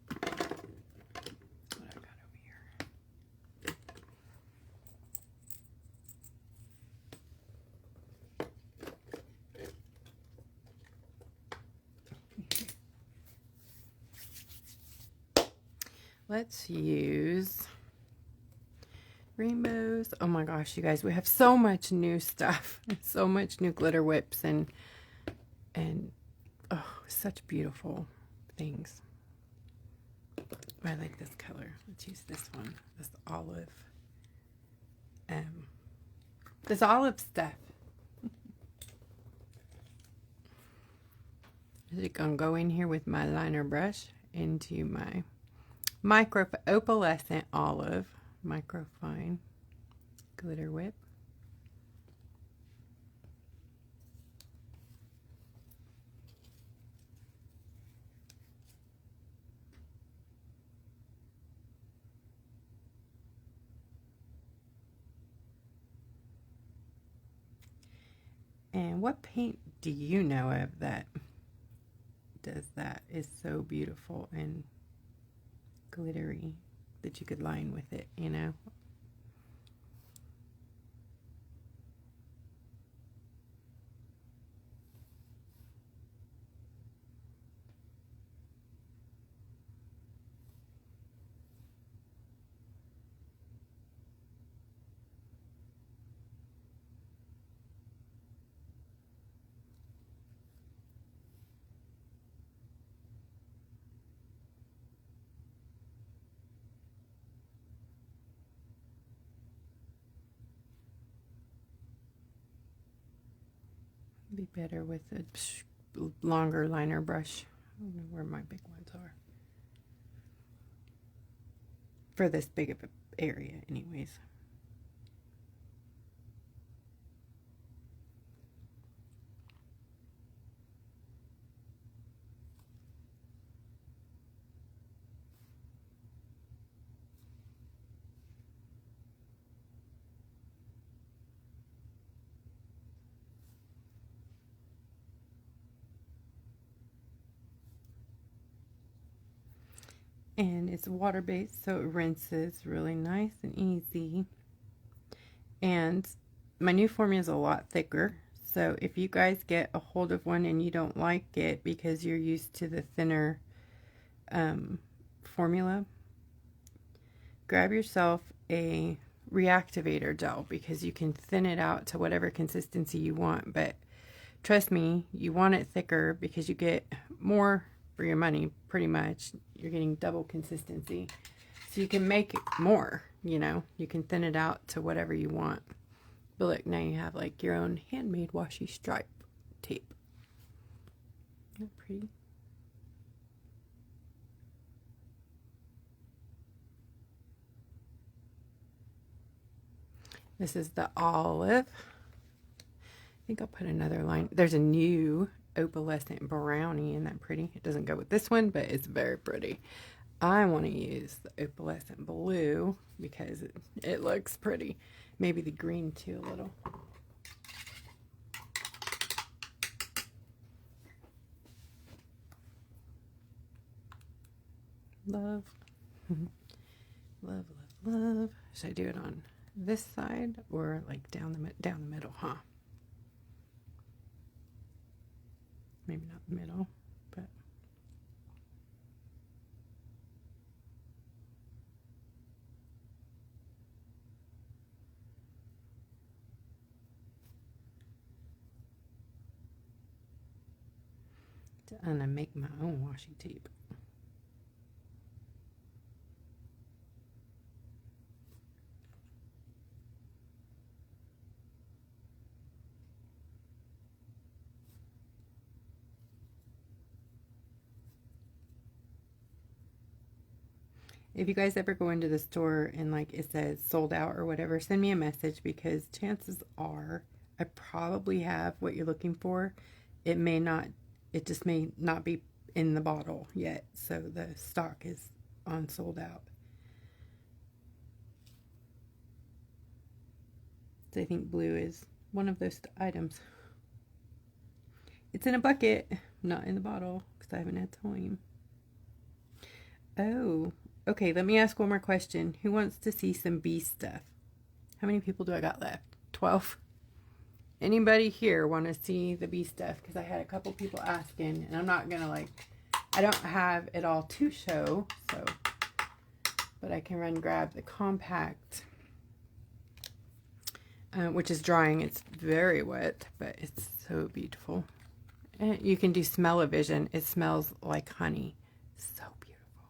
What I got over here. Let's use rainbows. Oh my gosh, you guys, we have so much new stuff. So much new glitter whips and oh, such beautiful things. I like this color. Let's use this one. This olive. This olive stuff. I'm gonna go in here with my liner brush into my opalescent olive microfine glitter whip. And what paint do you know of that does that? Is so beautiful and glittery that you could line with it, you know. Be better with a longer liner brush. I don't know where my big ones are. For this big of an area, anyways. And it's water-based, so it rinses really nice and easy. And my new formula is a lot thicker, so if you guys get a hold of one and you don't like it because you're used to the thinner formula, grab yourself a reactivator gel, because you can thin it out to whatever consistency you want. But trust me, you want it thicker because you get more for your money. Pretty much you're getting double consistency, so you can make it more, you know. You can thin it out to whatever you want. But look, now you have like your own handmade washi stripe tape. Isn't that pretty? This is the olive. I think I'll put another line. There's a new opalescent brownie. Isn't that pretty? It doesn't go with this one, but it's very pretty. I want to use the opalescent blue because it looks pretty. Maybe the green too a little. Love. Love, love, love. Should I do it on this side or like down the middle, huh? Maybe not the middle, but I'm gonna make my own washi tape. If you guys ever go into the store and like it says sold out or whatever, send me a message, because chances are I probably have what you're looking for. It may not, it just may not be in the bottle yet. So the stock is on sold out. So I think blue is one of those items. It's in a bucket, not in the bottle, because I haven't had time. Oh, okay, let me ask one more question. Who wants to see some bee stuff? How many people do I got left? 12? Anybody here want to see the bee stuff? Because I had a couple people asking, and I'm not going to like, I don't have it all to show, so, but I can run grab the compact, which is drying. It's very wet, but it's so beautiful. And you can do smell-o-vision. It smells like honey. So beautiful.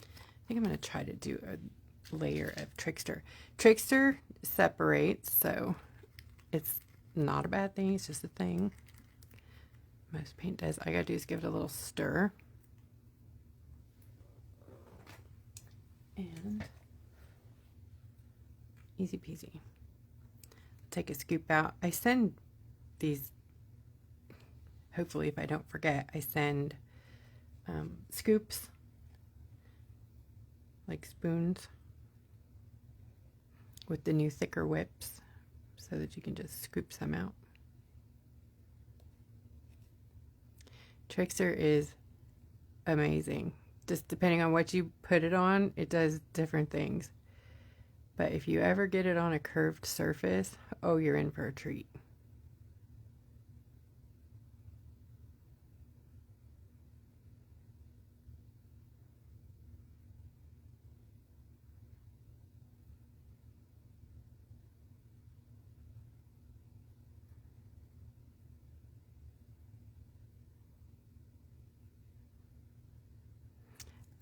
I think I'm going to try to do a layer of Trickster. Trickster separates, so it's not a bad thing. It's just a thing. Most paint does. All I gotta do is give it a little stir. And easy peasy. Take a scoop out. I send these, hopefully if I don't forget, I send scoops, like spoons, with the new thicker whips, so that you can just scoop some out. Trickster is amazing. Just depending on what you put it on, it does different things. But if you ever get it on a curved surface, oh, you're in for a treat.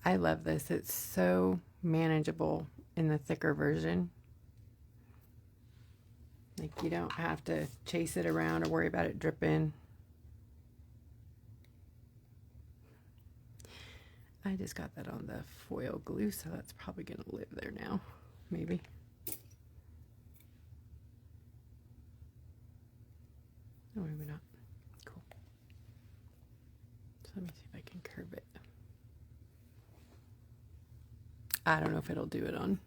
I love this. It's so manageable in the thicker version. Like, you don't have to chase it around or worry about it dripping. I just got that on the foil glue, so that's probably going to live there now. Maybe. Oh, maybe not. Cool. So let me see if I can curve it. I don't know if it'll do it on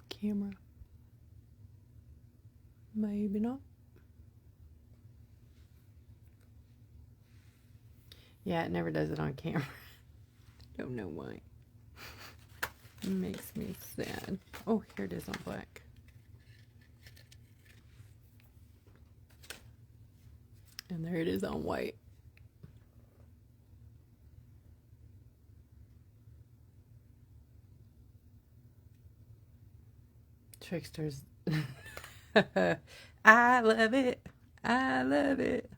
camera. Maybe not. Yeah, it never does it on camera. Don't know why. It makes me sad. Oh, here it is on black. And there it is on white. Tricksters. I love it. I love it.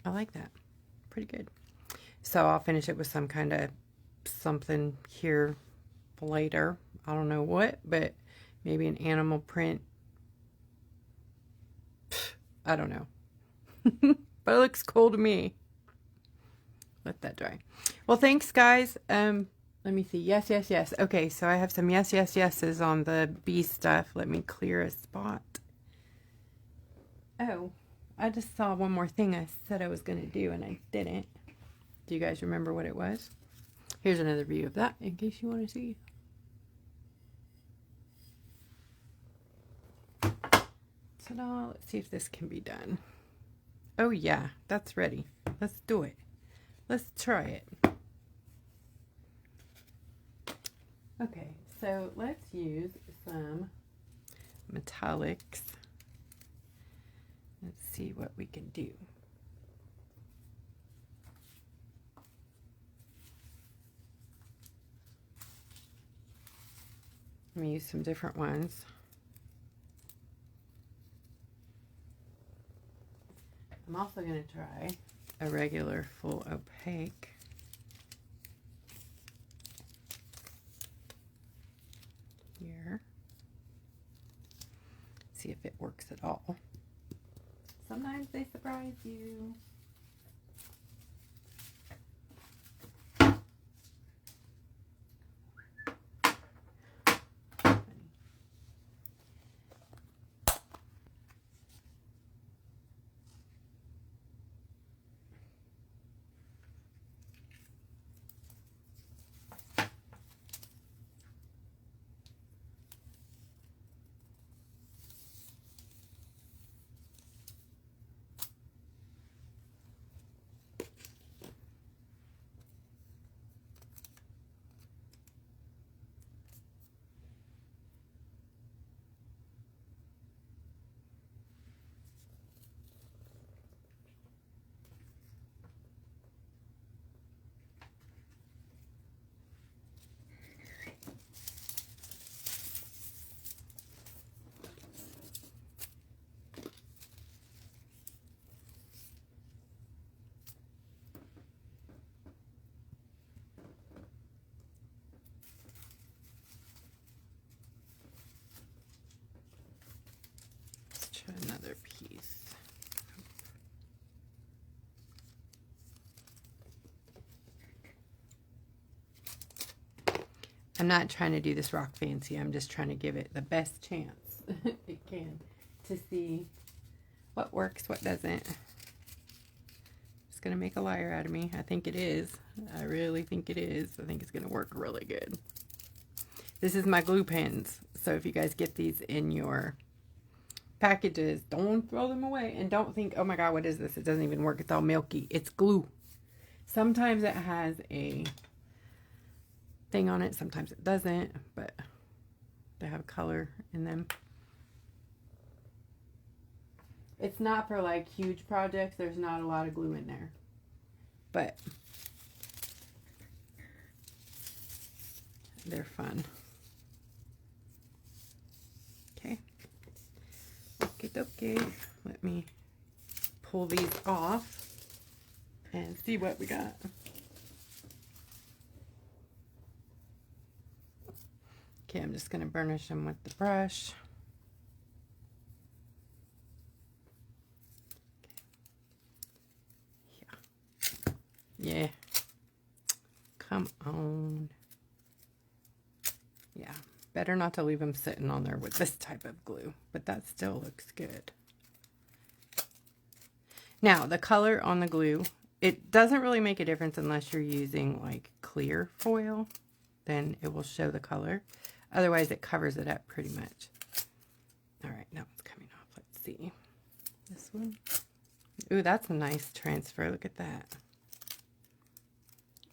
I like that. Pretty good. So I'll finish it with some kind of something here later. I don't know what, but maybe an animal print. I don't know. But it looks cool to me. Let that dry. Well, thanks, guys. Let me see. Yes, yes, yes. Okay, so I have some yes, yes, yeses on the bee stuff. Let me clear a spot. Oh, I just saw one more thing I said I was going to do, and I didn't. Do you guys remember what it was? Here's another view of that, in case you want to see. Ta-da! Let's see if this can be done. Oh, yeah, that's ready. Let's do it. Let's try it. Okay, so let's use some metallics. Let's see what we can do. I'm going to use some different ones. I'm also going to try a regular full opaque. Here. See if it works at all. Sometimes they surprise you. Another piece. I'm not trying to do this rock fancy. I'm just trying to give it the best chance it can to see what works, what doesn't. It's going to make a liar out of me. I think it is. I really think it is. I think it's going to work really good. This is my glue pens. So if you guys get these in your packages. Don't throw them away. And don't think, oh my God, what is this? It doesn't even work. It's all milky. It's glue. Sometimes it has a thing on it. Sometimes it doesn't. But they have color in them. It's not for like huge projects. There's not a lot of glue in there. But they're fun. Okay. Okay. Let me pull these off and see what we got. Okay, I'm just going to burnish them with the brush. Yeah. Come on. Yeah. Better not to leave them sitting on there with this type of glue, but that still looks good. Now, the color on the glue, it doesn't really make a difference unless you're using like clear foil. Then it will show the color. Otherwise, it covers it up pretty much. All right, now it's coming off. Let's see. This one. Ooh, that's a nice transfer. Look at that.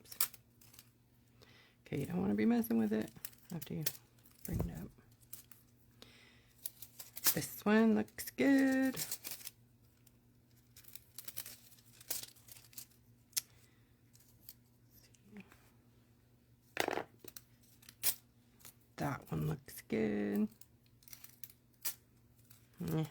Oops. Okay, you don't want to be messing with it after you bring it up. This one looks good. That one looks good. Yeah.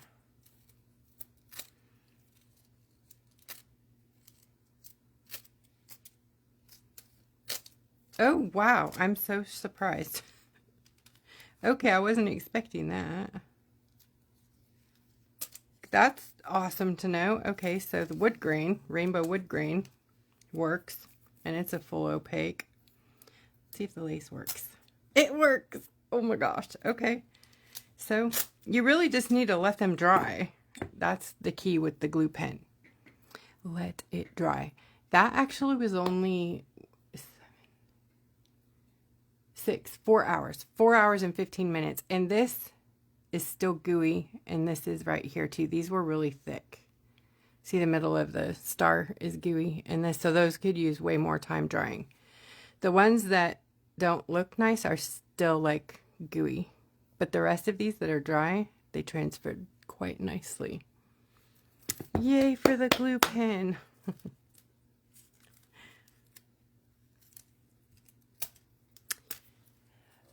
Oh, wow. I'm so surprised. Okay, I wasn't expecting that. That's awesome to know. Okay, so the wood grain, rainbow wood grain, works. And it's a full opaque. Let's see if the lace works. It works! Oh my gosh. Okay. So, you really just need to let them dry. That's the key with the glue pen. Let it dry. That actually was only 4 hours. 4 hours and 15 minutes. And this is still gooey. And this is right here too. These were really thick. See, the middle of the star is gooey. And this, so those could use way more time drying. The ones that don't look nice are still like gooey. But the rest of these that are dry, they transferred quite nicely. Yay for the glue pen.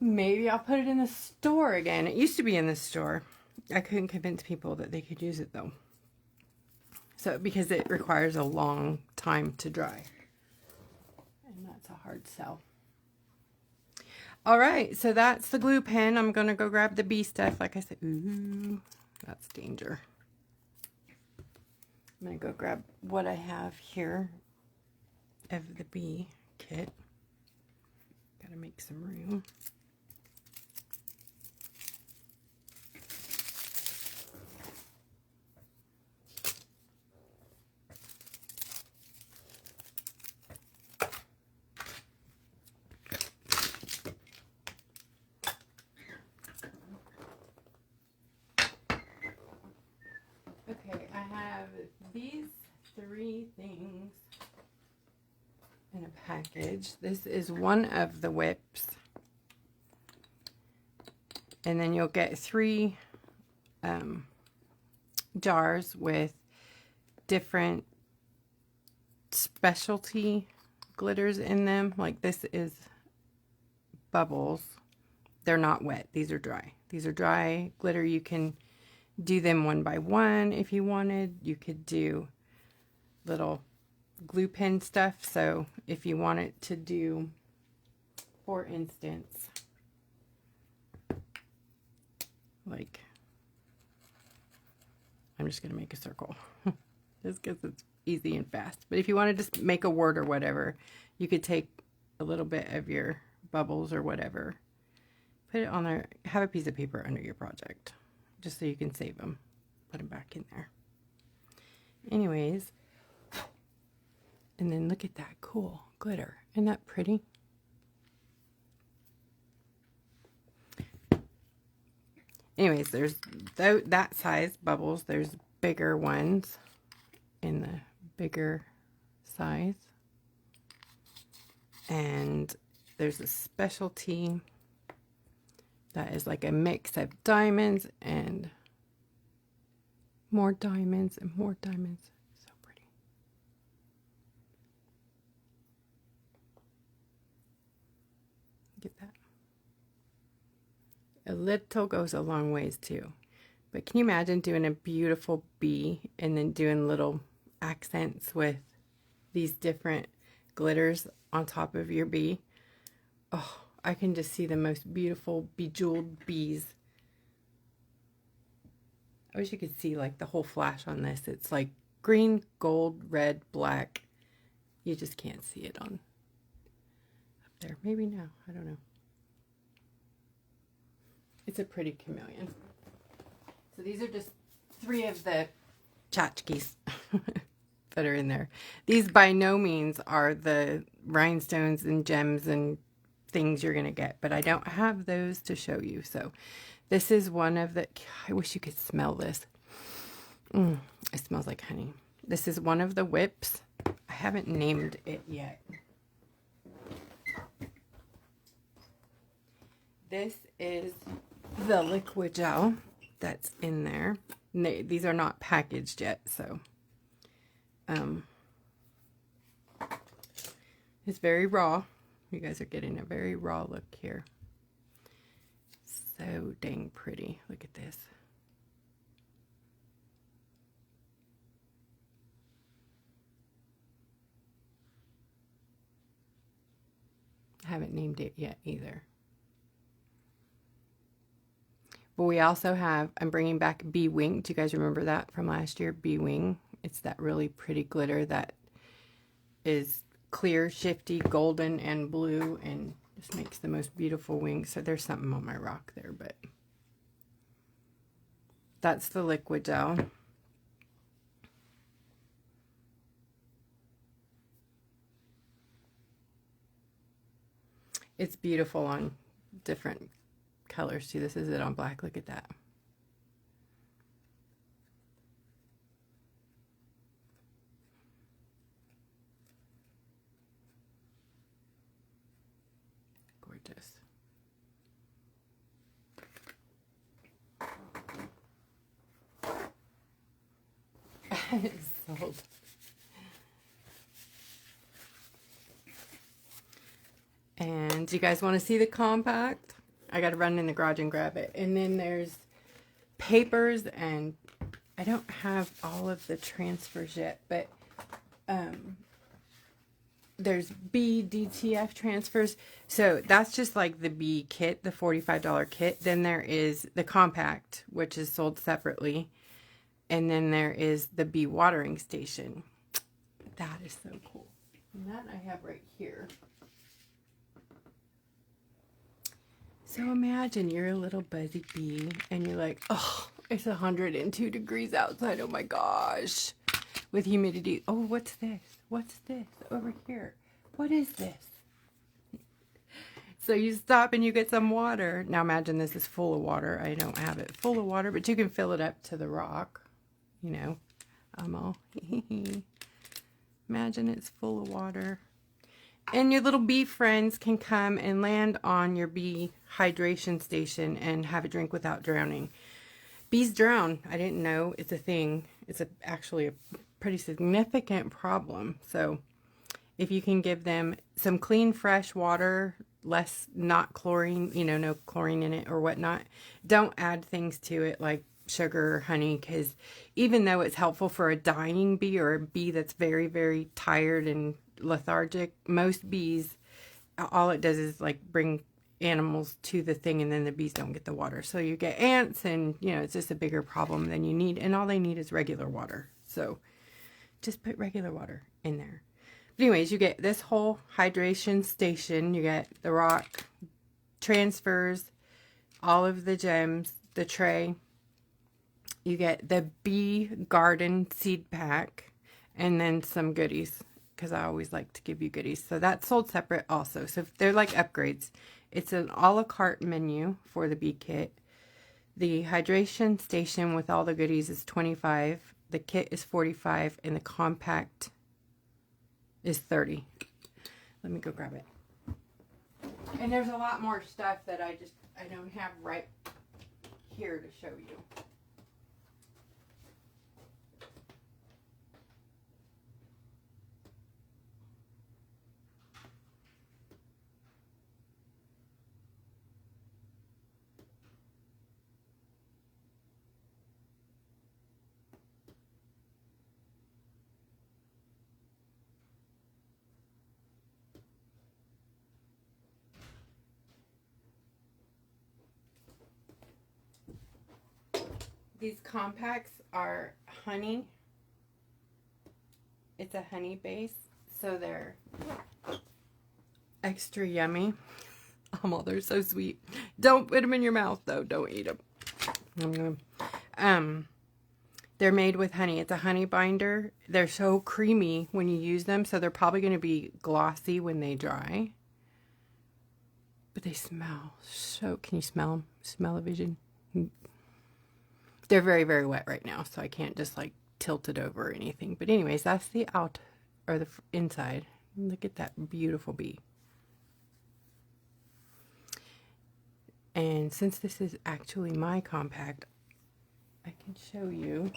Maybe I'll put it in the store again. It used to be in the store. I couldn't convince people that they could use it though. So, because it requires a long time to dry. And that's a hard sell. All right, so that's the glue pen. I'm going to go grab the bee stuff. Like I said, ooh, that's danger. I'm going to go grab what I have here of the bee kit. Got to make some room. These 3 things in a package. This is one of the whips. And then you'll get 3 jars with different specialty glitters in them. Like this is bubbles. They're not wet. These are dry. These are dry glitter. You can do them one by one if you wanted. You could do little glue pen stuff. So if you wanted to do, for instance, like, I'm just going to make a circle just because it's easy and fast. But if you want to just make a word or whatever, you could take a little bit of your bubbles or whatever, put it on there, have a piece of paper under your project. Just so you can save them. Put them back in there. Anyways. And then look at that cool glitter. Isn't that pretty? anyways, there's that size bubbles. There's bigger ones in the bigger size. And there's a specialty that is like a mix of diamonds and more diamonds and more diamonds. So pretty. Get that. A little goes a long ways too. But can you imagine doing a beautiful bee and then doing little accents with these different glitters on top of your bee? Oh, I can just see the most beautiful bejeweled bees. I wish you could see like the whole flash on this. It's like green, gold, red, black. You just can't see it on up there. Maybe now. I don't know. It's a pretty chameleon. So these are just 3 of the tchotchkes that are in there. These by no means are the rhinestones and gems and things you're going to get, but I don't have those to show you. So this is one of the, I wish you could smell this. It smells like honey. This is one of the whips. I haven't named it yet. This is the liquid gel that's in there. These are not packaged yet, so it's very raw. You guys are getting a very raw look here. So dang pretty. Look at this. I haven't named it yet either. But we also have, I'm bringing back Bee Wing. Do you guys remember that from last year? Bee Wing. It's that really pretty glitter that is clear, shifty, golden, and blue, and just makes the most beautiful wings. So there's something on my rock there, but that's the liquid gel. It's beautiful on different colors too. This is it on black. Look at that. Gorgeous. It's sold. And do you guys want to see the compact? I got to run in the garage and grab it. And then there's papers, and I don't have all of the transfers yet, but there's BDTF transfers. So that's just like the B kit, the $45 kit. Then there is the compact, which is sold separately. And then there is the bee watering station. That is so cool. And that I have right here. So imagine you're a little buzzy bee and you're like, oh, it's 102 degrees outside. Oh my gosh. With humidity. Oh, what's this? What's this over here? What is this? So you stop and you get some water. Now imagine this is full of water. I don't have it full of water, but you can fill it up to the rock. You know, I'm all imagine it's full of water. And your little bee friends can come and land on your bee hydration station and have a drink without drowning. Bees drown. I didn't know it's a thing. It's actually a pretty significant problem. So if you can give them some clean, fresh water, not chlorine, you know, no chlorine in it or whatnot. Don't add things to it like sugar or honey, because even though it's helpful for a dying bee or a bee that's very, very tired and lethargic, most bees, all it does is like bring animals to the thing, and then the bees don't get the water, so you get ants, and you know, it's just a bigger problem than you need, and all they need is regular water. So just put regular water in there. But anyways, you get this whole hydration station. You get the rock, transfers, all of the gems, the tray. You get the bee garden seed pack, and then some goodies, because I always like to give you goodies. So that's sold separate also. So if they're like upgrades. It's an a la carte menu for the bee kit. The hydration station with all the goodies is $25. The kit is $45, and the compact is $30. Let me go grab it. And there's a lot more stuff that I don't have right here to show you. These compacts are honey. It's a honey base, so they're extra yummy. They're so sweet. Don't put them in your mouth, though. Don't eat them. They're made with honey. It's a honey binder. They're so creamy when you use them, so they're probably going to be glossy when they dry. But they smell so... Can you smell them? Smell a vision? They're very, very wet right now, so I can't just like tilt it over or anything. But anyways, that's the out or the inside. Look at that beautiful bee. And since this is actually my compact, I can show you.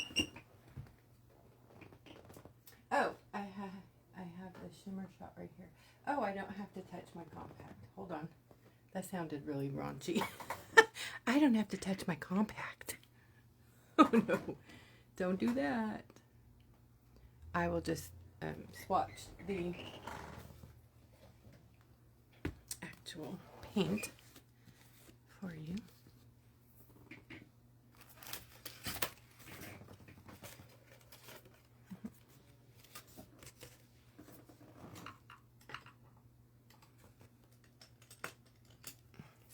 Oh, I have the shimmer shot right here. Oh, I don't have to touch my compact. Hold on. That sounded really raunchy. I don't have to touch my compact. Oh no, don't do that. I will just swatch the actual paint for you.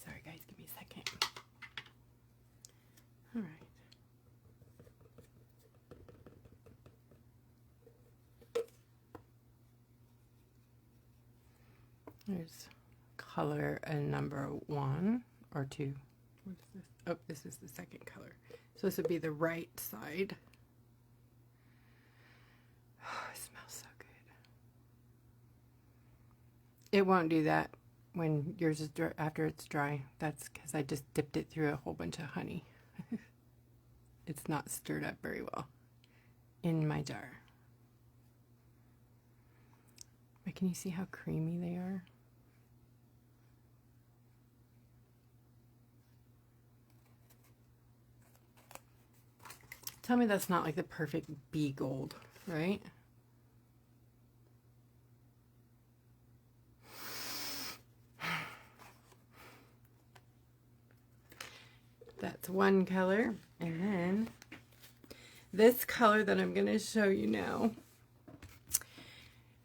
Sorry guys, give me a second. All right. There's color number 1 or 2. What is this? Oh, this is the second color. So this would be the right side. Oh, it smells so good. It won't do that when yours is dry, after it's dry. That's because I just dipped it through a whole bunch of honey. It's not stirred up very well in my jar. But can you see how creamy they are? Tell me that's not like the perfect bee gold, right? That's one color. And then this color that I'm going to show you now,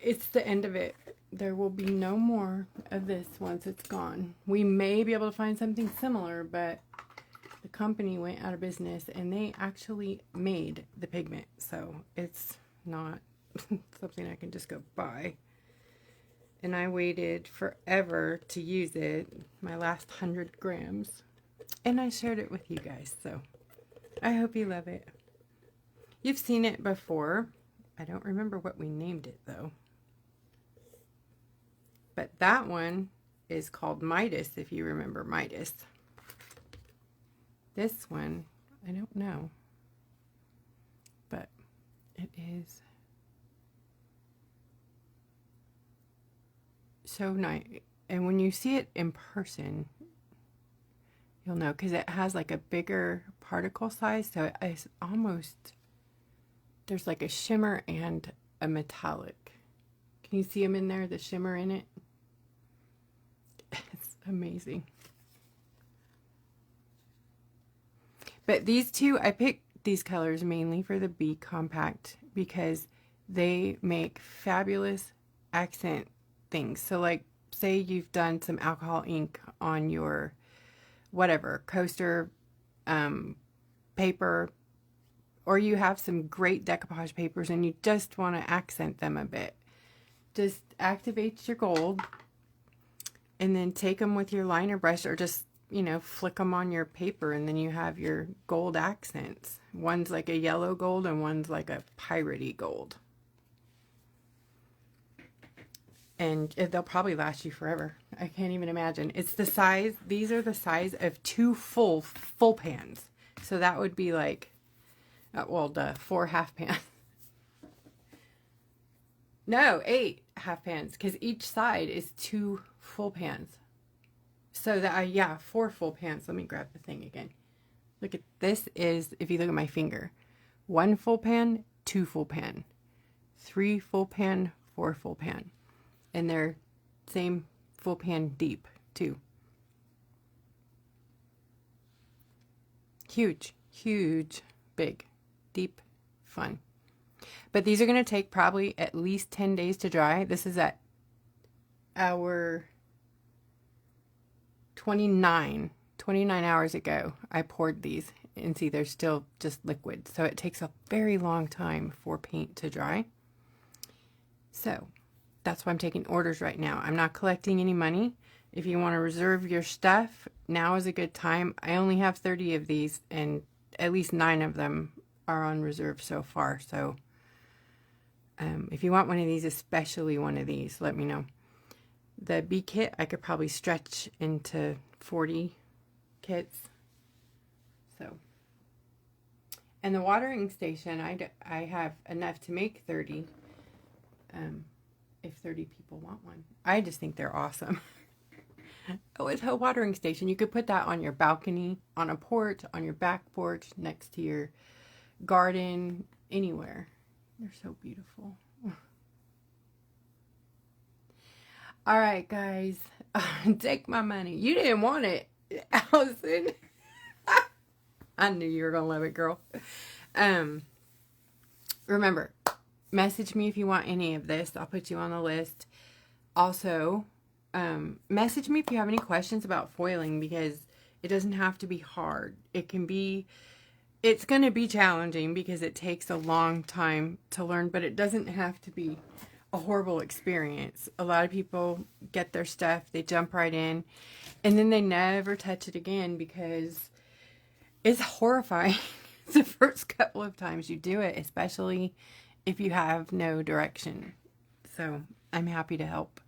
it's the end of it. There will be no more of this once it's gone. We may be able to find something similar, but the company went out of business and they actually made the pigment, so it's not something I can just go buy. And I waited forever to use it, my last 100 grams, and I shared it with you guys, so I hope you love it. You've seen it before. I don't remember what we named it though, but that one is called Midas, if you remember Midas. This one, I don't know, but it is so nice. And when you see it in person, you'll know, because it has like a bigger particle size, so it's almost, there's like a shimmer and a metallic. Can you see them in there, the shimmer in it? It's amazing. But these two, I picked these colors mainly for the Bee Compact because they make fabulous accent things. So like, say you've done some alcohol ink on your whatever, coaster, paper, or you have some great decoupage papers and you just want to accent them a bit. Just activate your gold and then take them with your liner brush, or just you know, flick them on your paper and then you have your gold accents. One's like a yellow gold and one's like a piratey gold. And they'll probably last you forever. I can't even imagine. It's the size, these are the size of 2 full pans. So that would be like, well, the 4 half pans. No, 8 half pans, because each side is 2 full pans. So that, yeah, 4 full pans. Let me grab the thing again. Look at this is, if you look at my finger, 1 full pan, 2 full pan, 3 full pan, 4 full pan. And they're same full pan deep too. Huge, huge, big, deep, fun. But these are going to take probably at least 10 days to dry. This is at hour 29 hours ago. I poured these and see they're still just liquid. So it takes a very long time for paint to dry. So that's why I'm taking orders right now. I'm not collecting any money. If you want to reserve your stuff, now is a good time. I only have 30 of these and at least 9 of them are on reserve so far. So if you want one of these, especially one of these, let me know. The B kit, I could probably stretch into 40 kits. So, and the watering station, I have enough to make 30. If 30 people want one. I just think they're awesome. Oh, it's a watering station. You could put that on your balcony, on a porch, on your back porch, next to your garden, anywhere. They're so beautiful. All right, guys. Take my money. You didn't want it, Allison. I knew you were going to love it, girl. Remember, message me if you want any of this. I'll put you on the list. Also, message me if you have any questions about foiling, because it doesn't have to be hard. It can be, it's going to be challenging because it takes a long time to learn, but it doesn't have to be a horrible experience. A lot of people get their stuff, they jump right in, and then they never touch it again because it's horrifying the first couple of times you do it, especially if you have no direction. So I'm happy to help.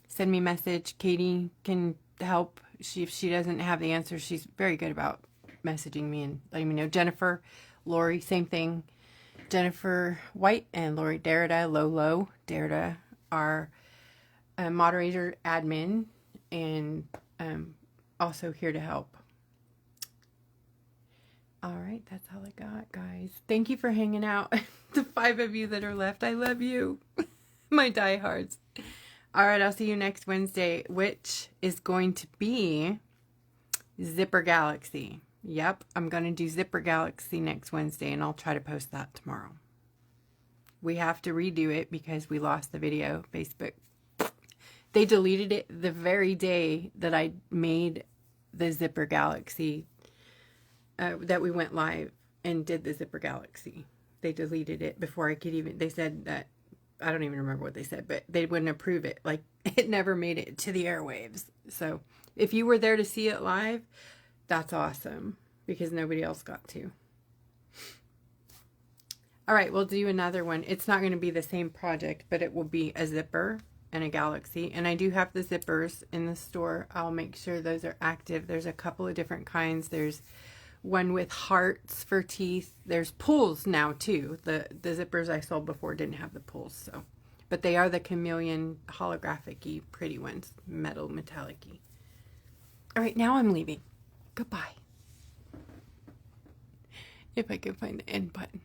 Send me a message. Katie can help. If she doesn't have the answer, she's very good about messaging me and letting me know. Jennifer, Lori, same thing. Jennifer White and Lori Derrida, Lolo Derrida, are moderator, admin, and also here to help. All right, that's all I got, guys. Thank you for hanging out. The 5 of you that are left, I love you. My diehards. All right, I'll see you next Wednesday, which is going to be Zipper Galaxy. Yep, I'm going to do Zipper Galaxy next Wednesday, and I'll try to post that tomorrow. We have to redo it because we lost the video. Facebook, they deleted it the very day that I made the Zipper Galaxy, that we went live and did the Zipper Galaxy. They deleted it before I could even, they said that, I don't even remember what they said, but they wouldn't approve it. Like, it never made it to the airwaves. So if you were there to see it live, that's awesome, because nobody else got to. All right, we'll do another one. It's not going to be the same project, but it will be a zipper and a galaxy. And I do have the zippers in the store. I'll make sure those are active. There's a couple of different kinds. There's one with hearts for teeth. There's pulls now too. The zippers I sold before didn't have the pulls, so, but they are the chameleon holographic-y pretty ones, metal metallic-y. All right, now I'm leaving. Goodbye. If I can find the end button.